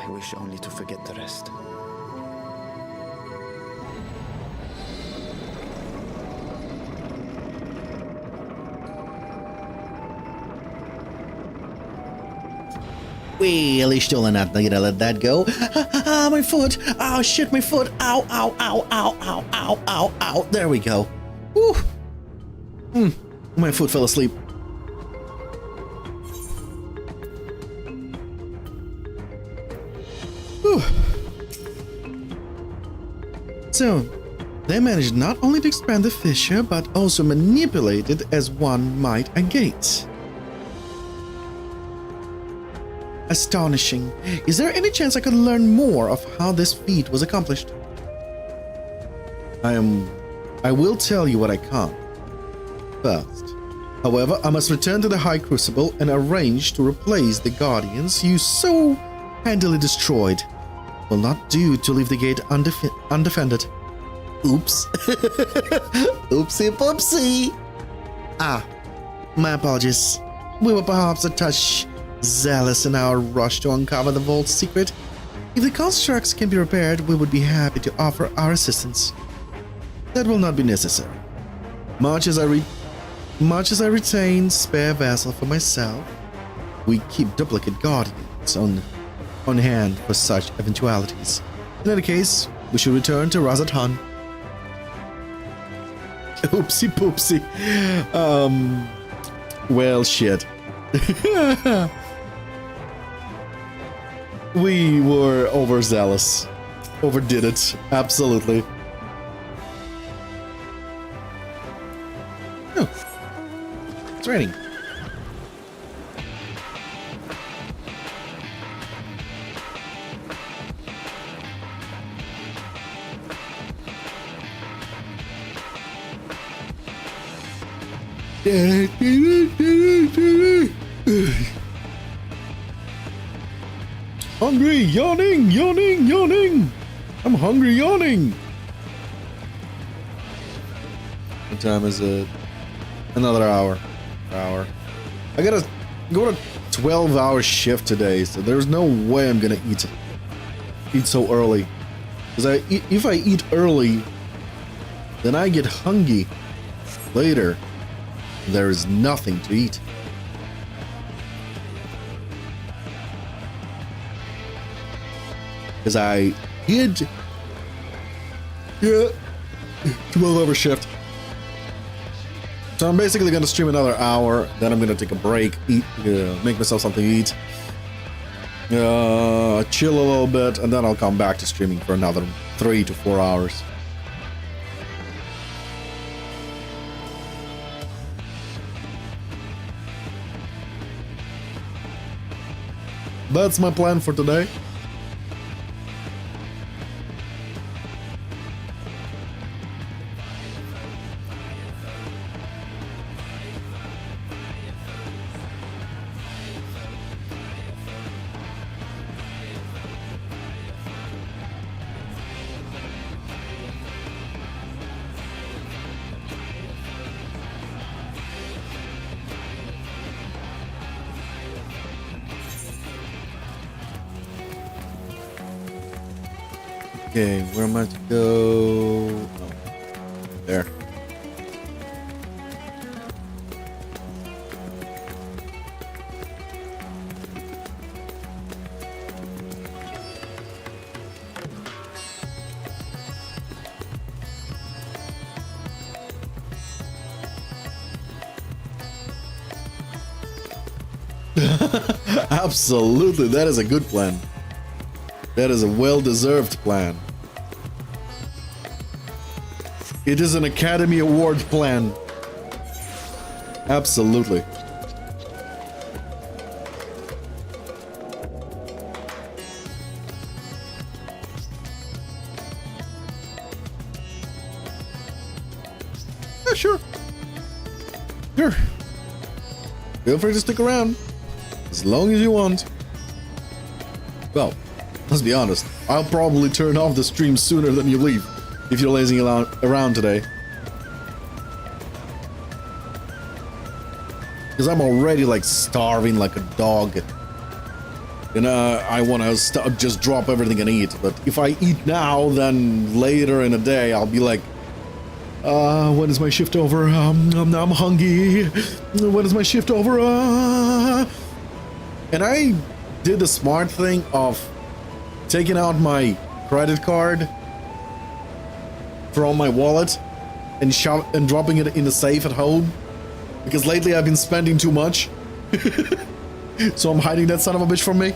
Speaker 11: I wish only to forget the rest.
Speaker 1: Well, he's still not gonna let that go. Ah, my foot! Oh shit, my foot! Ow, ow, ow, ow, ow, ow, ow, ow. There we go. Woo! My foot fell asleep. Whew. So, they managed not only to expand the fissure, but also manipulate it as one might a gate. Astonishing. Is there any chance I could learn more of how this feat was accomplished? I will tell you what I can. First, however, I must return to the High Crucible and arrange to replace the Guardians you so handily destroyed. Will not do to leave the gate undefended. Oops. Oopsie poopsie. Ah, my apologies. We were perhaps a touch zealous in our rush to uncover the vault's secret. If the constructs can be repaired, we would be happy to offer our assistance. That will not be necessary. Much as I retain spare vessel for myself, we keep duplicate guardians on hand for such eventualities. In any case, we should return to Razat-Han. Oopsie poopsie. Well, shit. We were overzealous. Overdid it. Absolutely. Oh. It's raining. Hungry, yawning, yawning, yawning. I'm hungry, yawning. What time is it? Another hour. I gotta go to 12-hour shift today, so there's no way I'm gonna eat so early. Because if I eat early, then I get hungry later. There is nothing to eat. Because I did 12-hour shift. So I'm basically gonna stream another hour, then I'm gonna take a break, eat, make myself something to eat, chill a little bit, and then I'll come back to streaming for another 3 to 4 hours. That's my plan for today. Okay, where am I to go? Oh, there. Absolutely, that is a good plan. That is a well-deserved plan. It is an Academy Award plan. Absolutely. Yeah, sure. Sure. Feel free to stick around. As long as you want. Well, let's be honest. I'll probably turn off the stream sooner than you leave if you're lazing around today. Because I'm already like starving like a dog. You know, I want to just drop everything and eat. But if I eat now, then later in the day, I'll be like, when is my shift over? I'm hungry. When is my shift over? And I did the smart thing of taking out my credit card from my wallet and dropping it in the safe at home, because lately I've been spending too much. So I'm hiding that son of a bitch from me.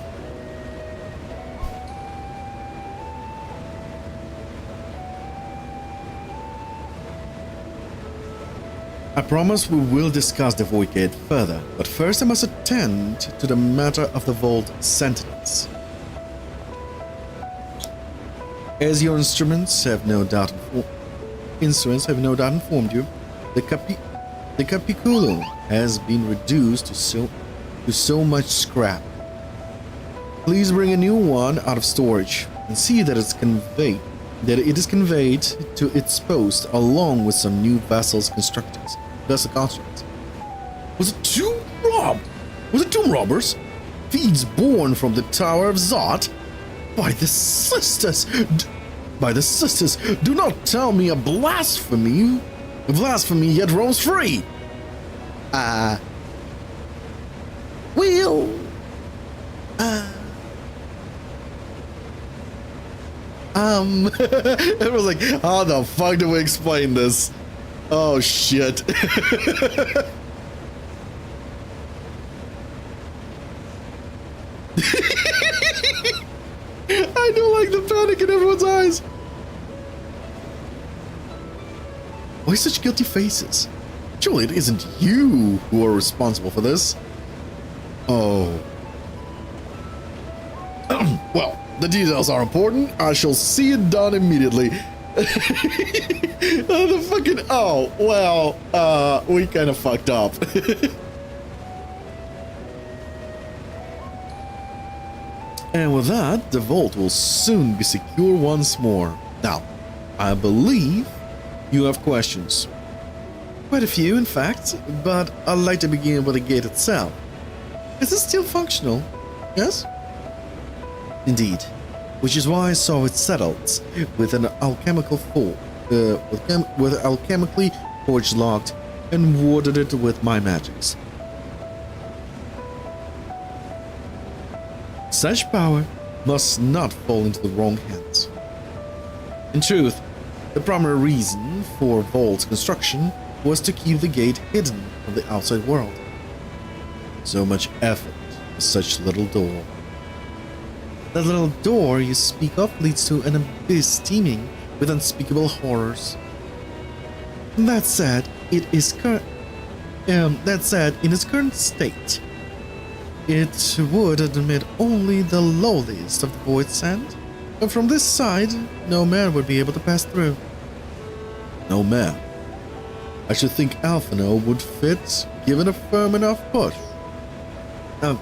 Speaker 1: I promise we will discuss the Void Gate further, but first I must attend to the matter of the Vault Sentinels. As your instruments have no doubt informed you, the Capicolo has been reduced to so much scrap. Please bring a new one out of storage and see that it is conveyed to its post along with some new vessel constructs. Was it tomb robbers? Feeds born from the Tower of Zot? By the sisters! By the sisters, do not tell me a blasphemy! A blasphemy yet roams free! Well... It was like, how the fuck do we explain this? Oh shit. I don't like the panic in everyone's eyes. Why such guilty faces? Surely it isn't you who are responsible for this. Oh. Well, the details are important. I shall see it done immediately. Oh, well, we kind of fucked up. And with that, the vault will soon be secure once more. Now, I believe you have questions. Quite a few, in fact, but I'd like to begin with the gate itself. Is it still functional? Yes? Indeed. Which is why I saw it settled with an alchemical with alchemically forged locked and warded it with my magics. Such power must not fall into the wrong hands. In truth, the primary reason for Vault's construction was to keep the gate hidden from the outside world. So much effort for such little door. That little door you speak of leads to an abyss teeming with unspeakable horrors. That said, in its current state, it would admit only the lowliest of the void sand, and from this side, no man would be able to pass through. No man. I should think Alphino would fit, given a firm enough push. Now,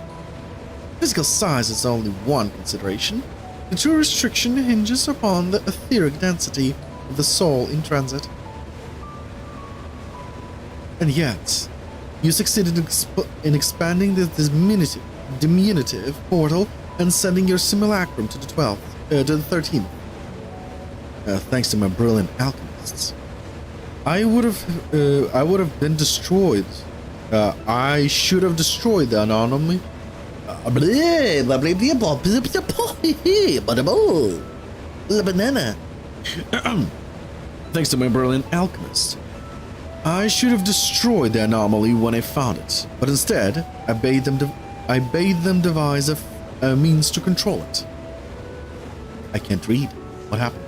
Speaker 1: physical size is only one consideration. The true restriction hinges upon the etheric density of the soul in transit. And yet, you succeeded in expanding this diminutive portal and sending your simulacrum to the 13th. Thanks to my brilliant alchemists. I would have been destroyed. I should have destroyed the anomaly. La banana. Thanks to my brilliant alchemist. I should have destroyed the anomaly when I found it, but instead, I bade them devise a means to control it. I can't read. What happened?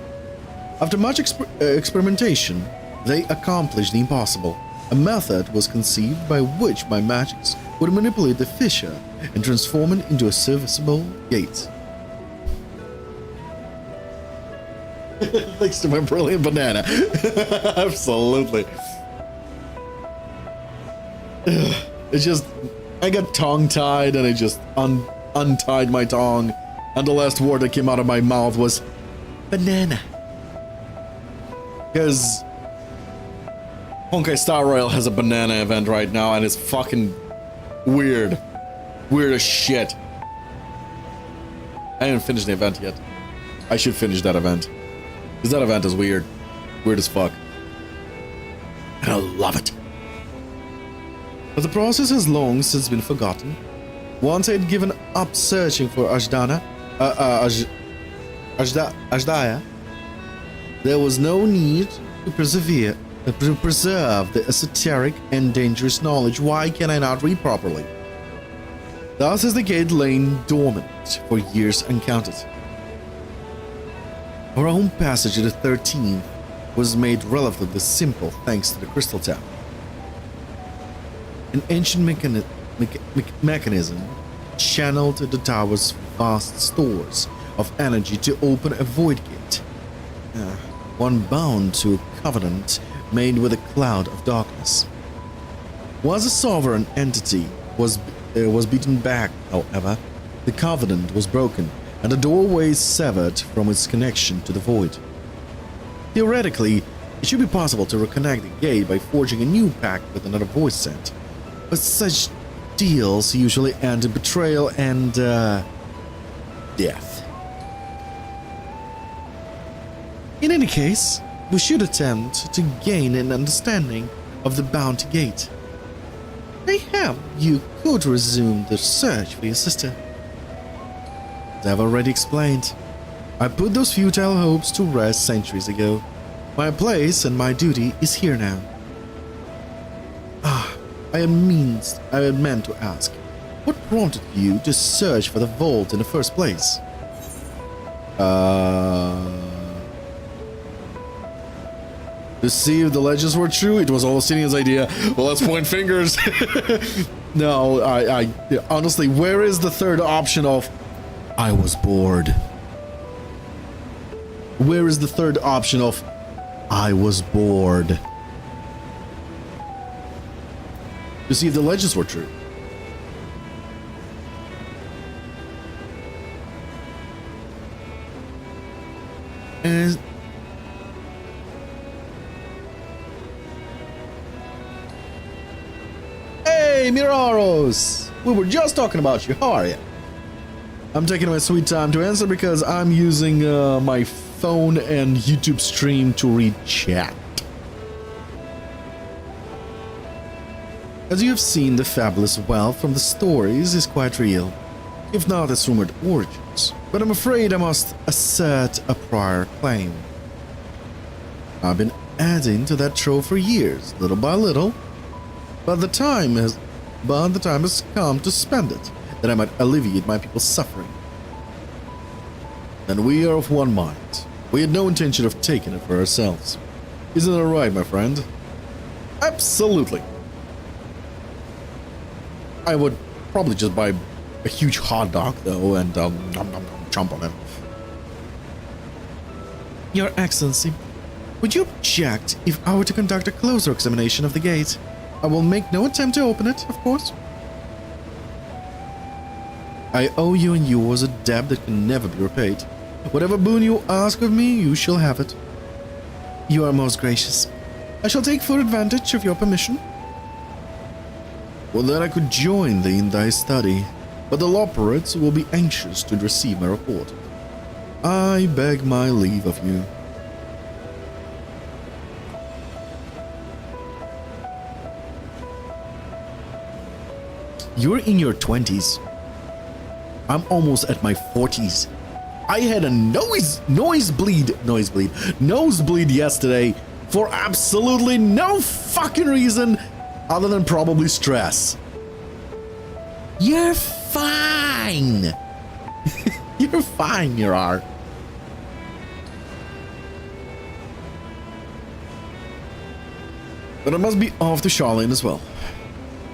Speaker 1: After much experimentation, they accomplished the impossible. A method was conceived by which my magics would manipulate the fissure and transform it into a serviceable gate. Thanks to my brilliant banana. Absolutely. It's just, I got tongue-tied and I just untied my tongue, and the last word that came out of my mouth was banana. Because Honkai Star Rail has a banana event right now, and it's fucking weird. Weird as shit. I haven't finished the event yet. I should finish that event. Because that event is weird. Weird as fuck. And I love it. But the process has long since been forgotten. Once I had given up searching for Ajdaya, there was no need to preserve the esoteric and dangerous knowledge. Why can I not read properly? Thus has the gate lain dormant for years uncounted. Our own passage to the 13th was made relatively simple thanks to the Crystal Tower. An ancient mechanism channeled the tower's vast stores of energy to open a void gate, one bound to a covenant made with a cloud of darkness. Once a sovereign entity was beaten back, however, the covenant was broken and the doorway severed from its connection to the void. Theoretically, it should be possible to reconnect the gate by forging a new pact with another void sent. But such deals usually end in betrayal and death. In any case, we should attempt to gain an understanding of the Bounty Gate. Mayhap you could resume the search for your sister. As I've already explained, I put those futile hopes to rest centuries ago. My place and my duty is here now. I had meant to ask, what prompted you to search for the vault in the first place? To see if the legends were true, it was all Austinian's idea. Well, let's point fingers. No, I honestly, where is the third option of I was bored? Where is the third option of I was bored? To see if the legends were true. And hey, Miraros! We were just talking about you. How are you? I'm taking my sweet time to answer because I'm using my phone and YouTube stream to read chat. As you have seen, the fabulous wealth from the stories is quite real, if not its rumored origins. But I'm afraid I must assert a prior claim. I've been adding to that trove for years, little by little, but the time has come to spend it, that I might alleviate my people's suffering. And we are of one mind. We had no intention of taking it for ourselves. Isn't that right, my friend? Absolutely. I would probably just buy a huge hot dog, though, and chomp on it. Your Excellency, would you object if I were to conduct a closer examination of the gate? I will make no attempt to open it, of course. I owe you and yours a debt that can never be repaid. Whatever boon you ask of me, you shall have it. You are most gracious. I shall take full advantage of your permission. Well, then I could join thee in thy study, but the Loperates will be anxious to receive my report. I beg my leave of you. You're in your 20s. I'm almost at my 40s. I had a nosebleed yesterday for absolutely no fucking reason other than probably stress. You're fine. You're fine, Mirar. But I must be off to Charlene as well.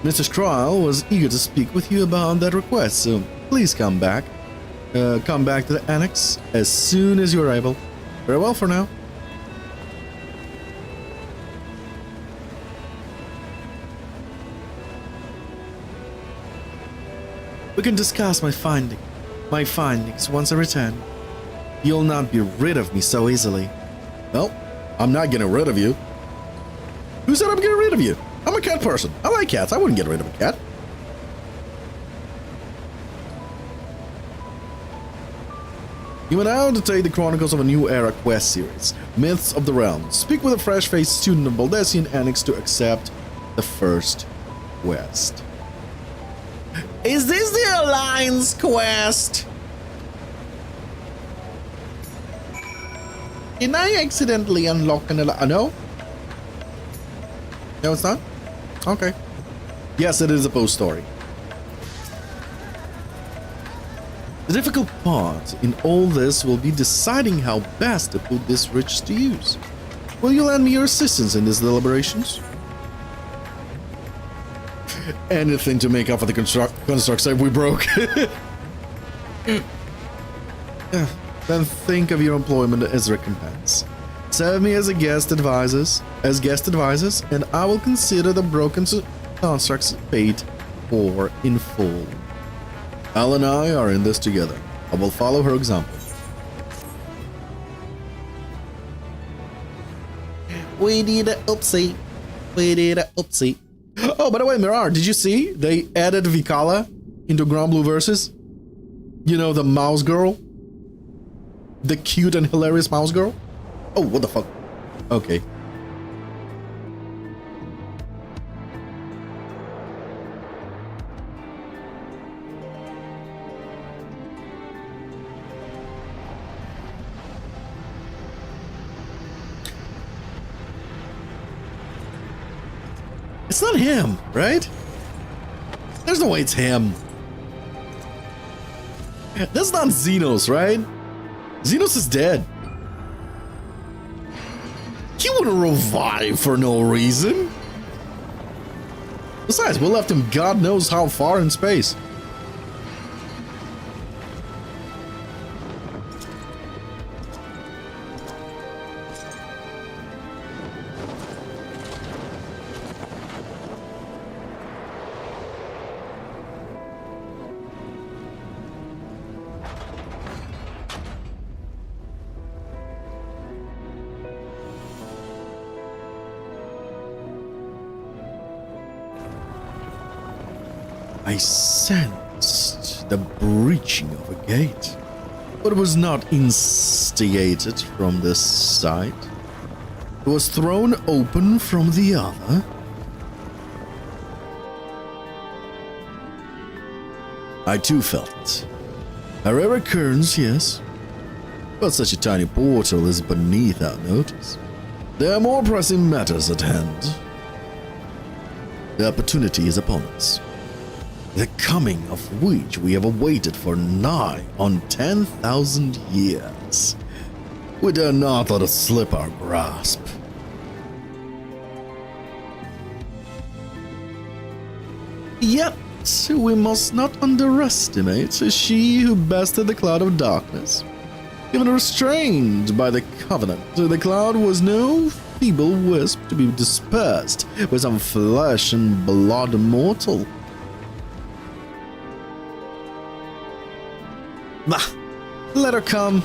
Speaker 1: Mr. Stryle was eager to speak with you about that request, so please come back. Come back to the annex as soon as you're able. Farewell for now. We can discuss my findings once I return. You'll not be rid of me so easily. Well, I'm not getting rid of you. Who said I'm getting rid of you? I'm a cat person. I like cats. I wouldn't get rid of a cat. You went out to take the Chronicles of a New Era quest series, Myths of the Realm. Speak with a fresh-faced student of Baldessian Annex to accept the first quest. Is this the Alliance quest? Did I accidentally unlock an alliance? No? No, it's not? Okay. Yes, it is a post story. The difficult part in all this will be deciding how best to put this riches to use. Will you lend me your assistance in these deliberations? Anything to make up for the construct save we broke. Then think of your employment as recompense. Serve me as guest advisors, and I will consider the broken constructs paid for in full. Al and I are in this together. I will follow her example. We did a oopsie. Oh, by the way, Mirar, did you see they added Vikala into Grand Blue Versus? You know, the mouse girl? The cute and hilarious mouse girl? Oh, what the fuck? Okay. It's not him, right? There's no way it's him. That's not Xenos, right? Xenos is dead. He wouldn't revive for no reason. Besides, we left him God knows how far in space. I sensed the breaching of a gate, but it was not instigated from this side. It was thrown open from the other. I too felt it. A rare occurrence, yes, but such a tiny portal is beneath our notice. There are more pressing matters at hand. The opportunity is upon us, the coming of which we have awaited for nigh on 10,000 years. We dare not let it slip our grasp. Yet, we must not underestimate she who bested the cloud of darkness. Even restrained by the covenant, the cloud was no feeble wisp to be dispersed with some flesh and blood mortal. Bah, let her come.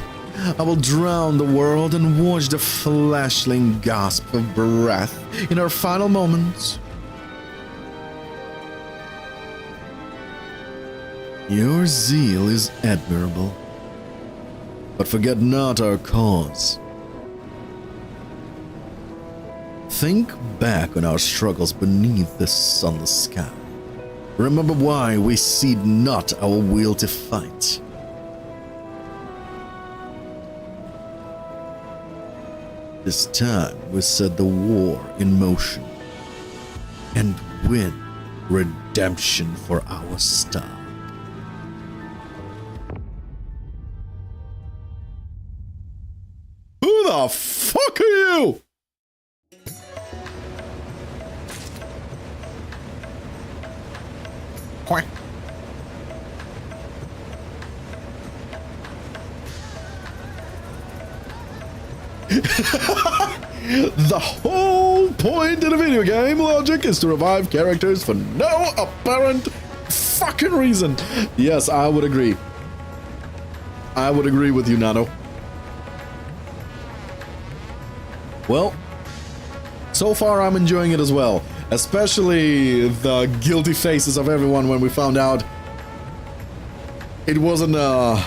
Speaker 1: I will drown the world and watch the fleshling gasp of breath in her final moments. Your zeal is admirable, but forget not our cause. Think back on our struggles beneath the sunless sky. Remember why we cede not our will to fight. This time we set the war in motion and win redemption for our star. Who the fuck are you? Quack. The whole point in a video game logic is to revive characters for no apparent fucking reason. Yes, I would agree. I would agree with you, Nano. Well, so far I'm enjoying it as well. Especially the guilty faces of everyone when we found out it wasn't a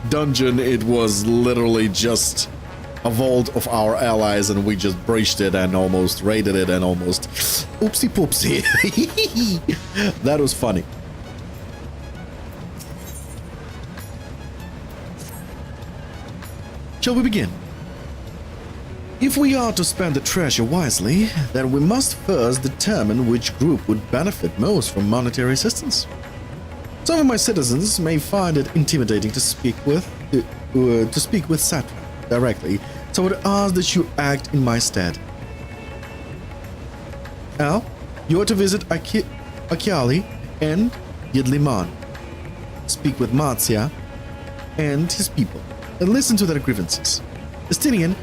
Speaker 1: dungeon, it was literally just a vault of our allies, and we just breached it and almost raided it and almost oopsie poopsie. That was funny. Shall we begin? If we are to spend the treasure wisely, then we must first determine which group would benefit most from monetary assistance. Some of my citizens may find it intimidating to speak with Satrap directly, so I would ask that you act in my stead. Al, you are to visit Akiali and Yidliman. Speak with Marzia and his people, and listen to their grievances. Justinian,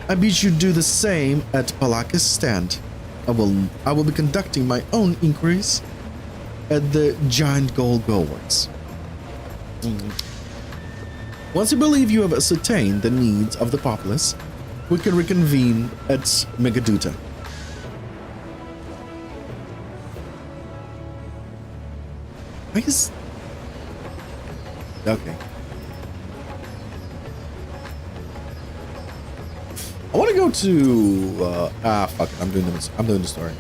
Speaker 1: I bid you do the same at Palakis stand. I will be conducting my own inquiries at the giant gold gourds. Once you believe you have ascertained the needs of the populace, we can reconvene at Megaduta. I guess... Okay. I want to go to fuck it. I'm doing the story.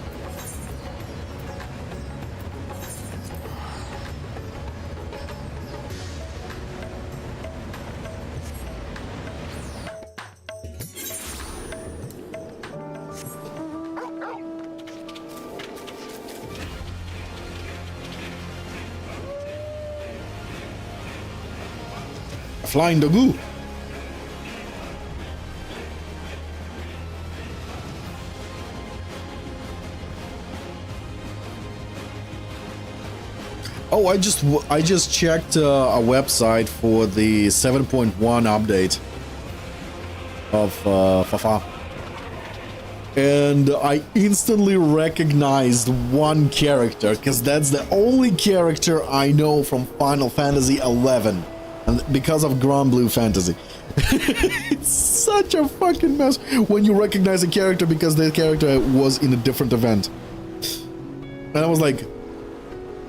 Speaker 1: Flying the goo. Oh, I just checked a website for the 7.1 update of Fafa, and I instantly recognized one character because that's the only character I know from Final Fantasy 11. And because of Grand Blue Fantasy. It's such a fucking mess when you recognize a character because that character was in a different event. And I was like,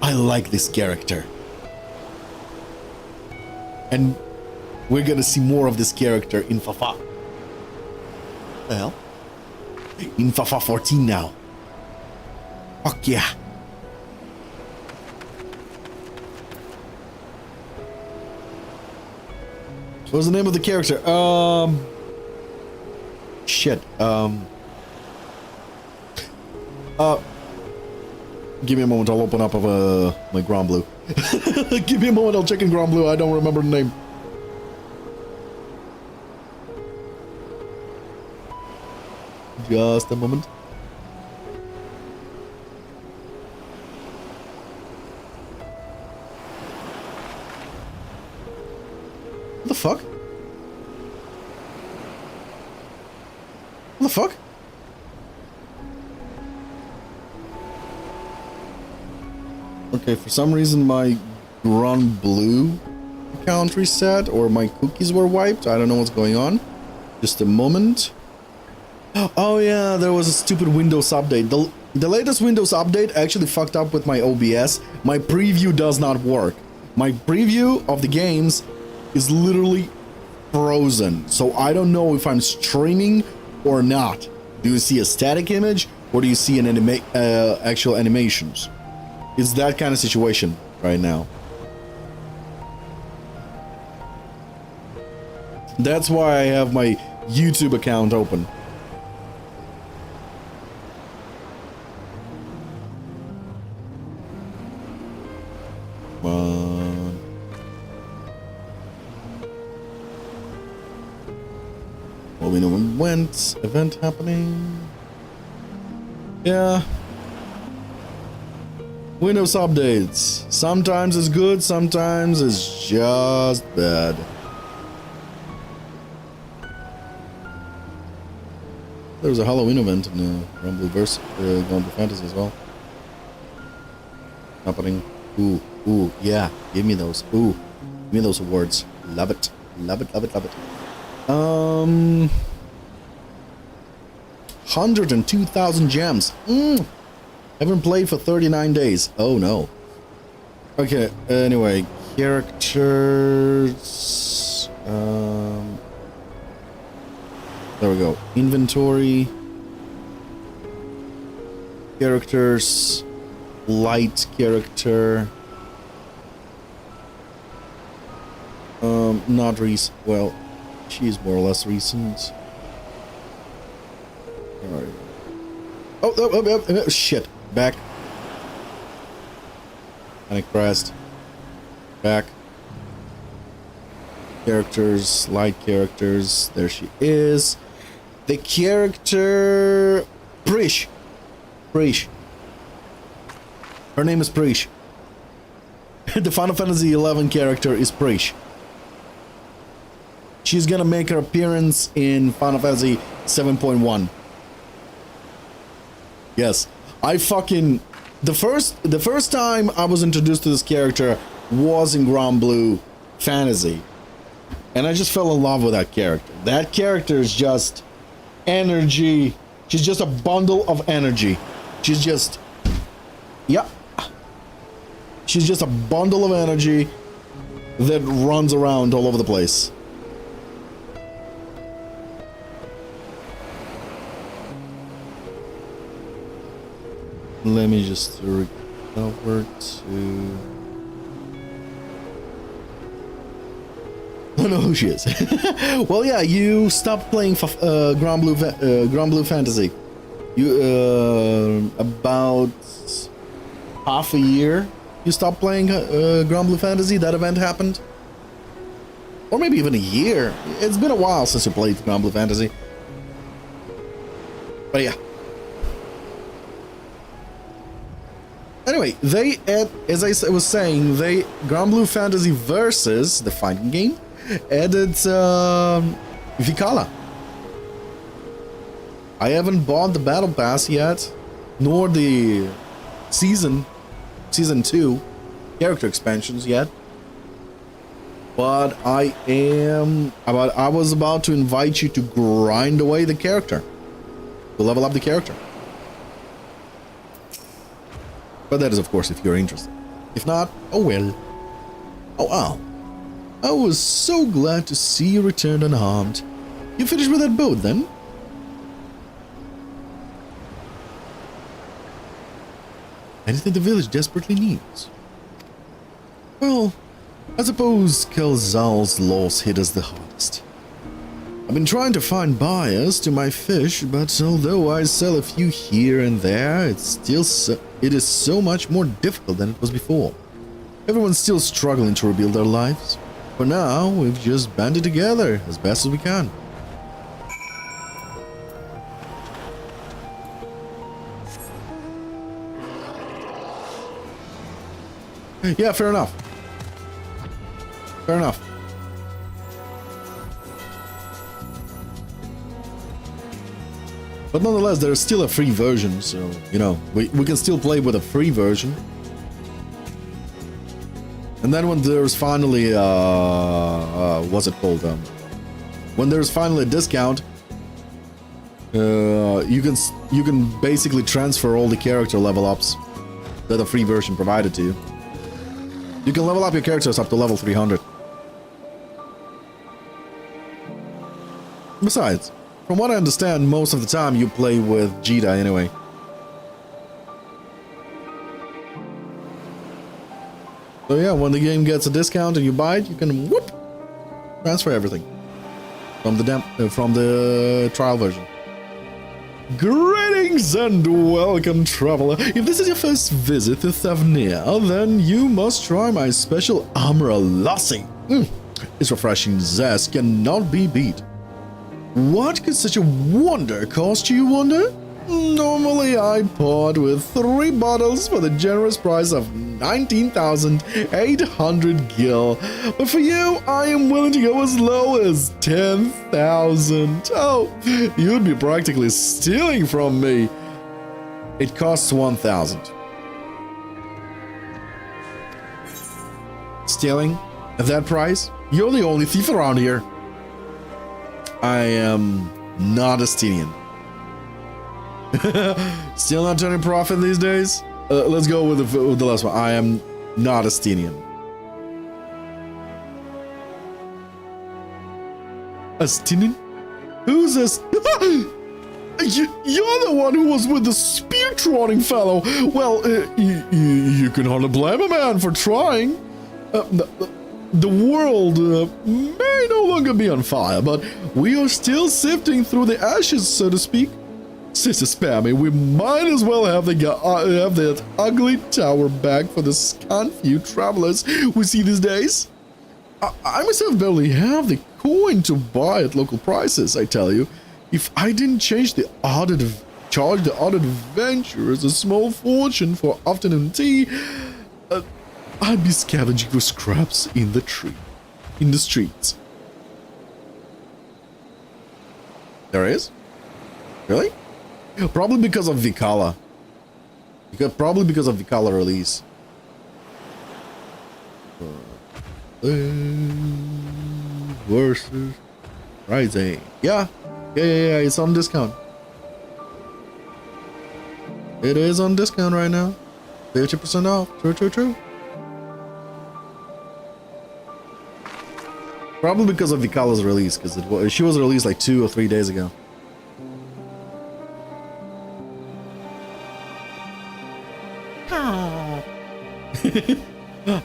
Speaker 1: I like this character. And we're gonna see more of this character in Fafa. Well, in Fafa 14 now. Fuck yeah. What's the name of the character? Shit. Give me a moment. I'll open up my Grand Blue. Give me a moment. I'll check in Grand Blue. I don't remember the name. Just a moment. What the fuck? What the fuck? Okay, for some reason my Grand Blue account reset or my cookies were wiped. I don't know what's going on. Just a moment. Oh yeah, there was a stupid Windows update. The latest Windows update actually fucked up with my OBS. My preview does not work. My preview of the games is literally frozen. So I don't know if I'm streaming or not. Do you see a static image or do you see an actual animations? It's that kind of situation right now. That's why I have my YouTube account open. Come on. Well, we know when went. Event happening. Yeah. Windows updates. Sometimes it's good, sometimes it's just bad. There was a Halloween event in Rumbleverse, Grand Blue Fantasy as well. Happening. Ooh, yeah. Give me those. Ooh, give me those awards. Love it. Love it, love it, love it. 102,000 gems. Haven't played for 39 days. Oh no. Okay, anyway, characters. There we go. Inventory. Characters. Light character. Not recent. Well, she's more or less recent. Alright. Oh, shit. Back. Panic Crest. Back. Characters. Light characters. There she is. The character... Prish. Prish. Her name is Prish. The Final Fantasy 11 character is Prish. She's gonna make her appearance in Final Fantasy 7.1. Yes. I fucking... The first time I was introduced to this character was in Grand Blue Fantasy. And I just fell in love with that character. That character is just energy. She's just a bundle of energy. She's just... Yeah. She's just a bundle of energy that runs around all over the place. Let me just recover to... I don't know who she is. Well, yeah, you stopped playing Grand Blue Fantasy. You about half a year you stopped playing Grand Blue Fantasy. That event happened, or maybe even a year. It's been a while since you played Grand Blue Fantasy. But yeah. Anyway, they as I was saying, Grand Blue Fantasy Versus, the fighting game, added Vikala. I haven't bought the Battle Pass yet, nor the Season 2 character expansions yet. But I was about to invite you to grind away the character, to level up the character. But that is, of course, if you're interested. If not, oh well. Oh, Al. I was so glad to see you return unharmed. You finished with that boat, then? Anything the village desperately needs? Well, I suppose Kelzal's loss hit us the hardest. I've been trying to find buyers to my fish, but although I sell a few here and there, it is so much more difficult than it was before. Everyone's still struggling to rebuild their lives. For now, we've just banded together as best as we can. Yeah, fair enough. Fair enough. But nonetheless, there's still a free version, so, you know, we can still play with a free version. And then when there's finally, what's it called? When there's finally a discount, you can basically transfer all the character level ups that the free version provided to you. You can level up your characters up to level 300. Besides, from what I understand, most of the time you play with Jita anyway. So yeah, when the game gets a discount and you buy it, you can whoop transfer everything from the trial version. Greetings and welcome, traveler. If this is your first visit to Thavnir, then you must try my special Amra Lassi. Its refreshing zest cannot be beat. What could such a wonder cost you wonder? Normally I part with 3 bottles for the generous price of 19,800 gil, but for you I am willing to go as low as 10,000. Oh, you'd be practically stealing from me. It costs 1,000. Stealing? At that price? You're the only thief around here. I am not Estinian. Still not turning profit these days? Let's go with the last one. I am not Estinian. Estinian? Who's this? You're the one who was with the spear-trotting fellow. Well, you can hardly blame a man for trying. The world may no longer be on fire, but we are still sifting through the ashes, so to speak. Sister Spammy, we might as well have that ugly tower back for the scant few travelers we see these days. I myself barely have the coin to buy at local prices, I tell you. If I didn't charge the odd adventurers a small fortune for afternoon tea, I'd be scavenging for scraps in the streets. There is? Really? Probably because of Vikala. Probably because of Vikala release. Versus Rising. Yeah, it's on discount. It is on discount right now. 50% off. True. Probably because of Vikala's release, because she was released like 2 or 3 days ago.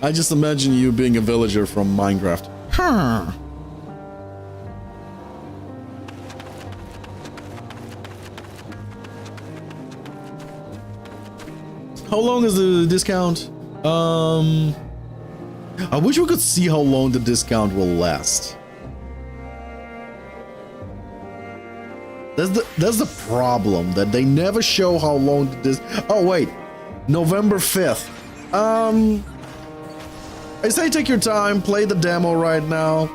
Speaker 1: I just imagine you being a villager from Minecraft. Huh. How long is the discount? I wish we could see how long the discount will last. That's the problem, that they never show how long this. Oh wait, November 5th. I say take your time, play the demo right now.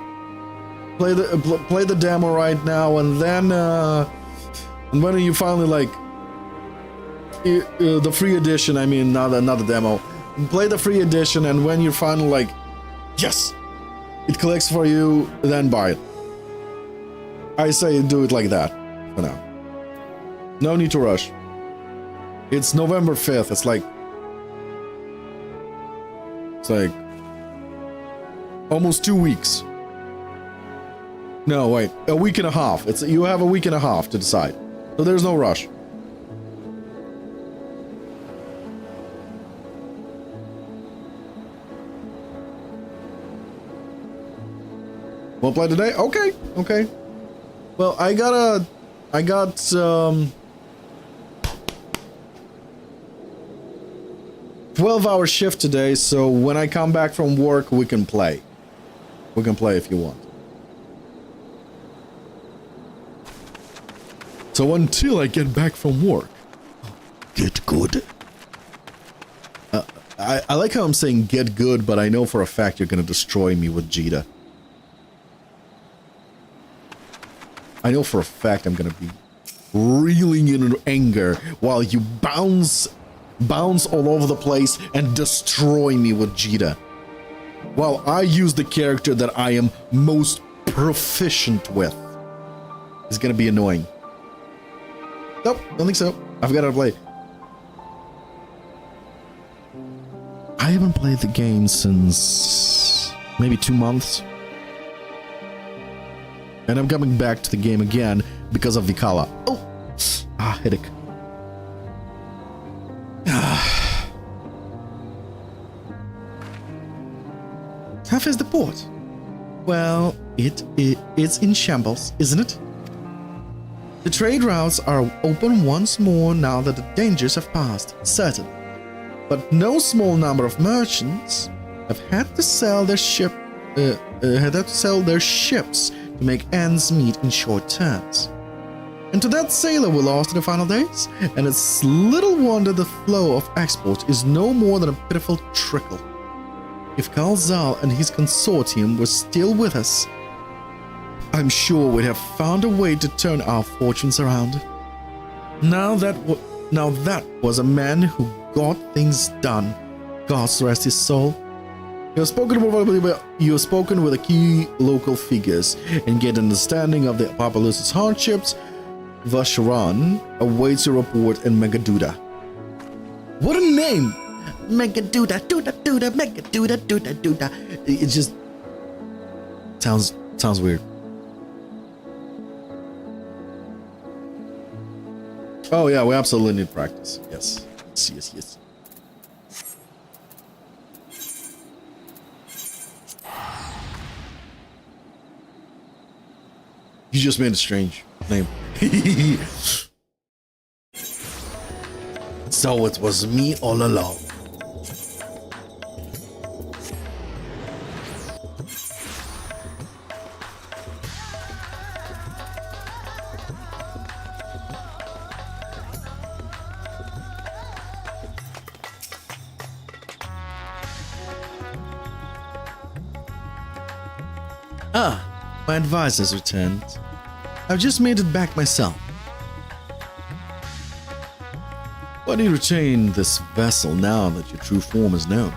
Speaker 1: Play the demo right now, and then and when you finally like the free edition. I mean, not the demo. Play the free edition, and when you're finally like, yes, it clicks for you, then buy it. I say do it like that for now. No need to rush. It's November 5th. It's like almost 2 weeks. No, wait, a week and a half. You have a week and a half to decide. So there's no rush. We'll play today? Okay, okay. Well, I got 12-hour shift today, so when I come back from work, we can play. We can play if you want. So until I get back from work, get good. I like how I'm saying get good, but I know for a fact you're gonna destroy me with Jita. I know for a fact I'm gonna be reeling in anger while you bounce all over the place and destroy me with Jita. While I use the character that I am most proficient with. It's gonna be annoying. Nope, don't think so. I've got to play. I haven't played the game since maybe 2 months. And I'm coming back to the game again because of Vikala. Oh! Headache. How is the port? Well, it's in shambles, isn't it? The trade routes are open once more now that the dangers have passed, certainly. But no small number of merchants have had to sell their ships to make ends meet in short terms. And to that sailor we lost in the final days, and it's little wonder the flow of exports is no more than a pitiful trickle. If Kalzal and his consortium were still with us, I'm sure we'd have found a way to turn our fortunes around. Now that was a man who got things done. God rest his soul. You have spoken with the key local figures and get an understanding of the Apocalypse's hardships. Vasharan awaits your report in Megaduda. What a name! Megaduda, Duda, Megaduda. It just sounds weird. Oh yeah, we absolutely need practice. Yes. Yes. You just made a strange name. So it was me all along. My advisor's returned. I've just made it back myself. Why do you retain this vessel now that your true form is known?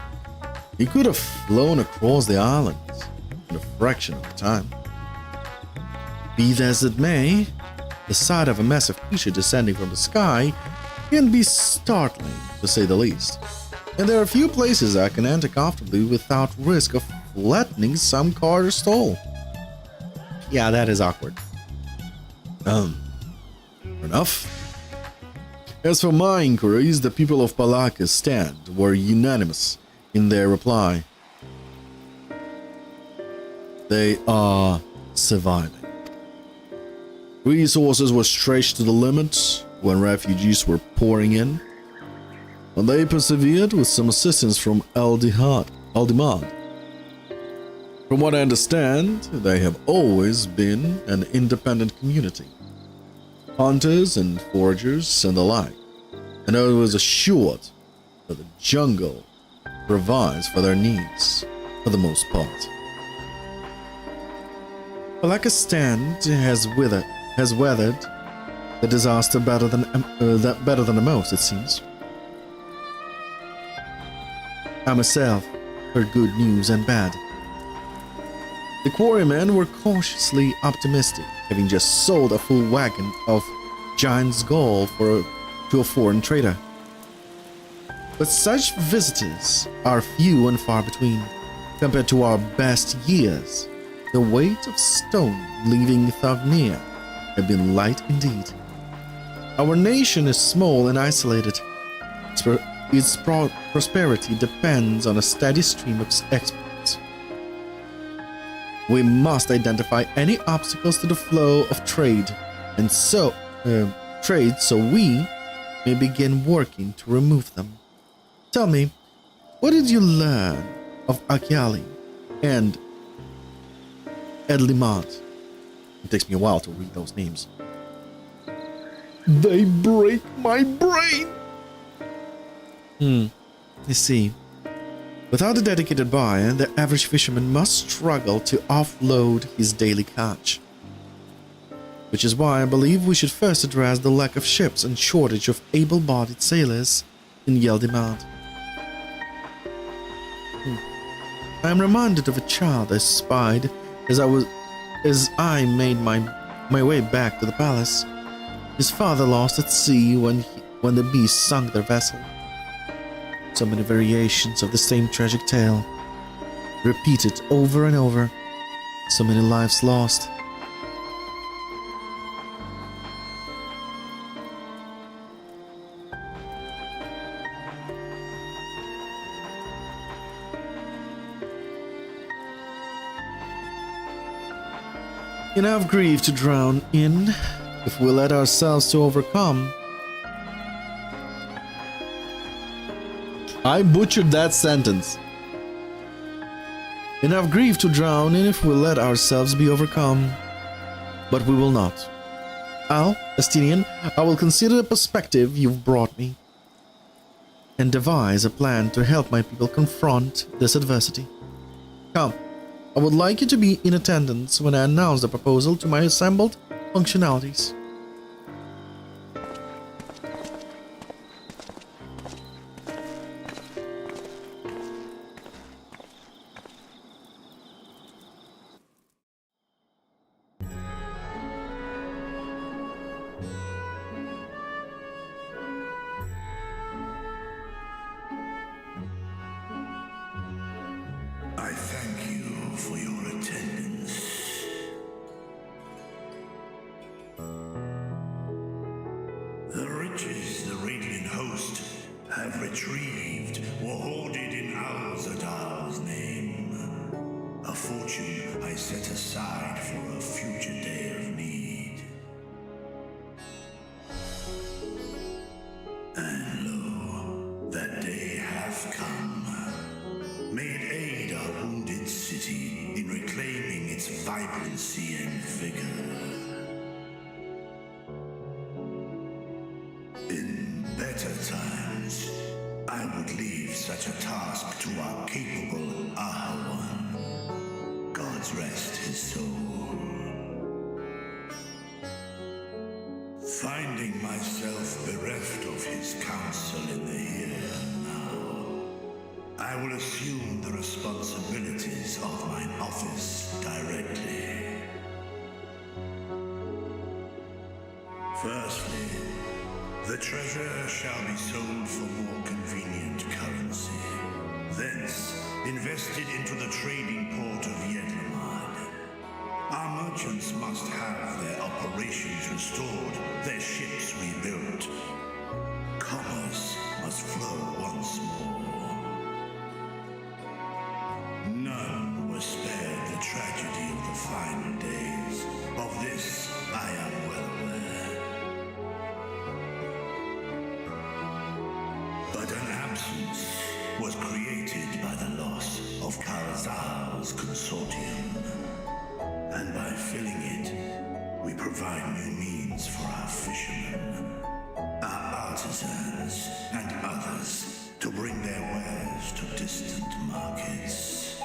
Speaker 1: You could have flown across the islands in a fraction of the time. Be that as it may, the sight of a massive creature descending from the sky can be startling, to say the least. And there are few places I can enter comfortably without risk of flattening some cart or stall. Yeah, that is awkward. Enough. As for my inquiries, the people of Palaka's stand were unanimous in their reply. They are surviving. Resources were stretched to the limit when refugees were pouring in, and they persevered with some assistance from Aldimad. From what I understand, they have always been an independent community. Hunters and foragers and the like, and I was assured that the jungle provides for their needs for the most part. Palakistan has weathered the disaster better than the most, it seems. I myself heard good news and bad. The quarrymen were cautiously optimistic, having just sold a full wagon of giant's gall to a foreign trader. But such visitors are few and far between. Compared to our best years, the weight of stone leaving Thavnir had been light indeed. Our nation is small and isolated. Its prosperity depends on a steady stream of exports. We must identify any obstacles to the flow of trade, and so we may begin working to remove them. Tell me, what did you learn of Akyali and Edlimad? It takes me a while to read those names. They break my brain! I see. Without a dedicated buyer, the average fisherman must struggle to offload his daily catch. Which is why I believe we should first address the lack of ships and shortage of able-bodied sailors in Yeldimad. I am reminded of a child I spied as I made my way back to the palace. His father lost at sea when the beast sunk their vessel. So many variations of the same tragic tale, repeated over and over. So many lives lost. Enough grief to drown in if we let ourselves to overcome. I butchered that sentence. Enough grief to drown in if we let ourselves be overcome. But we will not. Estinian, I will consider the perspective you've brought me and devise a plan to help my people confront this adversity. Come, I would like you to be in attendance when I announce the proposal to my assembled functionalities.
Speaker 13: I thank you for your attendance. The riches the Radiant Host have retrieved were hoarded in Al-Zadal's name. A fortune I set aside for a future day of need. And lo, that day hath come. May it aid our wounded city in reclaiming its vibrancy and vigor. In better times, I would leave such a task to our capable Ahawan. God's rest his soul. Finding myself bereft of his counsel in the here and now, I will assume the responsibilities of mine office directly. Firstly, the treasure shall be sold for more convenient currency. Thence, invested into the trading port of Yedlamad. Our merchants must have their operations restored, their ships rebuilt. Commerce must flow once more. final days. Of this, I am well aware. But an absence was created by the loss of Kalzal's consortium. And by filling it, we provide new means for our fishermen, our artisans, and others to bring their wares to distant markets.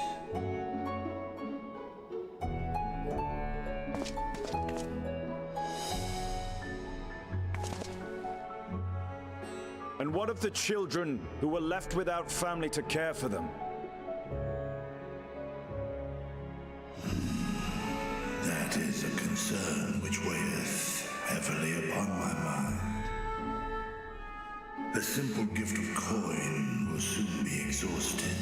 Speaker 14: And what of the children who were left without family to care for them?
Speaker 13: That is a concern which weigheth heavily upon my mind. The simple gift of coin will soon be exhausted,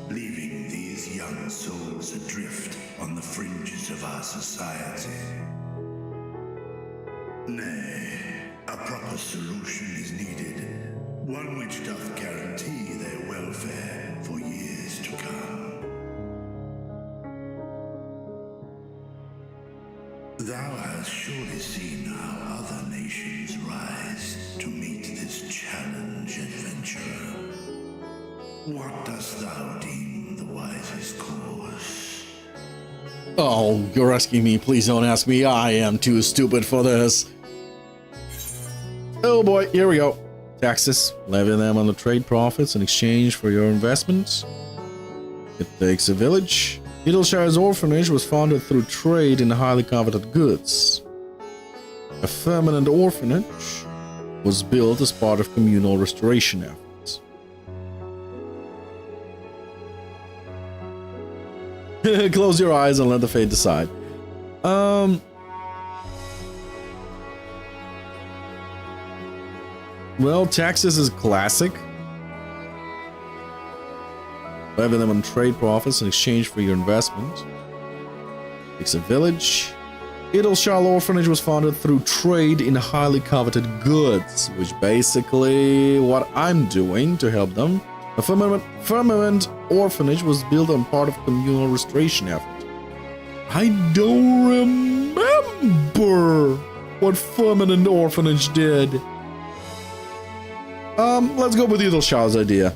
Speaker 13: leaving these young souls adrift on the fringes of our society. Nay, a proper solution is needed, one which doth guarantee their welfare for years to come. Thou hast surely seen how other nations rise to meet this challenge, adventurer. What dost thou deem the wisest course?
Speaker 1: Oh, you're asking me. Please don't ask me. I am too stupid for this. Oh boy, here we go. Taxes. Levy them on the trade profits in exchange for your investments. It takes a village. Needleshire's orphanage was founded through trade in highly coveted goods. A permanent orphanage was built as part of communal restoration efforts. Close your eyes and let the fate decide. Well, taxes is classic. Levy them on trade profits in exchange for your investment. It's a village. Idleshire Orphanage was founded through trade in highly coveted goods, which basically what I'm doing to help them. A firmament orphanage was built on part of communal restoration effort. I don't remember what firmament orphanage did. Let's go with Idleshire's idea.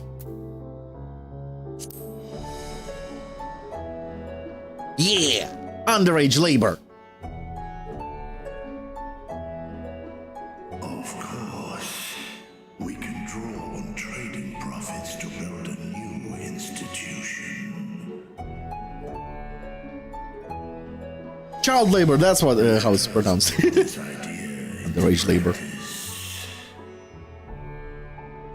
Speaker 1: Yeah, underage labor.
Speaker 13: Of course, we can draw on trading profits to build a new institution.
Speaker 1: Child labor, that's what how it's pronounced. Underage labor.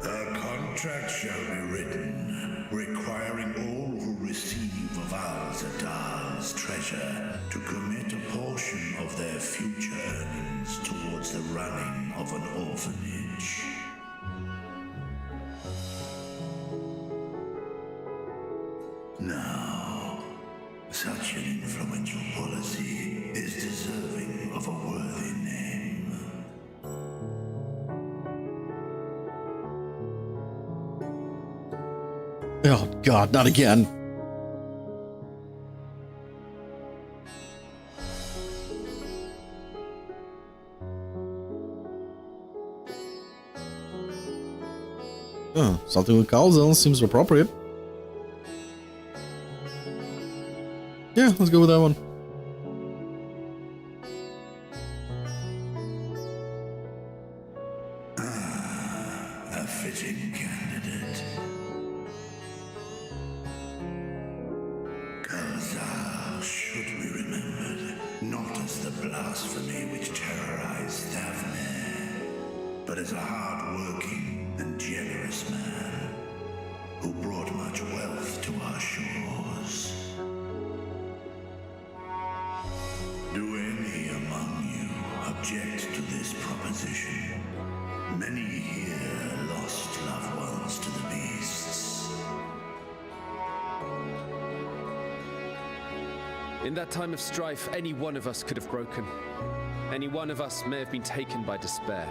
Speaker 13: A contract shall be written, requiring all who receive of Al-Zadal's treasure to commit a portion of their future earnings towards the running of an orphanage. Now, such an influential policy is deserving of a worthy name.
Speaker 1: Oh God, not again. Oh, something with Calzone seems appropriate. Yeah, let's go with that one.
Speaker 13: A fitting candidate. Kalzal should be remembered not as the blasphemy which terrorized Daphne, but as a hard-working and generous man who brought much wealth to our shores. Do any among you object to this proposition? Many here lost loved ones to the beasts.
Speaker 15: In that time of strife, any one of us could have broken. Any one of us may have been taken by despair.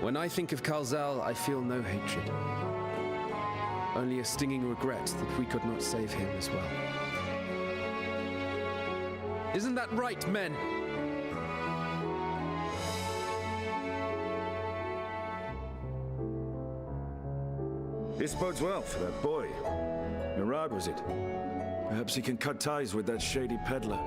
Speaker 15: When I think of Kalzal, I feel no hatred. Only a stinging regret that we could not save him as well. Isn't that right, men?
Speaker 14: This bodes well for that boy. Mirad, was it? Perhaps he can cut ties with that shady peddler.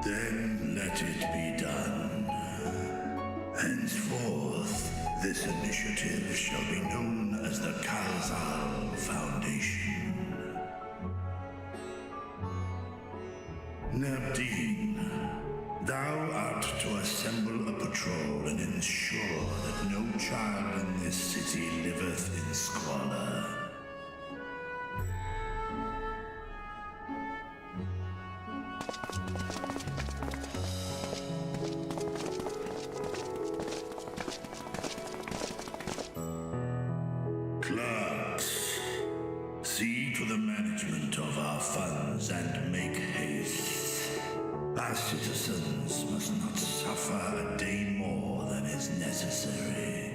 Speaker 13: Then let it be done. Henceforth, this initiative shall be known as the Kalzal Foundation. Nabdeen, thou art to assemble a patrol and ensure that no child in this city liveth in squalor. Clerks, see to the management of our funds and make haste. Our citizens must not suffer a day more than is necessary.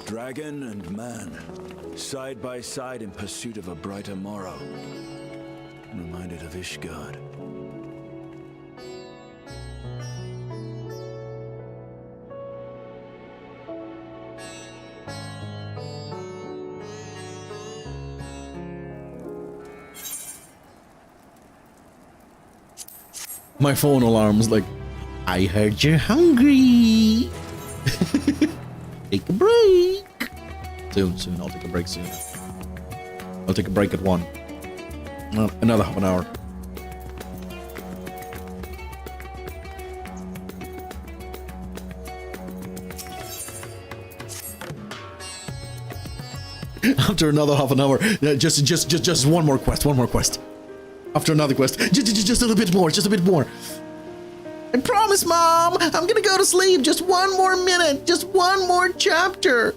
Speaker 12: Dragon and man, side by side in pursuit of a brighter morrow. I'm reminded of Ishgard.
Speaker 1: My phone alarm was like, I heard you're hungry. Take a break. Soon. I'll take a break soon. I'll take a break at 1. Another half an hour. After another half an hour, just one more quest. After another quest, just a little bit more, just a bit more. I promise, Mom, I'm gonna go to sleep. Just one more minute, just one more chapter.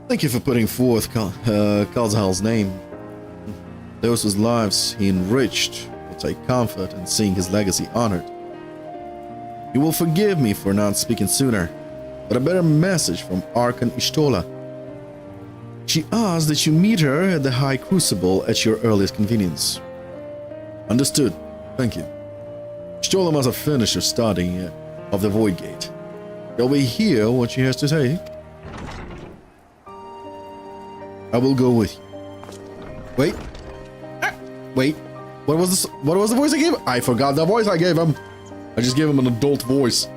Speaker 1: Thank you for putting forth Kalzhal's name. Those whose lives he enriched will take comfort in seeing his legacy honored. You will forgive me for not speaking sooner, but a better message from Archon Ishtola. She asks that you meet her at the High Crucible at your earliest convenience. Understood. Thank you. Ishtola must have finished her study of the Void Gate. Shall we hear what she has to say? I will go with you. Wait. Wait. What was the voice I gave? I forgot the voice I gave him. I just gave him an adult voice.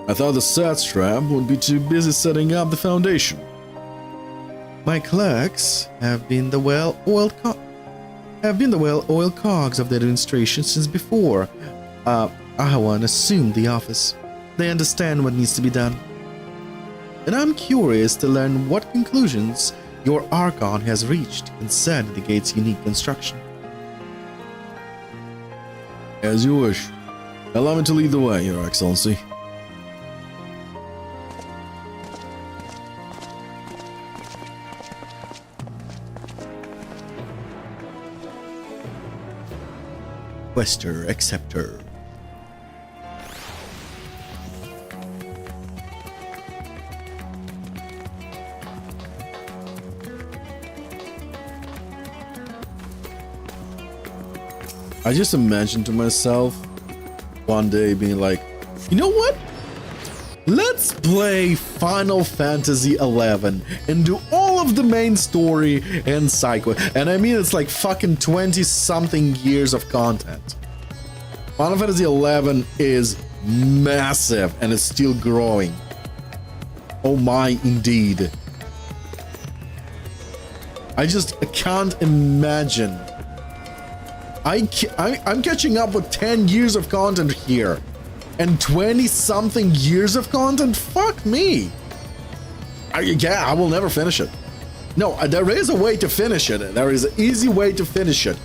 Speaker 1: I thought the Satstrap would be too busy setting up the foundation. My clerks have been the well-oiled cogs of the administration since before Ahawan assumed the office. They understand what needs to be done. And I'm curious to learn what conclusions your Archon has reached concerning the gate's unique construction. As you wish. Allow me to lead the way, Your Excellency. Quester, Acceptor. I just imagined to myself one day being like, you know what? Let's play Final Fantasy XI and do all of the main story and side quest. And I mean, it's like fucking 20-something years of content. Final Fantasy XI is massive and it's still growing. Oh my, indeed. I just can't imagine. I'm catching up with 10 years of content here. And 20-something years of content? Fuck me. I will never finish it. No, there is a way to finish it. There is an easy way to finish it.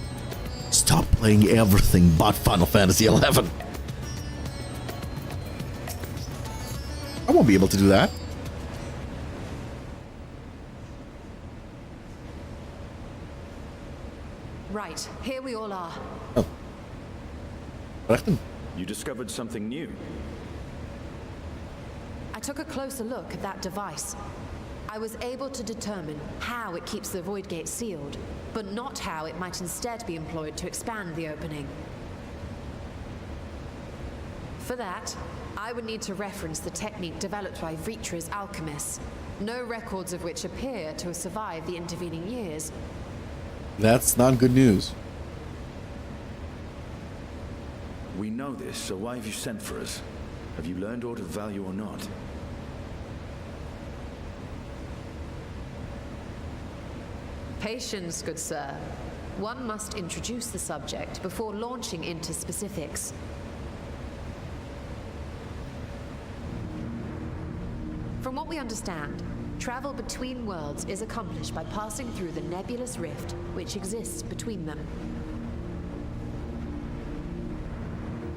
Speaker 1: Stop playing everything but Final Fantasy XI. I won't be able to do that.
Speaker 9: Right, here we all are.
Speaker 12: You discovered something new.
Speaker 9: I took a closer look at that device. I was able to determine how it keeps the Void Gate sealed, but not how it might instead be employed to expand the opening. For that, I would need to reference the technique developed by Vritra's alchemists, no records of which appear to have survived the intervening years.
Speaker 1: That's not good news.
Speaker 12: We know this, so why have you sent for us? Have you learned aught of value or not?
Speaker 9: Patience, good sir. One must introduce the subject before launching into specifics. From what we understand, travel between worlds is accomplished by passing through the nebulous rift which exists between them.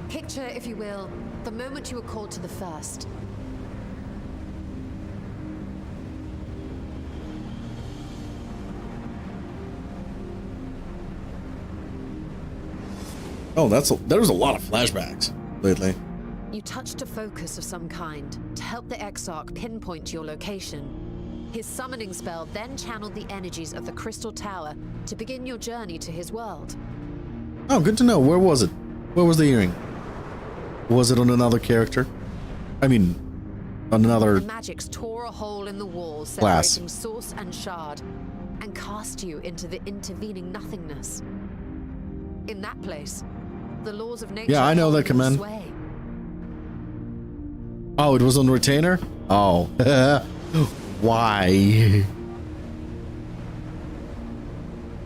Speaker 9: Picture, if you will, the moment you were called to the first.
Speaker 1: Oh, there's a lot of flashbacks lately.
Speaker 9: You touched a focus of some kind to help the Exarch pinpoint your location. His summoning spell then channeled the energies of the Crystal Tower to begin your journey to his world.
Speaker 1: Oh, good to know. Where was it? Where was the earring? Was it on another character? I mean, on another
Speaker 9: The magics tore a hole in the wall
Speaker 1: class.
Speaker 9: separating source and shard, and cast you into the intervening nothingness. In that place, the laws of nature
Speaker 1: Yeah, I know that
Speaker 9: hold no
Speaker 1: command.
Speaker 9: sway.
Speaker 1: Oh, it was on retainer? Oh. Why?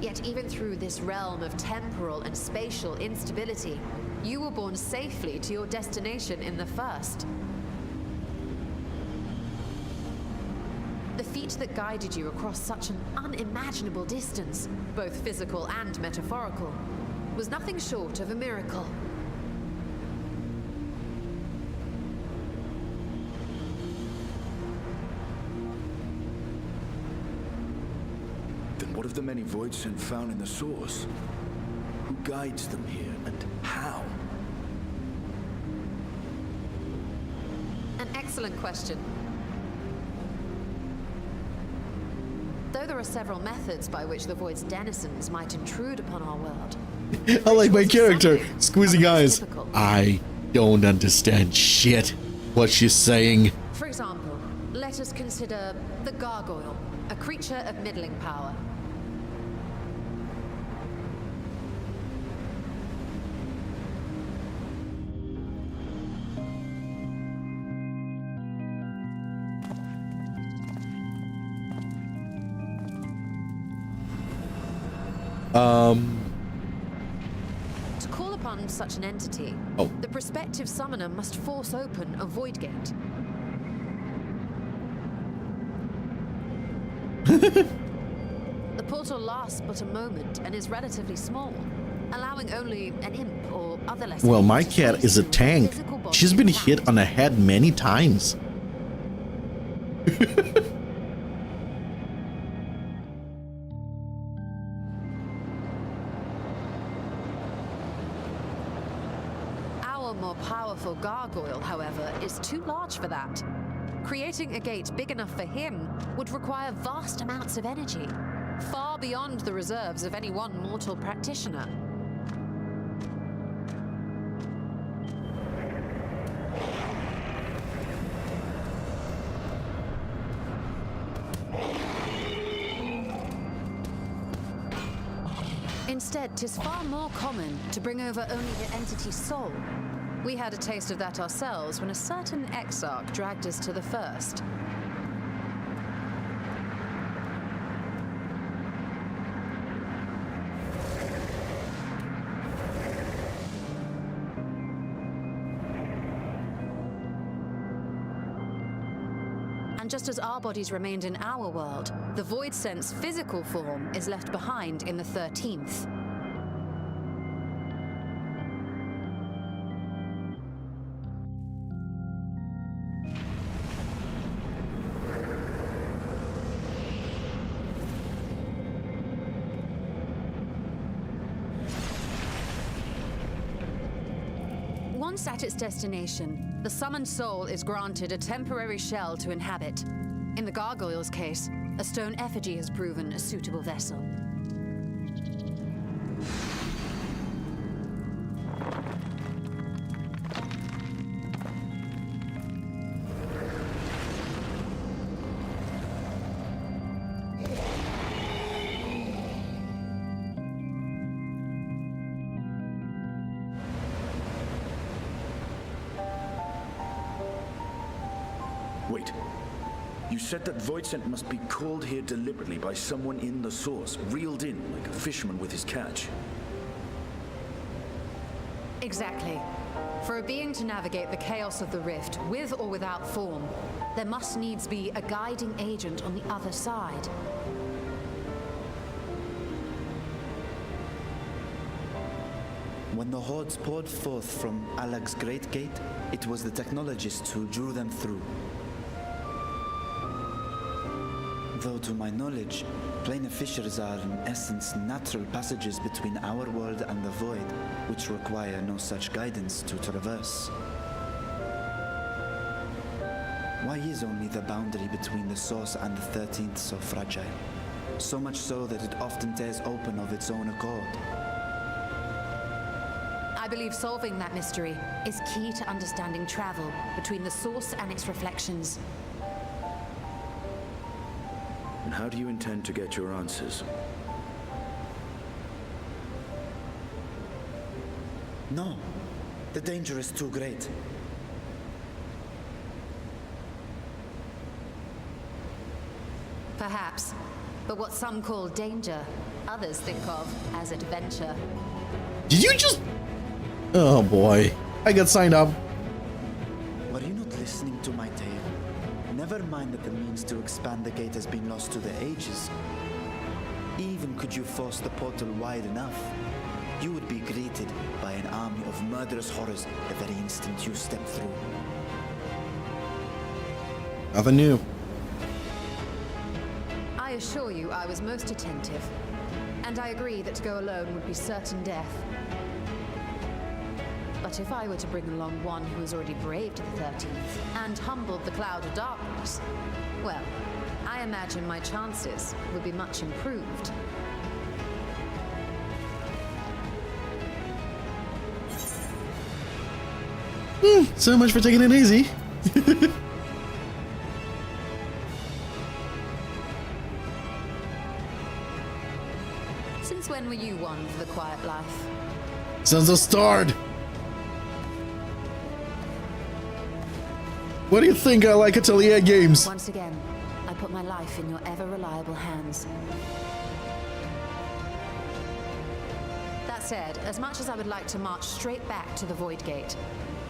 Speaker 9: Yet even through this realm of temporal and spatial instability, you were borne safely to your destination in the first. The feat that guided you across such an unimaginable distance, both physical and metaphorical, was nothing short of a miracle.
Speaker 12: Then what of the many voids sent found in the source? Who guides them here and how?
Speaker 9: An excellent question. Though there are several methods by which the Void's denizens might intrude upon our world,
Speaker 1: I like my character. Squeezy eyes. I don't understand shit what she's saying.
Speaker 9: for example, let us consider the Gargoyle, a creature of middling power. To call upon such an entity, the prospective summoner must force open a void gate. The portal lasts but a moment and is relatively small, allowing only an imp or other less.
Speaker 1: Well, my cat is a tank. She's been hit on the head many times.
Speaker 9: Our more powerful gargoyle, however, is too large for that. Creating a gate big enough for him would require vast amounts of energy, far beyond the reserves of any one mortal practitioner. Instead, 'tis far more common to bring over only the entity's soul. We had a taste of that ourselves when a certain exarch dragged us to the first. And just as our bodies remained in our world, the Void Sense physical form is left behind in the 13th. Once at its destination, the summoned soul is granted a temporary shell to inhabit. In the gargoyle's case, a stone effigy has proven a suitable vessel.
Speaker 12: Wait. You said that Voidsent must be called here deliberately by someone in the source, reeled in like a fisherman with his catch.
Speaker 9: Exactly. For a being to navigate the chaos of the rift, with or without form, there must needs be a guiding agent on the other side.
Speaker 11: When the hordes poured forth from Alak's Great Gate, it was the technologists who drew them through. Though to my knowledge, planar fissures are in essence natural passages between our world and the void, which require no such guidance to traverse. Why is only the boundary between the source and the 13th so fragile? So much so that it often tears open of its own accord.
Speaker 9: I believe solving that mystery is key to understanding travel between the source and its reflections.
Speaker 12: And how do you intend to get your answers?
Speaker 11: No, the danger is too great.
Speaker 9: Perhaps, but what some call danger, others think of as adventure.
Speaker 1: Did you just... Oh boy. I got signed up.
Speaker 11: Were you not listening to my tale? Never mind that the means to expand the gate has been lost to the ages. Even could you force the portal wide enough, you would be greeted by an army of murderous horrors the very instant you step through.
Speaker 1: Nothing new.
Speaker 9: I assure you I was most attentive, and I agree that to go alone would be certain death. But if I were to bring along one who has already braved the 13th and humbled the cloud of darkness, well, I imagine my chances would be much improved.
Speaker 1: So much for taking it easy.
Speaker 9: Since when were you one for the quiet life?
Speaker 1: Since the start. What do you think I like Atelier games?
Speaker 9: Once again, I put my life in your ever-reliable hands. That said, as much as I would like to march straight back to the Void Gate,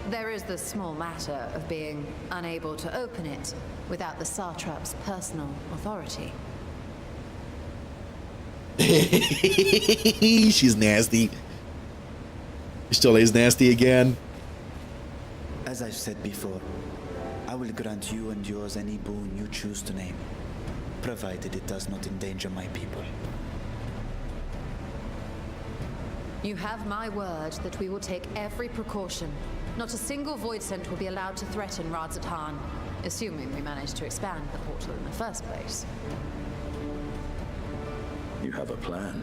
Speaker 9: there is the small matter of being unable to open it without the Satrap's personal authority.
Speaker 1: She's nasty. She still is nasty again.
Speaker 11: As I've said before, I will grant you and yours any boon you choose to name, provided it does not endanger my people.
Speaker 9: You have my word that we will take every precaution. Not a single Voidsent will be allowed to threaten Radzat-Han, assuming we manage to expand the portal in the first place.
Speaker 12: You have a plan.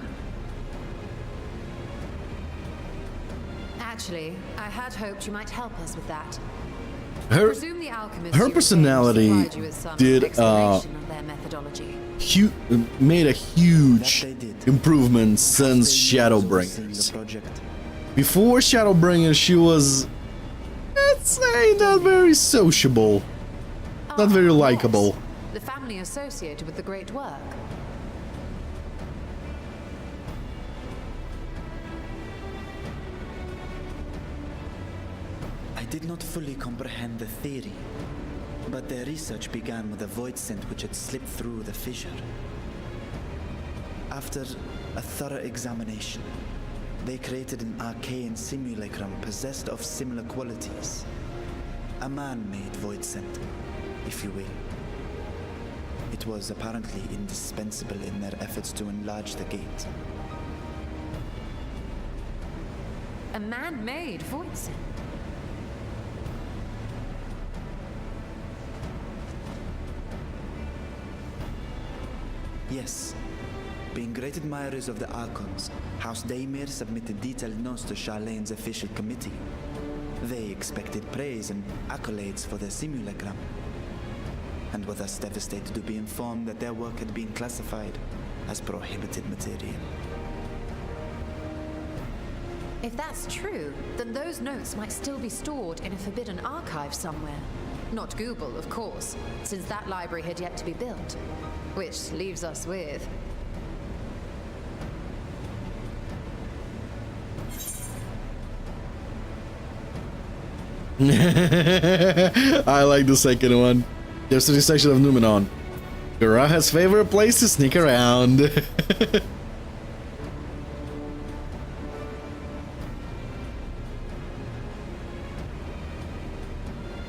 Speaker 9: Actually, I had hoped you might help us with that.
Speaker 1: Her personality did
Speaker 9: their methodology.
Speaker 1: Made a huge improvement since Shadowbringers. Before Shadowbringers, she was, let's say, not very sociable, not very likable.
Speaker 9: The family associated with the great work.
Speaker 11: I did not fully comprehend the theory, but their research began with a Voidsent which had slipped through the fissure. After a thorough examination, they created an arcane simulacrum possessed of similar qualities. A man-made Voidsent, if you will. It was apparently indispensable in their efforts to enlarge the gate.
Speaker 9: A man-made Voidsent?
Speaker 11: Yes. Being great admirers of the Falcoms, House Daemir submitted detailed notes to Charlene's official committee. They expected praise and accolades for their simulacrum, and were thus devastated to be informed that their work had been classified as prohibited material.
Speaker 9: If that's true, then those notes might still be stored in a forbidden archive somewhere. Not Google, of course, since that library had yet to be built. Which leaves us with...
Speaker 1: I like the second one. There's the section of Numenon. Garaha's favorite place to sneak around.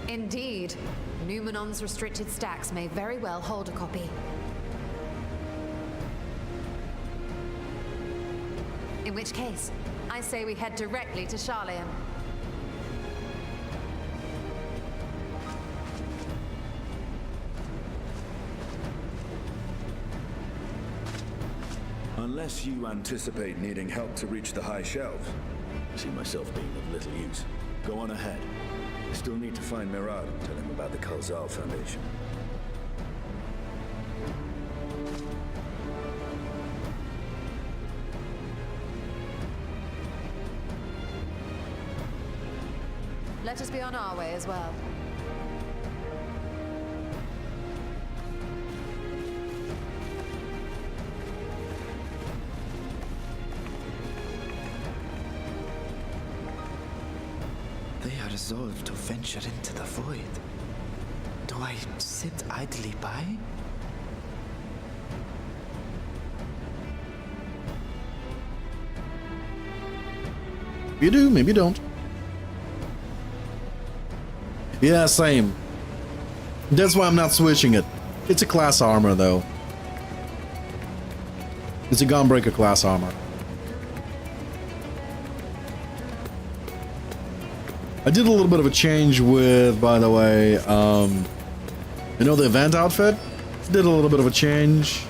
Speaker 9: Indeed. Numenon's restricted stacks may very well hold a copy. In which case, I say we head directly to Charlene.
Speaker 12: Unless you anticipate needing help to reach the high shelves, I see myself being of little use. Go on ahead. I still need to find Mirad and tell him about the Kalzal Foundation.
Speaker 9: Let us be on our way as well.
Speaker 11: They are resolved to venture into the void. Do I sit idly by?
Speaker 1: Maybe you do, maybe you don't. Yeah, same. That's why I'm not switching it. It's a class armor, though. It's a Gunbreaker class armor. I did a little bit of a change with, by the way, you know, the event outfit? Did a little bit of a change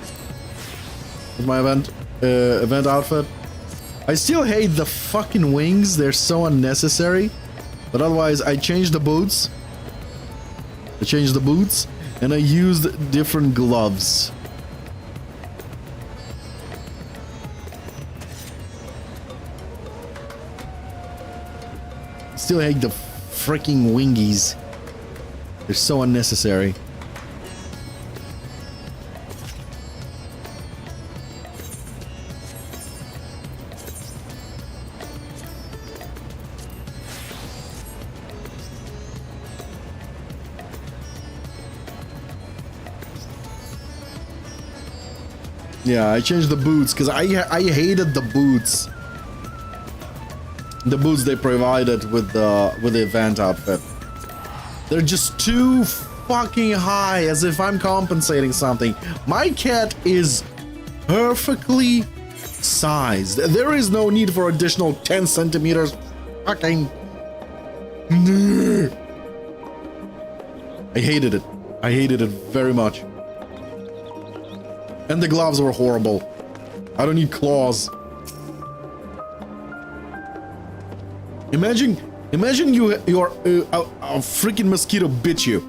Speaker 1: with my event outfit. I still hate the fucking wings. They're so unnecessary. But otherwise, I changed the boots. And I used different gloves. Still hate the freaking wingies. They're so unnecessary. Yeah, I changed the boots because I hated the boots. The boots they provided with the event outfit. They're just too fucking high, as if I'm compensating something. My cat is perfectly sized. There is no need for additional 10 centimeters. Fucking. I hated it. I hated it very much. And the gloves were horrible. I don't need claws. Imagine you're a freaking mosquito bit you,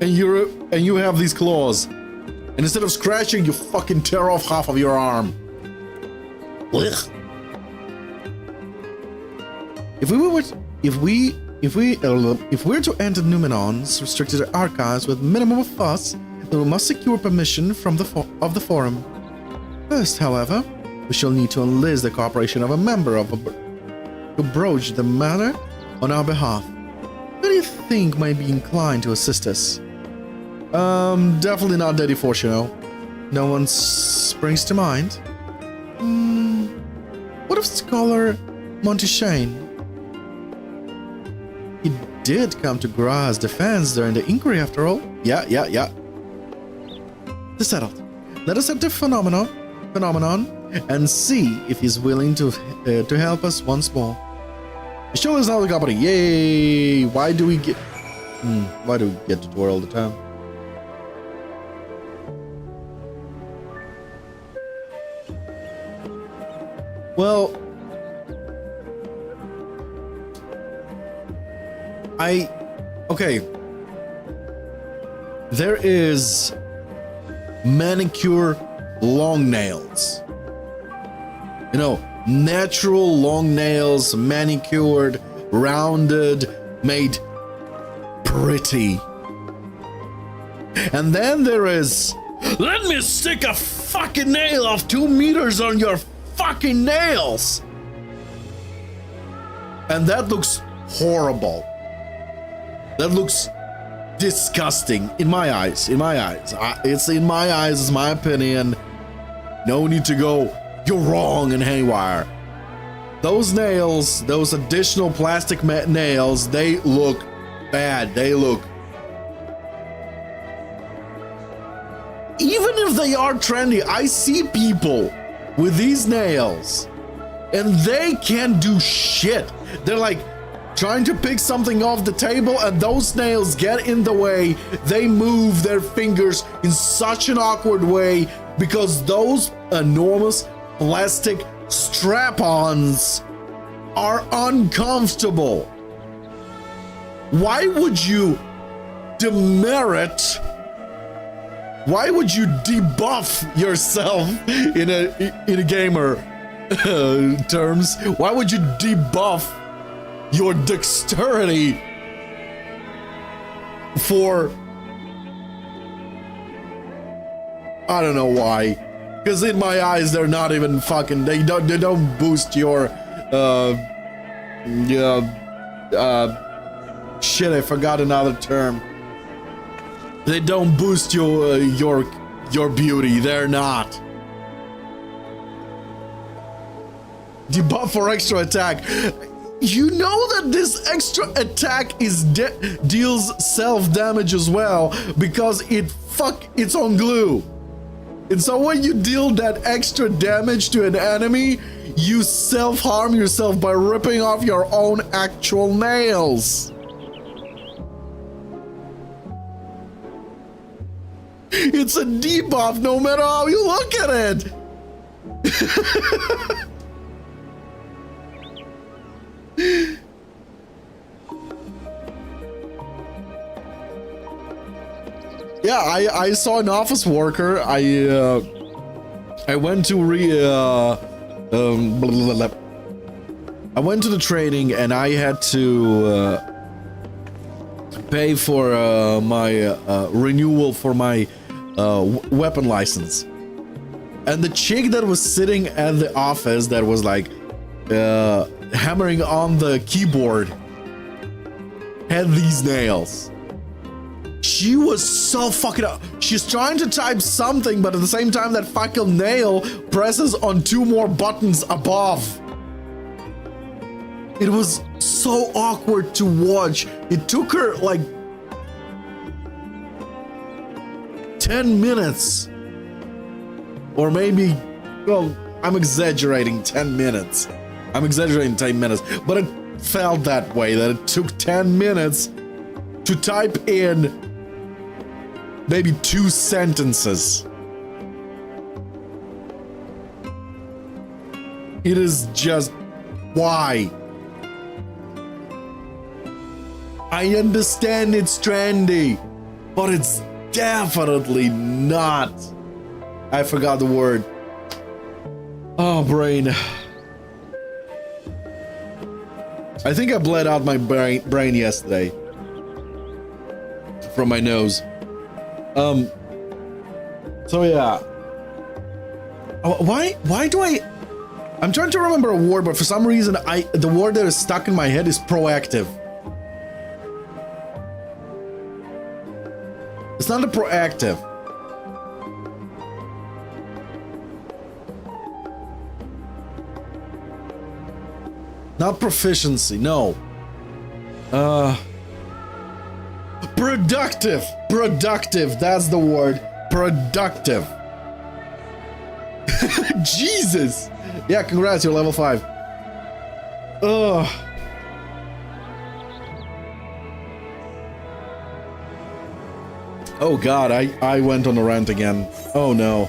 Speaker 1: and you have these claws, and instead of scratching, you fucking tear off half of your arm. Ugh. If we're to enter Numenon's restricted archives with minimum of fuss, then we must secure permission from the forum. First, however, we shall need to enlist the cooperation of a member to broach the matter on our behalf. Who do you think might be inclined to assist us? Definitely not Daddy Fortuno. No one springs to mind. What of Scholar Monteshane? He did come to Gra's defense during the inquiry after all. Yeah. Settled. Let us enter Phenomenon and see if he's willing to help us once more. Show us now the company. Yay! Why do we get to tour all the time? Well, okay. There is manicure long nails. You know, natural long nails, manicured, rounded, made pretty. And then there is, let me stick a fucking nail of 2 meters on your fucking nails. And that looks horrible. That looks disgusting in my eyes. It's in my eyes, it's my opinion. No need to go, you're wrong and haywire. Those nails, those additional plastic nails, they look bad. They look, even if they are trendy, I see people with these nails and they can't do shit. They're like trying to pick something off the table and those nails get in the way. They move their fingers in such an awkward way because those enormous plastic strap-ons are uncomfortable. Why would you demerit? Why would you debuff yourself in a gamer terms? Why would you debuff your dexterity for, I don't know why, because in my eyes they're not even fucking, they don't boost your shit, I forgot another term. They don't boost your beauty. They're not. Debuff for extra attack. You know that this extra attack is deals self-damage as well because it's on glue. And so when you deal that extra damage to an enemy, you self-harm yourself by ripping off your own actual nails. It's a debuff no matter how you look at it. Yeah, I saw an office worker. I went to I went to the training and I had to pay for my renewal for my weapon license. And the chick that was sitting at the office that was like hammering on the keyboard had these nails. She was so fucking up. She's trying to type something, but at the same time that fucking nail presses on 2 more buttons above. It was so awkward to watch. It took her like 10 minutes. Or maybe, well, I'm exaggerating 10 minutes. I'm exaggerating 10 minutes, but it felt that way, that it took 10 minutes to type in maybe 2 sentences. It is just, why? I understand it's trendy, but it's definitely not. I forgot the word. Oh, brain. I think I bled out my brain yesterday from my nose. So yeah. Why do I'm trying to remember a word, but for some reason the word that is stuck in my head is proactive. It's not a proactive. Not proficiency, no. Productive. Productive, that's the word. Productive. Jesus. Yeah, congrats, you're level 5. Ugh. Oh god, I went on a rant again. Oh no.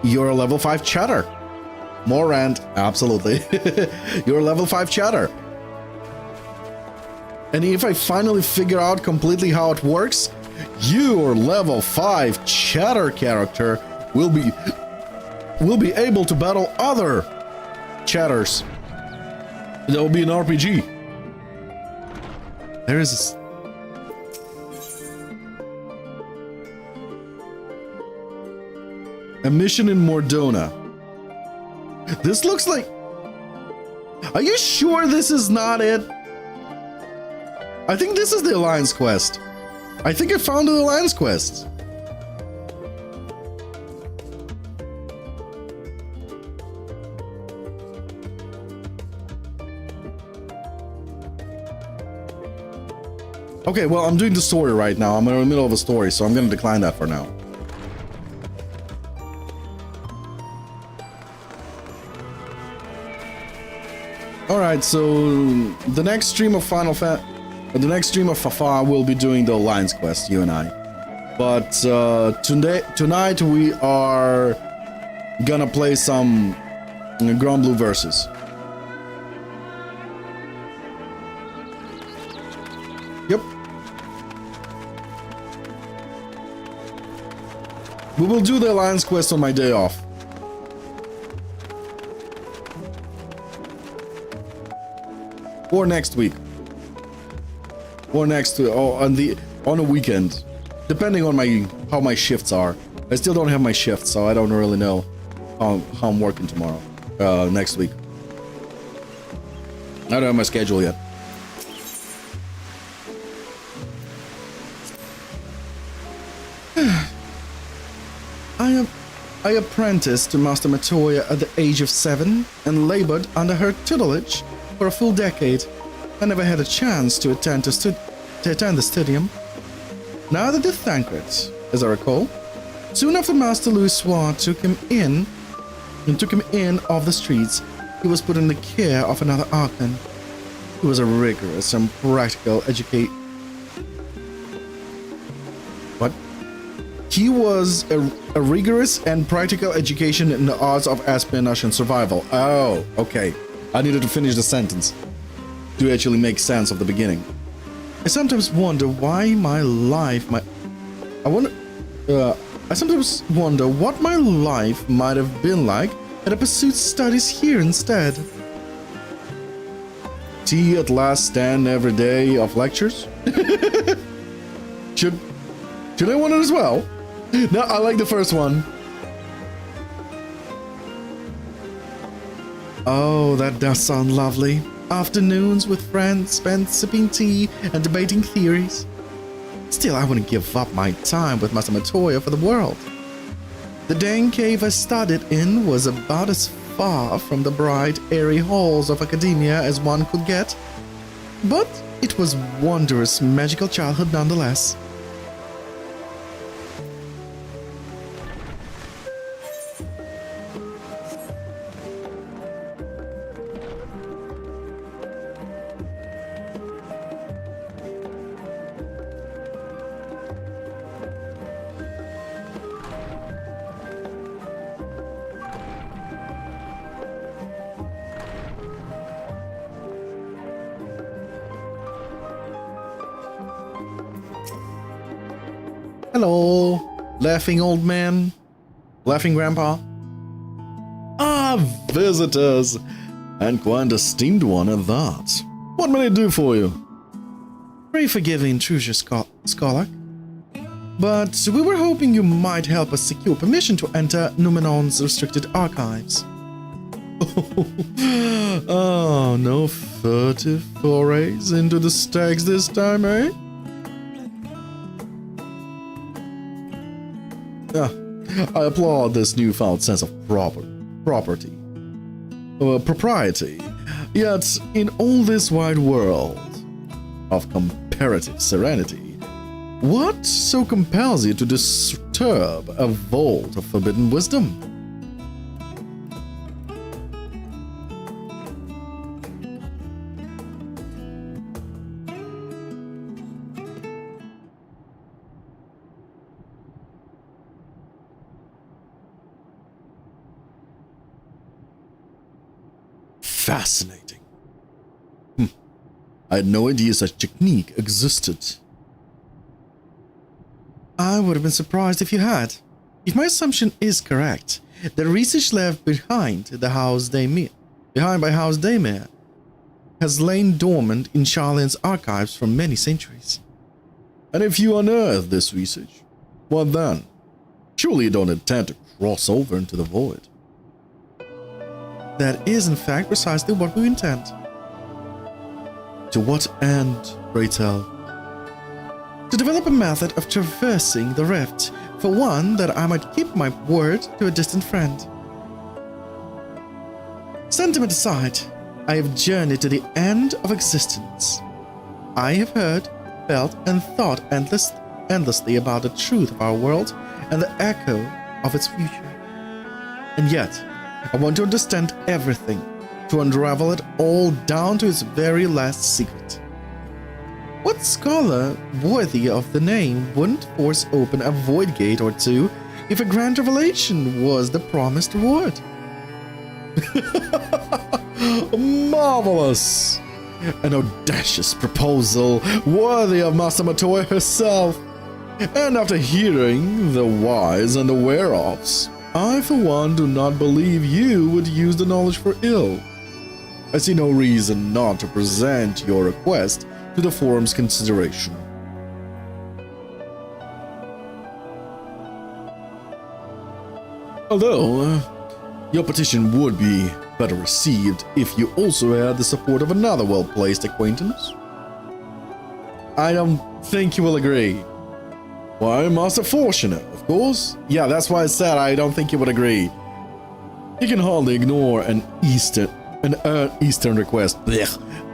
Speaker 1: You're a level 5 chatter. More Rant, absolutely. You're a level 5 chatter. And if I finally figure out completely how it works, your level 5 chatter character will be able to battle other chatters. That will be an RPG. There is a mission in Mordona. This looks like... Are you sure this is not it? I think this is the Alliance quest. I think I found the Alliance quest. Okay, well, I'm doing the story right now. I'm in the middle of a story, so I'm gonna decline that for now. Alright, so the next stream of the next stream of Fafa will be doing the Alliance quest, you and I. But tonight we are gonna play some Grand Blue Versus. Yep. We will do the Alliance quest on my day off. Or next week. Or next on a weekend. Depending on how my shifts are. I still don't have my shift, so I don't really know how I'm working tomorrow. Next week. I don't have my schedule yet. I apprenticed to Master Matoya at the age of 7 and labored under her tutelage for a full decade. I never had a chance to attend the stadium. Neither did Thancred, as I recall. Soon after Master Louis Swart took him in off the streets, he was put in the care of another Archon. He was a rigorous and practical educator. What? He was a rigorous and practical education in the arts of espionage and survival. Oh, okay. I needed to finish the sentence to actually make sense of the beginning. I sometimes wonder why my life I sometimes wonder what my life might have been like had I pursued studies here instead. Tea at last stand every day of lectures? Should I want it as well? No, I like the first one. Oh, that does sound lovely. Afternoons with friends spent sipping tea and debating theories. Still, I wouldn't give up my time with Master Matoya for the world. The dang cave I studied in was about as far from the bright, airy halls of academia as one could get. But it was wondrous, magical childhood nonetheless. Hello, laughing old man, laughing grandpa. Ah, visitors, and quite a esteemed one at that. What may I do for you? Pray forgive the intrusion, Scholar. But we were hoping you might help us secure permission to enter Numenon's restricted archives. Oh, no furtive forays into the stacks this time, eh? I applaud this newfound sense of propriety. Yet, in all this wide world of comparative serenity, what so compels you to disturb a vault of forbidden wisdom? Fascinating. I had no idea such technique existed. I would have been surprised if you had. If my assumption is correct, the research left behind by House Daymare has lain dormant in Charlene's archives for many centuries. And if you unearth this research, what then? Surely you don't intend to cross over into the void. That is, in fact, precisely what we intend. To what end, pray tell? To develop a method of traversing the rift, for one, that I might keep my word to a distant friend. Sentiment aside, I have journeyed to the end of existence. I have heard, felt, and thought endlessly about the truth of our world and the echo of its future. And yet, I want to understand everything, to unravel it all down to its very last secret. What scholar worthy of the name wouldn't force open a void gate or two if a grand revelation was the promised reward? Marvelous! An audacious proposal worthy of Master Matoya herself. And after hearing the whys and the whereofs, I for one do not believe you would use the knowledge for ill. I see no reason not to present your request to the forum's consideration. Although, your petition would be better received if you also had the support of another well-placed acquaintance. I don't think you will agree. Why, Master Fortuner, of course. Yeah, that's why I said I don't think you would agree. He can hardly ignore an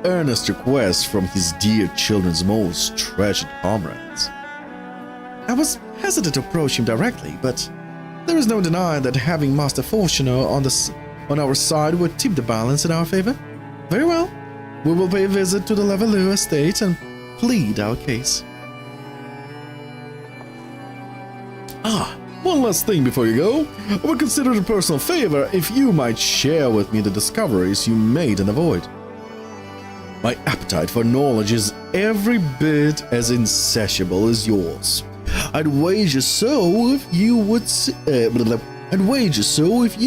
Speaker 1: earnest request from his dear children's most treasured comrades. I was hesitant to approach him directly, but there is no denying that having Master Fortuner on our side would tip the balance in our favor. Very well, we will pay a visit to the Levallois estate and plead our case. One last thing before you go. I would consider it a personal favor if you might share with me the discoveries you made in the void. My appetite for knowledge is every bit as insatiable as yours. I'd wager so if you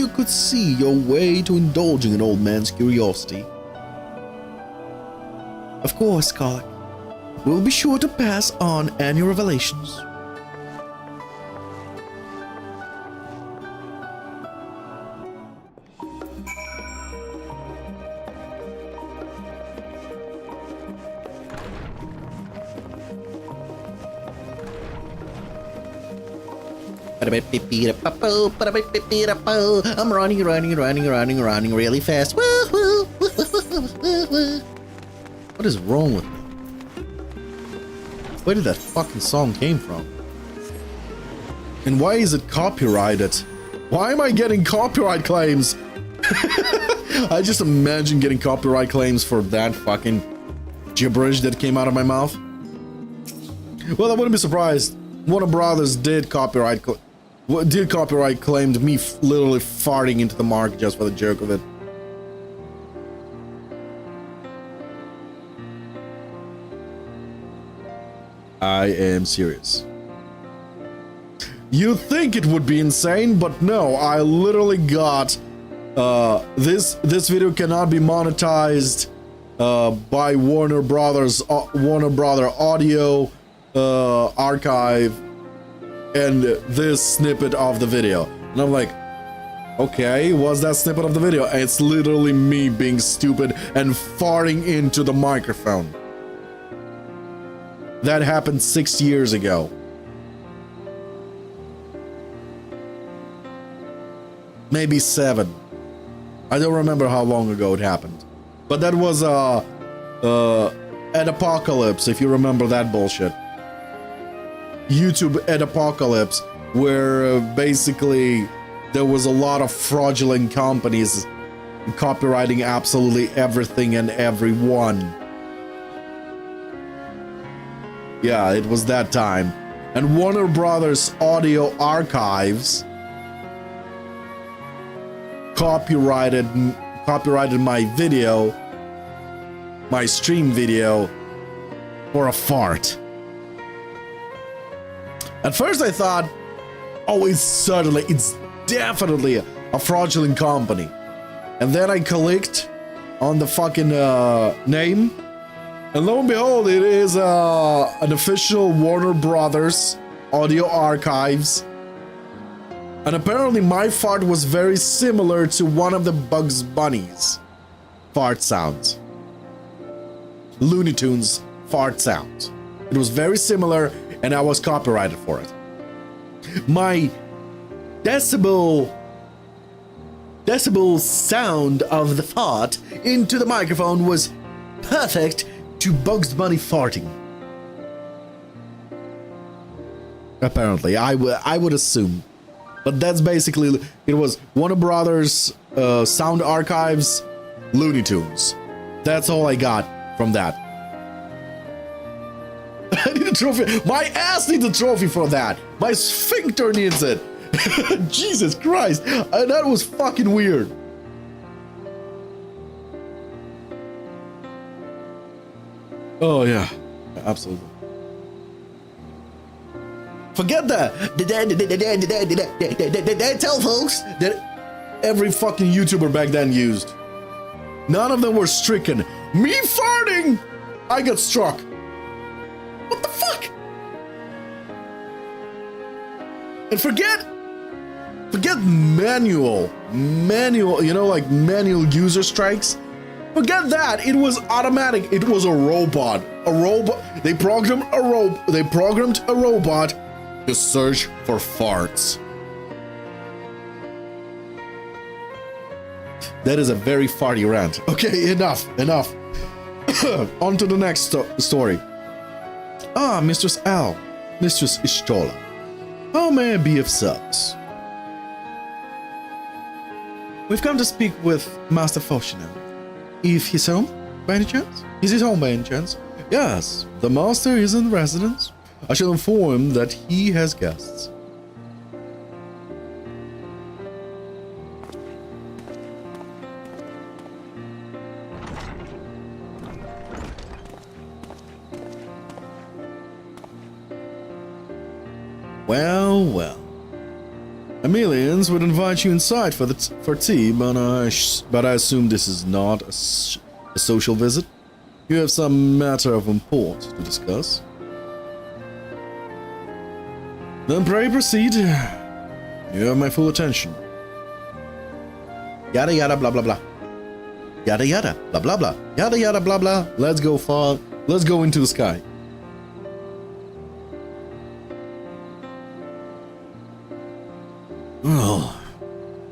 Speaker 1: could see your way to indulging an old man's curiosity. Of course, Karlach. We'll be sure to pass on any revelations. I'm running really fast. What is wrong with me? Where did that fucking song came from? And why is it copyrighted? Why am I getting copyright claims? I just imagine getting copyright claims for that fucking gibberish that came out of my mouth. Well, I wouldn't be surprised. Warner Brothers did copyright claimed me literally farting into the mark just for the joke of it. I am serious. You'd think it would be insane, but no, I literally got this video cannot be monetized by Warner Brothers Audio archive and this snippet of the video. And I'm like, okay, what's that snippet of the video? And it's literally me being stupid and farting into the microphone. That happened 6 years ago. Maybe 7. I don't remember how long ago it happened. But that was an apocalypse, if you remember that bullshit. YouTube apocalypse, where basically there was a lot of fraudulent companies copywriting absolutely everything and everyone. Yeah, it was that time. And Warner Brothers Audio Archives copyrighted copyrighted my video, my stream video, for a fart. At first I thought, oh, it's definitely a fraudulent company. And then I clicked on the fucking name, and lo and behold, it is an official Warner Brothers audio archives. And apparently my fart was very similar to one of the Bugs Bunny's fart sounds. Looney Tunes fart sounds. It was very similar, and I was copyrighted for it. My decibel sound of the fart into the microphone was perfect to Bugs Bunny farting. Apparently, I would assume. But that's basically, it was Warner Brothers Sound Archives, Looney Tunes. That's all I got from that. I need a trophy. My ass needs a trophy for that. My sphincter needs it. Jesus Christ. That was fucking weird. Oh, yeah. Absolutely. Forget that. Tell folks that every fucking YouTuber back then used. None of them were stricken. Me farting! I got struck. What the fuck? And forget manual, you know, like manual user strikes. Forget that. It was automatic. It was a robot. They programmed a robot to search for farts. That is a very farty rant. Okay, enough. On to the next story. Ah, Mistress Al, Mistress Ishtola. How may I be of service? We've come to speak with Master Foshino. If he's home, by any chance? Is he home by any chance? Yes, the master is in residence. I shall inform him that he has guests. Well. Amelians would invite you inside for tea, but I assume this is not a social visit. You have some matter of import to discuss. Then pray proceed. You have my full attention. Yada yada blah blah blah. Yada yada blah blah blah. Yada yada blah blah. Let's go far. Let's go into the sky. Oh,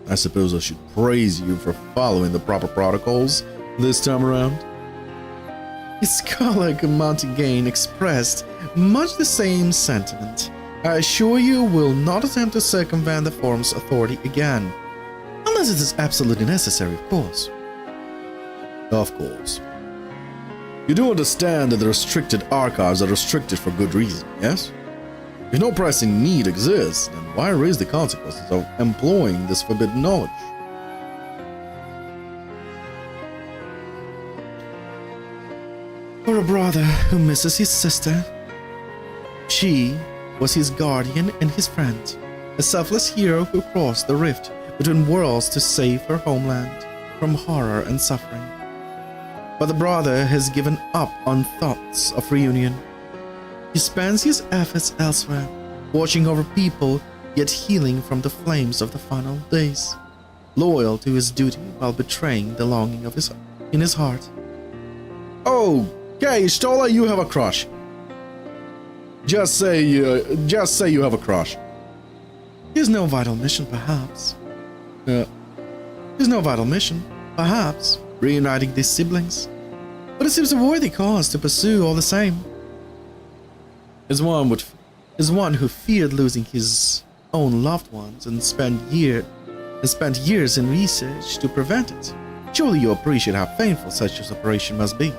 Speaker 1: I suppose I should praise you for following the proper protocols this time around. Scholar Montigain expressed much the same sentiment. I assure you will not attempt to circumvent the forum's authority again. Unless it is absolutely necessary, of course. Of course. You do understand that the restricted archives are restricted for good reason, yes? If no pressing need exists, then why raise the consequences of employing this forbidden knowledge? For a brother who misses his sister, she was his guardian and his friend, a selfless hero who crossed the rift between worlds to save her homeland from horror and suffering. But the brother has given up on thoughts of reunion. He spends his efforts elsewhere, watching over people, yet healing from the flames of the final days, loyal to his duty while betraying the longing of in his heart. Okay, Stola, you have a crush. Just say you have a crush. There's no vital mission, perhaps. Reuniting these siblings. But it seems a worthy cause to pursue all the same. As one who feared losing his own loved ones and spent years in research to prevent it. Surely you appreciate how painful such a separation must be.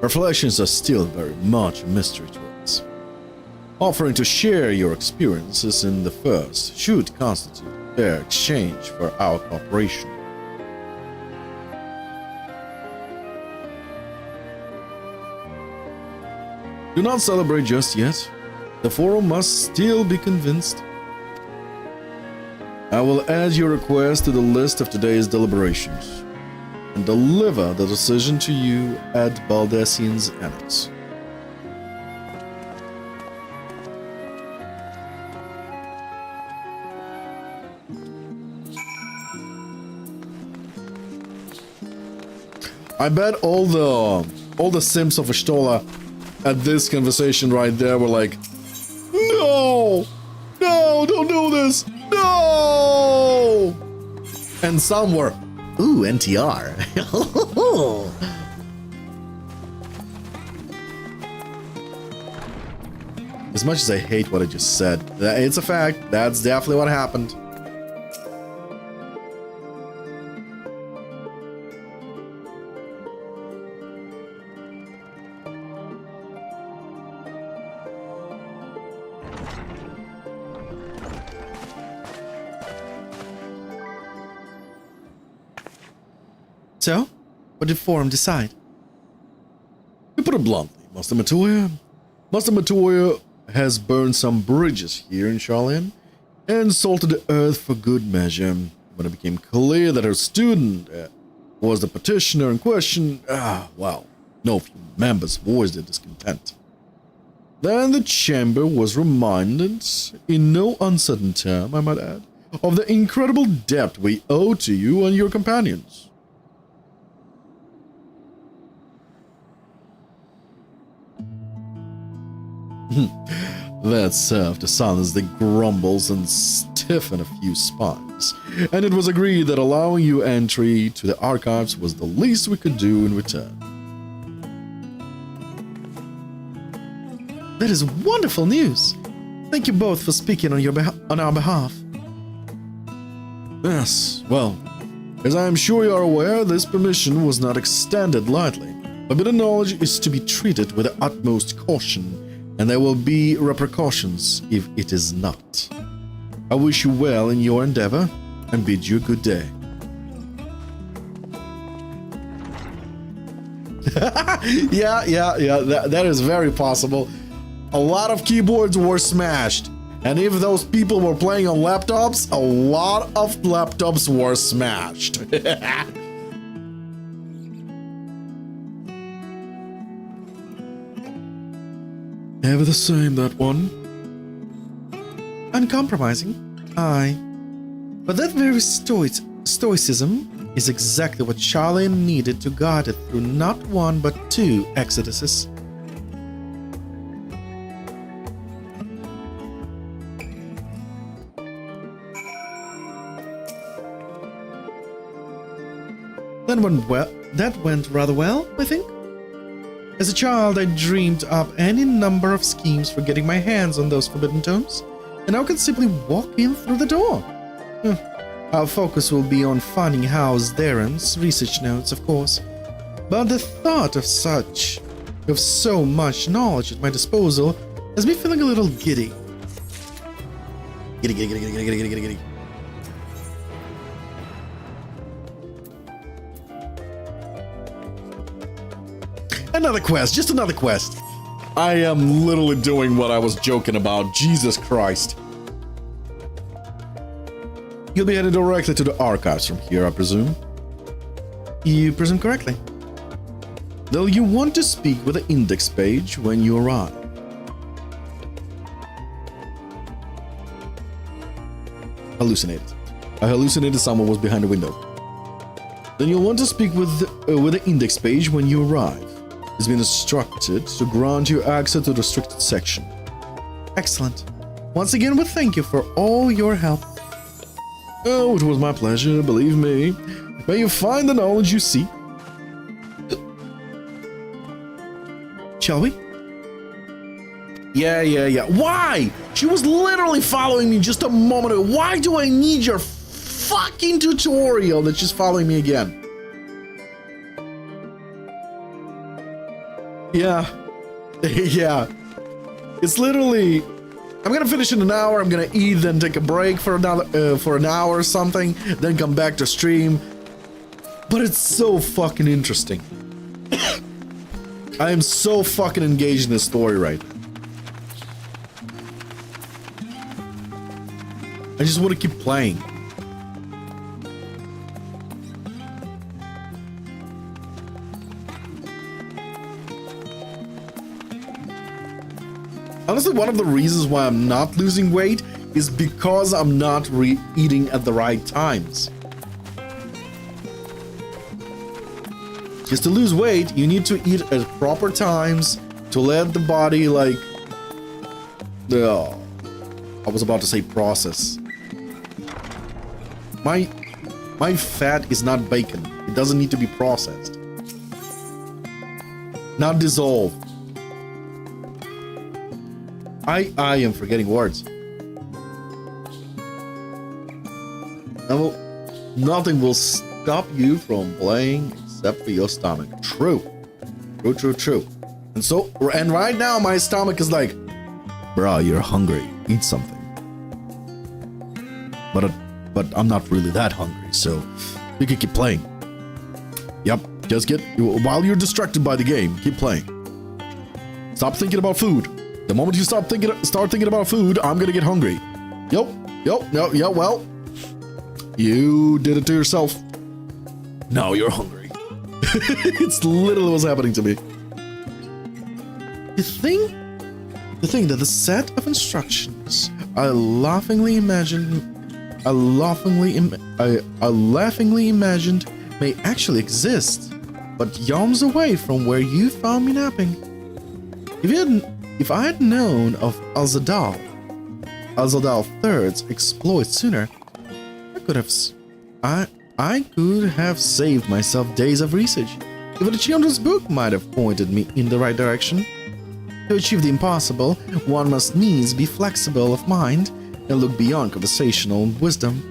Speaker 1: Reflections are still very much a mystery to us. Offering to share your experiences in the first should constitute a fair exchange for our cooperation. Do not celebrate just yet. The forum must still be convinced. I will add your request to the list of today's deliberations and deliver the decision to you at Baldessian's Annex. I bet all the Sims of Ashtola at this conversation right there were like, no, no, don't do this, no. And some were, ooh, NTR. As much as I hate what I just said, it's a fact. That's definitely what happened. So, what did Forum decide? To put it bluntly, Master Matoya has burned some bridges here in Charlian and salted the earth for good measure. When it became clear that her student was the petitioner in question, well, no few members voiced their discontent. Then the chamber was reminded, in no uncertain term, I might add, of the incredible debt we owe to you and your companions. That served to silence the grumbles and stiffen a few spines, and it was agreed that allowing you entry to the archives was the least we could do in return. That is wonderful news. Thank you both for speaking on our behalf. Yes, well, as I am sure you are aware, this permission was not extended lightly. Forbidden knowledge is to be treated with the utmost caution, and there will be repercussions if it is not. I wish you well in your endeavor and bid you a good day. Yeah, that is very possible. A lot of keyboards were smashed, and if those people were playing on laptops, a lot of laptops were smashed. Ever the same, that one. Uncompromising, aye. But that very stoicism is exactly what Charlian needed to guide it through not one but two exoduses. That went rather well, I think. As a child, I dreamed up any number of schemes for getting my hands on those forbidden tomes, and now I can simply walk in through the door. Our focus will be on finding House Darren's research notes, of course, but the thought of so much knowledge at my disposal has me feeling a little giddy. Giddy. Another quest, just another quest. I am literally doing what I was joking about. Jesus Christ. You'll be headed directly to the archives from here, I presume. You presume correctly. Though you want to speak with the index page when you arrive. Hallucinated. I hallucinated someone was behind the window. Then you'll want to speak with the index page when you arrive. Has been instructed to grant you access to the restricted section. Excellent. Once again, we thank you for all your help. Oh, it was my pleasure, believe me. May you find the knowledge you seek. Shall we? Yeah. Why? She was literally following me just a moment ago. Why do I need your fucking tutorial that she's following me again? Yeah. It's literally, I'm gonna finish in an hour, I'm gonna eat, then take a break for another, for an hour or something, then come back to stream. But it's so fucking interesting. I am so fucking engaged in the story right now. I just want to keep playing. Honestly, one of the reasons why I'm not losing weight is because I'm not eating at the right times. Because to lose weight, you need to eat at proper times to let the body, like... Oh, I was about to say process. My fat is not bacon. It doesn't need to be processed. Not dissolved. I am forgetting words. Nothing will stop you from playing except for your stomach. True. True. And right now my stomach is like, bro, you're hungry. Eat something. But I'm not really that hungry, so you can keep playing. Yep, just while you're distracted by the game, keep playing. Stop thinking about food. The moment you start thinking about food, I'm gonna get hungry. Yep, well, you did it to yourself. Now you're hungry. It's literally what's happening to me. The thing that the set of instructions I laughingly imagined may actually exist, but yawns away from where you found me napping. If I had known of Azadal III's exploits sooner, I could have saved myself days of research. Even a children's book might have pointed me in the right direction. To achieve the impossible, one must needs be flexible of mind and look beyond conversational wisdom.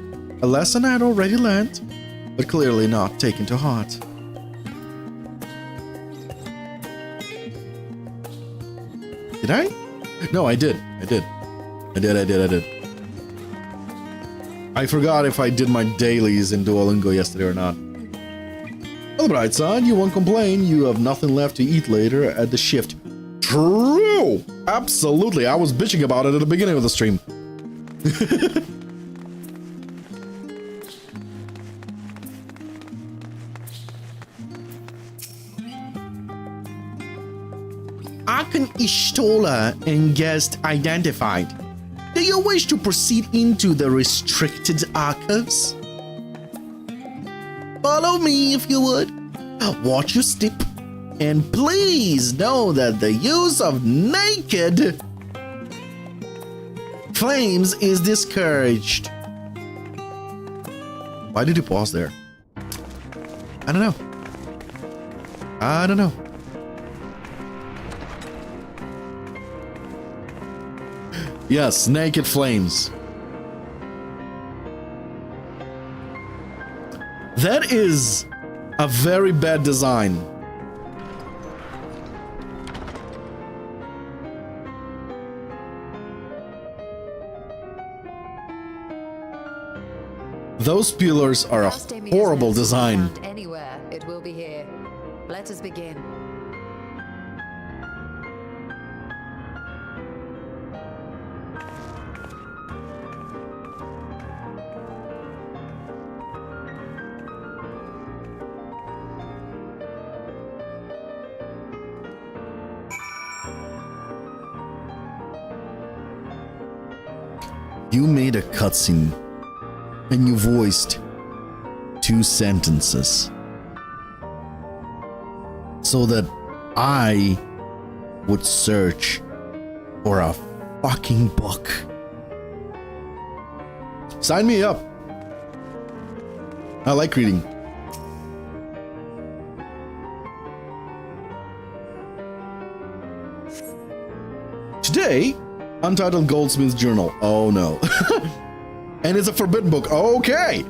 Speaker 1: A lesson I had already learned, but clearly not taken to heart. Did I? No, I did. I forgot if I did my dailies in Duolingo yesterday or not. On the bright side, you won't complain. You have nothing left to eat later at the shift. True! Absolutely. I was bitching about it at the beginning of the stream. Archon Ishtola and guest identified. Do you wish to proceed into the restricted archives? Follow me if you would. Watch your step. And please know that the use of naked flames is discouraged. Why did you pause there? I don't know. Yes, naked flames. That is a very bad design. Those pillars are a horrible design.
Speaker 9: Anywhere, it will be here. Let us begin.
Speaker 1: You made a cutscene and you voiced 2 sentences so that I would search for a fucking book. Sign me up. I like reading. Today, Untitled Goldsmith's Journal. Oh no. And it's a forbidden book. Okay.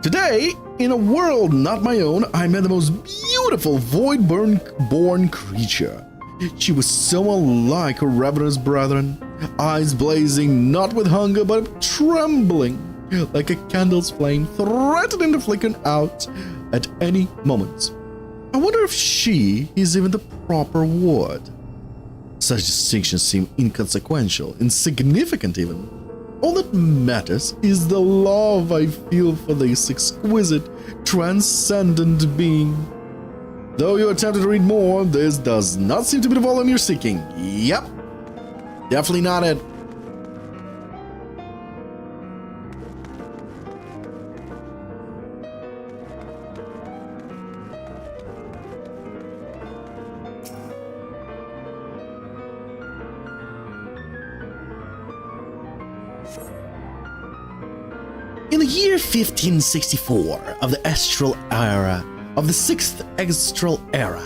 Speaker 1: Today, in a world not my own, I met the most beautiful void-born creature. She was so unlike her ravenous brethren, eyes blazing not with hunger but trembling like a candle's flame, threatening to flicker out at any moment. I wonder if she is even the proper word. Such distinctions seem inconsequential, insignificant even. All that matters is the love I feel for this exquisite, transcendent being. Though you attempted to read more, this does not seem to be the volume you're seeking. Yep. Definitely not it. In the year 1564 of the Astral Era, of the 6th Astral Era,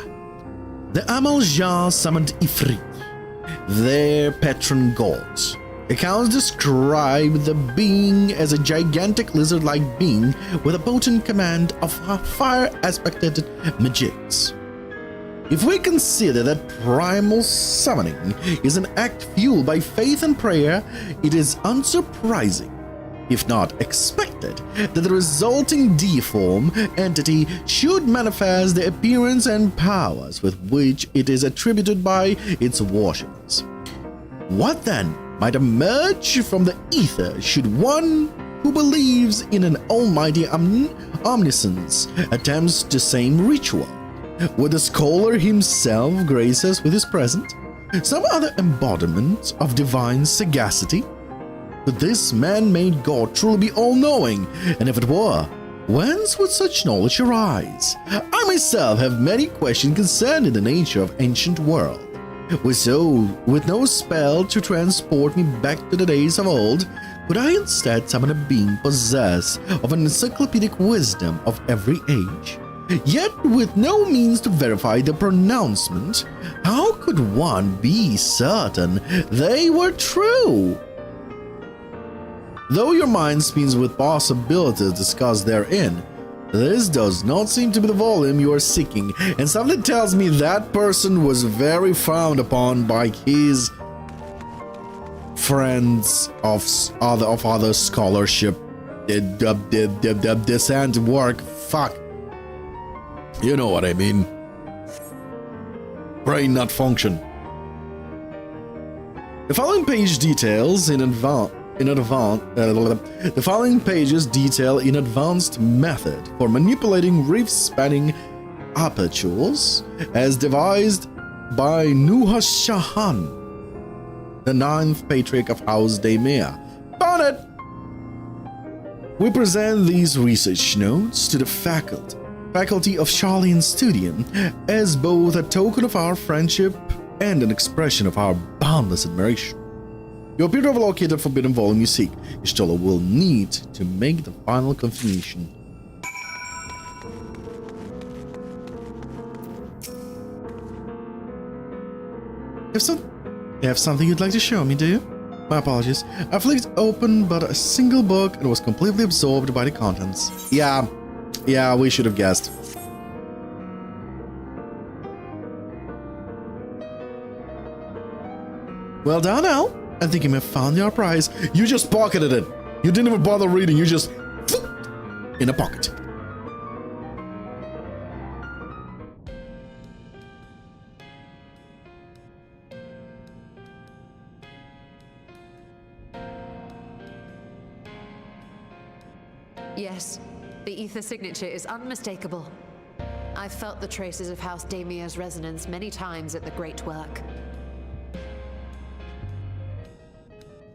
Speaker 1: the Amal-Jah summoned Ifrit, their patron god. Accounts describe the being as a gigantic lizard-like being with a potent command of fire-aspected magics. If we consider that primal summoning is an act fueled by faith and prayer, it is unsurprising, if not expected, that the resulting deiform entity should manifest the appearance and powers with which it is attributed by its worshippers. What then might emerge from the ether should one who believes in an almighty omniscience attempts the same ritual? Would the scholar himself grace us with his presence? Some other embodiment of divine sagacity? Could this man-made god truly be all-knowing? And if it were, whence would such knowledge arise? I myself have many questions concerning the nature of ancient world. With no spell to transport me back to the days of old, could I instead summon a being possessed of an encyclopedic wisdom of every age? Yet with no means to verify the pronouncement, how could one be certain they were true? Though your mind spins with possibilities discussed therein, this does not seem to be the volume you are seeking, and something tells me that person was very frowned upon by his friends of other scholarship, dissent work. Fuck, you know what I mean. Brain not function. The following page details the following pages detail an advanced method for manipulating rift-spanning apertures as devised by Nuhashahan, the 9th patriarch of House Daimea. Found it! We present these research notes to the faculty of Charlene's Studium as both a token of our friendship and an expression of our boundless admiration. You appear to have located the forbidden volume you seek. Ishtola will need to make the final confirmation. You have something you'd like to show me, do you? My apologies. I flicked open but a single book and was completely absorbed by the contents. Yeah, we should have guessed. Well done, Al. I think you may have found your prize. You just pocketed it. You didn't even bother reading. You just in a pocket.
Speaker 9: Yes, the ether signature is unmistakable. I've felt the traces of House Daimea's resonance many times at the Great Work.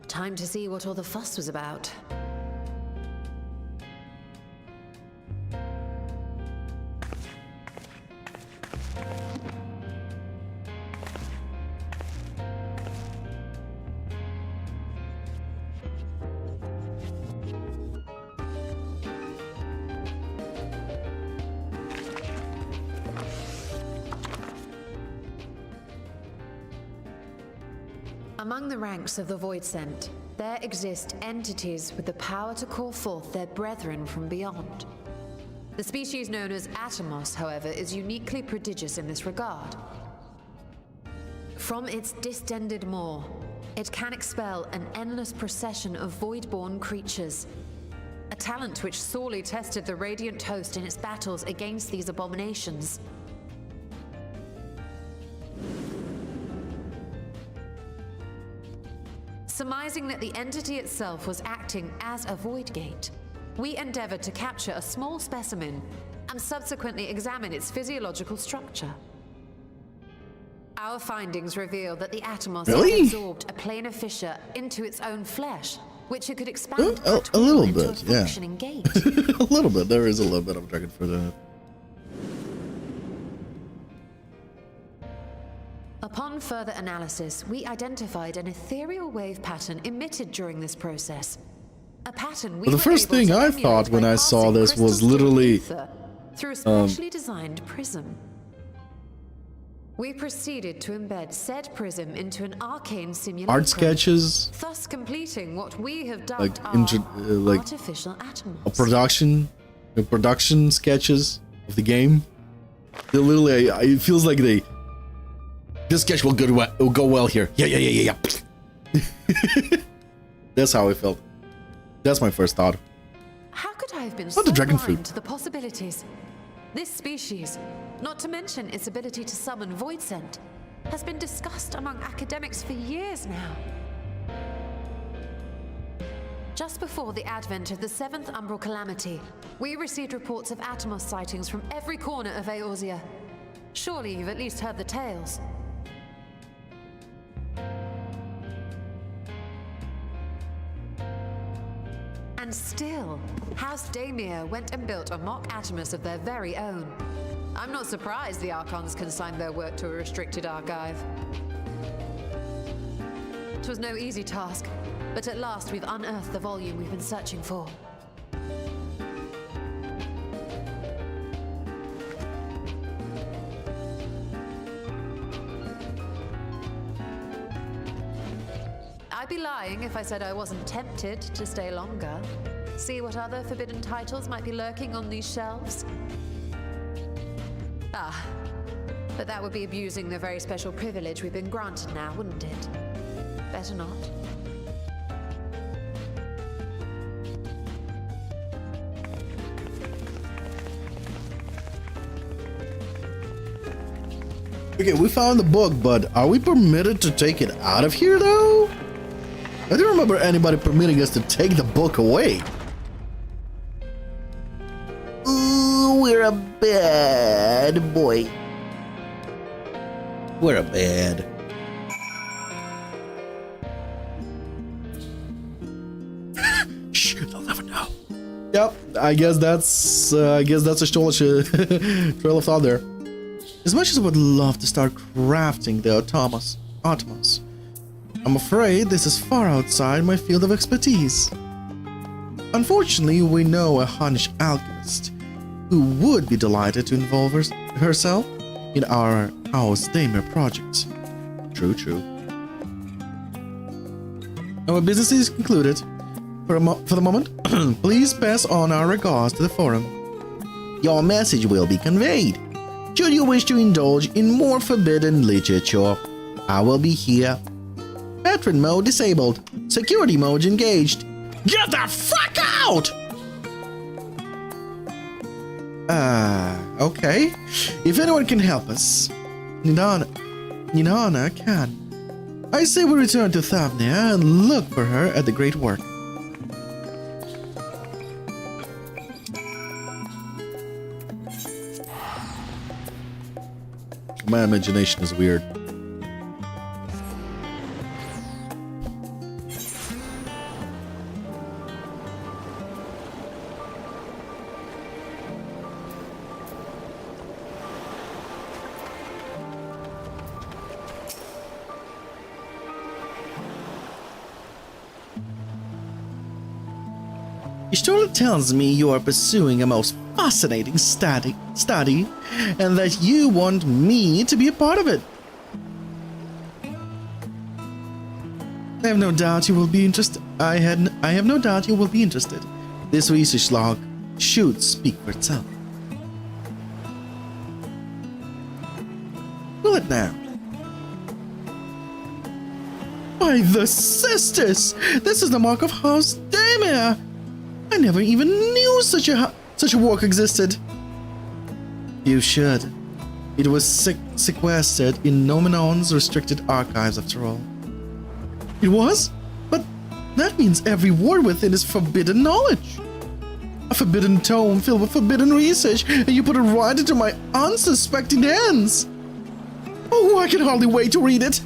Speaker 9: Time to see what all the fuss was about. Among the ranks of the Voidsent, there exist entities with the power to call forth their brethren from beyond. The species known as Atomos, however, is uniquely prodigious in this regard. From its distended maw, it can expel an endless procession of void-born creatures. A talent which sorely tested the Radiant host in its battles against these abominations. Surmising that the entity itself was acting as a void gate, we endeavored to capture a small specimen and subsequently examine its physiological structure. Our findings reveal that the Atomos had absorbed a planar fissure into its own flesh, which it could expand
Speaker 1: a little
Speaker 9: into
Speaker 1: bit,
Speaker 9: a
Speaker 1: yeah.
Speaker 9: functioning gate.
Speaker 1: A little bit. There is a little bit of dragon fruit in it.
Speaker 9: Upon further analysis, we identified an ethereal wave pattern emitted during this process. A pattern we
Speaker 1: Well, the first thing I thought when I saw this was literally
Speaker 9: through a specially designed prism. We proceeded to embed said prism into an arcane simulation,
Speaker 1: art sketches,
Speaker 9: thus completing what we have dubbed
Speaker 1: like
Speaker 9: artificial atomos.
Speaker 1: a production sketches of the game. They literally, it feels like this sketch will go well here. Yeah. That's how I felt. That's my first thought.
Speaker 9: How could I have been
Speaker 1: Not the dragon
Speaker 9: blind
Speaker 1: fruit.
Speaker 9: to the possibilities? This species, not to mention its ability to summon void scent, has been discussed among academics for years now. Just before the advent of the 7th Umbral Calamity, we received reports of Atomos sightings from every corner of Eorzea. Surely you've at least heard the tales. And still, House Daemir went and built a mock Atomos of their very own. I'm not surprised the Archons consigned their work to a restricted archive. It was no easy task, but at last we've unearthed the volume we've been searching for. I'd be lying if I said I wasn't tempted to stay longer. See what other forbidden titles might be lurking on these shelves. Ah, but that would be abusing the very special privilege we've been granted now, wouldn't it? Better not.
Speaker 1: Okay, we found the book, but are we permitted to take it out of here, though? I don't remember anybody permitting us to take the book away. Ooh, we're a bad boy. We're a bad. Shh, they'll never know. Yep, I guess that's a trail of thought there. As much as I would love to start crafting the Atomos, I'm afraid this is far outside my field of expertise. Unfortunately, we know a Hunnish alchemist who would be delighted to involve herself in our House Daemir project. True. Our business is concluded. For the moment, please pass on our regards to the forum. Your message will be conveyed. Should you wish to indulge in more forbidden literature, I will be here. Patron mode disabled. Security mode engaged. Get the fuck out! Okay. If anyone can help us, Ninana can. I say we return to Thavnia and look for her at the great work. My imagination is weird. Your story tells me you are pursuing a most fascinating study, and that you want me to be a part of it. I have no doubt you will be interested. I have no doubt you will be interested. This research log should speak for itself. Will it now? By the sisters! This is the mark of House Daemir! I never even knew such a work existed. You should. It was sequestered in Nomenon's restricted archives after all. It was? But that means every word within is forbidden knowledge. A forbidden tome filled with forbidden research, and you put it right into my unsuspecting hands. Oh, I can hardly wait to read it.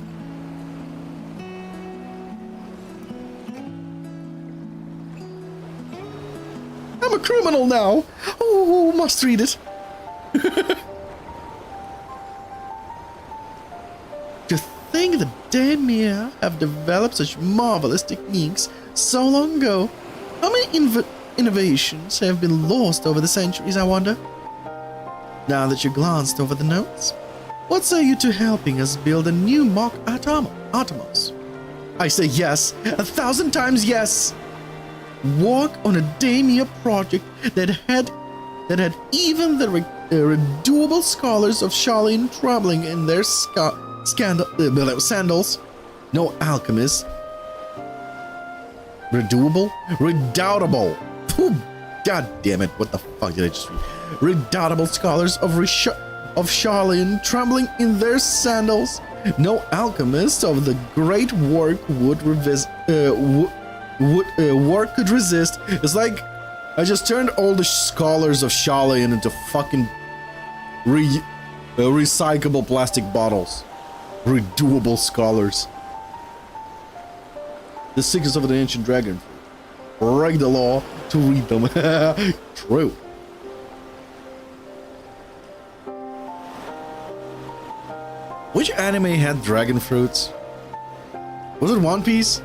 Speaker 1: I'm a criminal now. Oh, must read it. To think that Daemir have developed such marvelous techniques so long ago. How many innovations have been lost over the centuries, I wonder? Now that you glanced over the notes, what say you to helping us build a new mock Atomos? I say yes, 1,000 times yes. Work on a Daemir project that had even the redoable scholars of Sharlayan trembling in their sandals. No alchemists. Redoable? Redoubtable. Ooh, God damn it, what the fuck did I just read? Redoubtable scholars of Sharlayan trembling in their sandals. No alchemist of the great work work could resist. It's like I just turned all the scholars of Sharlayan into fucking recyclable plastic bottles. Redoable scholars. The secrets of an ancient dragon. Break the law to read them. True. Which anime had dragon fruits? Was it One Piece?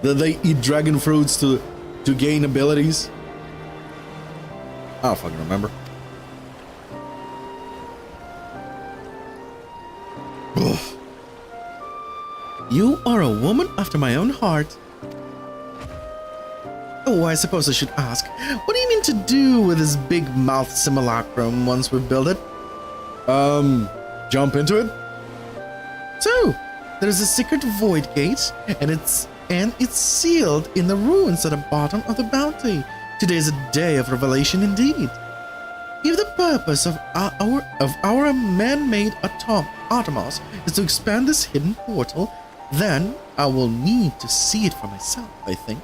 Speaker 1: That they eat dragon fruits to gain abilities? I don't fucking remember. You are a woman after my own heart. Oh, I suppose I should ask, what do you mean to do with this big mouth simulacrum once we build it? Jump into it? So, there is a secret void gate, and it's sealed in the ruins at the bottom of the bounty. Today is a day of revelation indeed. If the purpose of our man-made Atomos is to expand this hidden portal, then I will need to see it for myself, I think.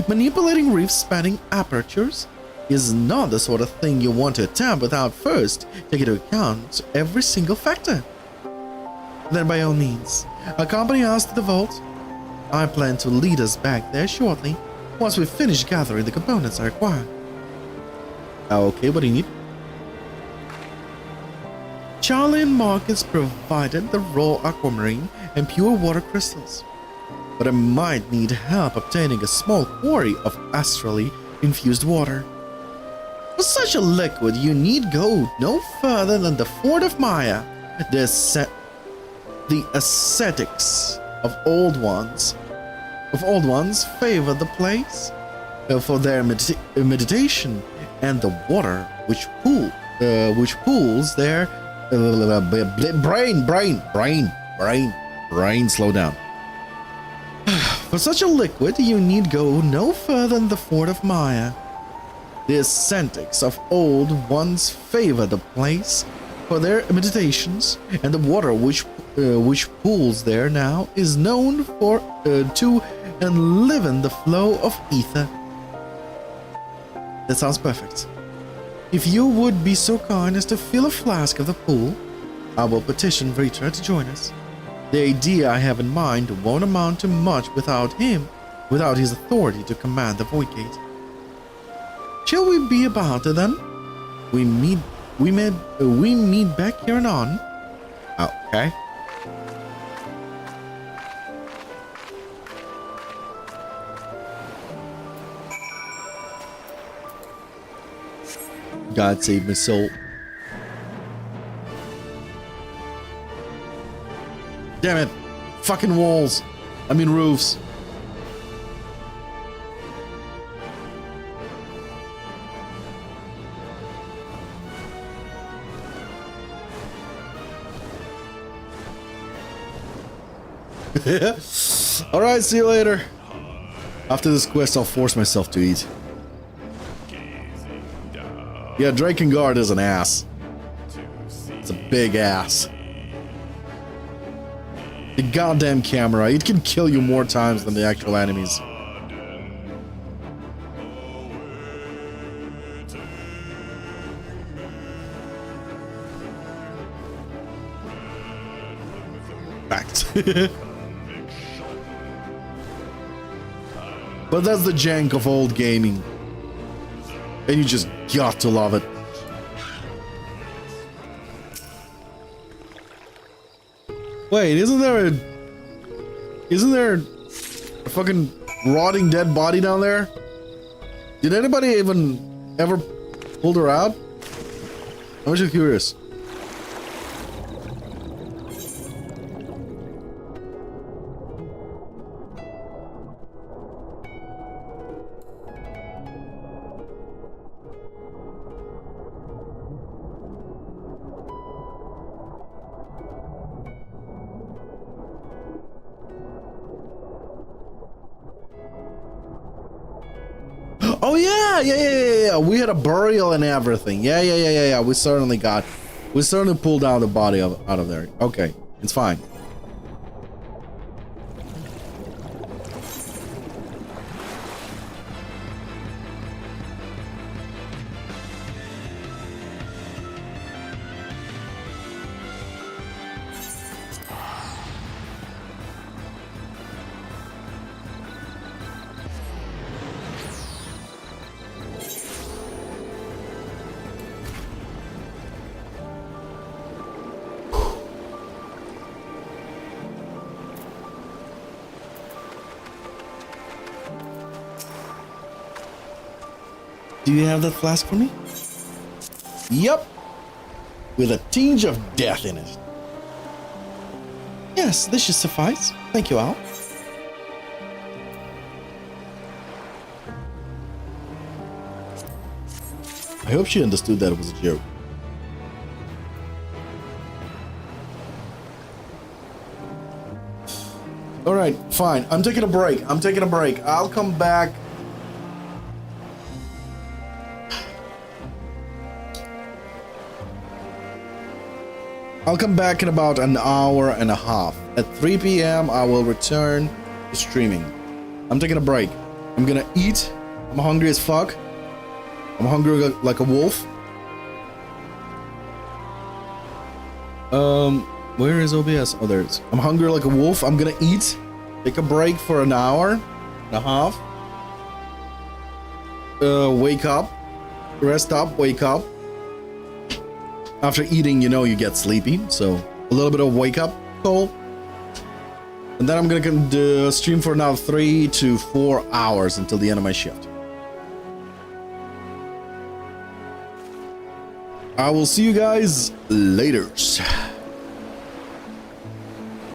Speaker 1: Manipulating reef spanning apertures is not the sort of thing you want to attempt without first taking into account every single factor. Then by all means, accompany us to the vault. I plan to lead us back there shortly, once we finish gathering the components I require. Okay, what do you need? Sharlayan markets provided the raw aquamarine and pure water crystals, but I might need help obtaining a small quarry of astrally infused water. For such a liquid, you need go no further than the Fort of Maya. The ascetics of old ones favor the place for their meditation, and the water which pools their brain. Slow down. For such a liquid, you need go no further than the Fort of Maya. The ascetics of old ones favor the place for their meditations, and the water which pools there now is known to enliven the flow of ether. That sounds perfect. If you would be so kind as to fill a flask of the pool, I will petition Vritra to join us. The idea I have in mind won't amount to much without his authority to command the Void Gate. Shall we be about it then? We meet back here and on. Okay. God save my soul. Damn it. Fucking walls. I mean roofs. Alright, see you later. After this quest, I'll force myself to eat. Yeah, Drakengard is an ass. It's a big ass. The goddamn camera, it can kill you more times than the actual enemies. Fact. But that's the jank of old gaming. And you just got to love it. Wait, isn't there a fucking rotting dead body down there? Did anybody even ever pull her out? I'm just curious. Oh yeah. We had a burial and everything. Yeah. We certainly pulled down the body out of there. Okay, it's fine. Do you have that flask for me? Yep. With a tinge of death in it. Yes, this should suffice. Thank you, Al. I hope she understood that it was a joke. Alright, fine. I'm taking a break. I'll come back. I'll come back in about an hour and a half. At 3 p.m. I will return to streaming. I'm taking a break. I'm gonna eat. I'm hungry as fuck. I'm hungry like a wolf. Where is OBS? Oh, there it is. I'm hungry like a wolf. I'm gonna eat. Take a break for an hour and a half. Wake up. Rest up, wake up. After eating, you know, you get sleepy, so a little bit of wake up call. And then I'm gonna stream for now 3 to 4 hours until the end of my shift. I will see you guys later.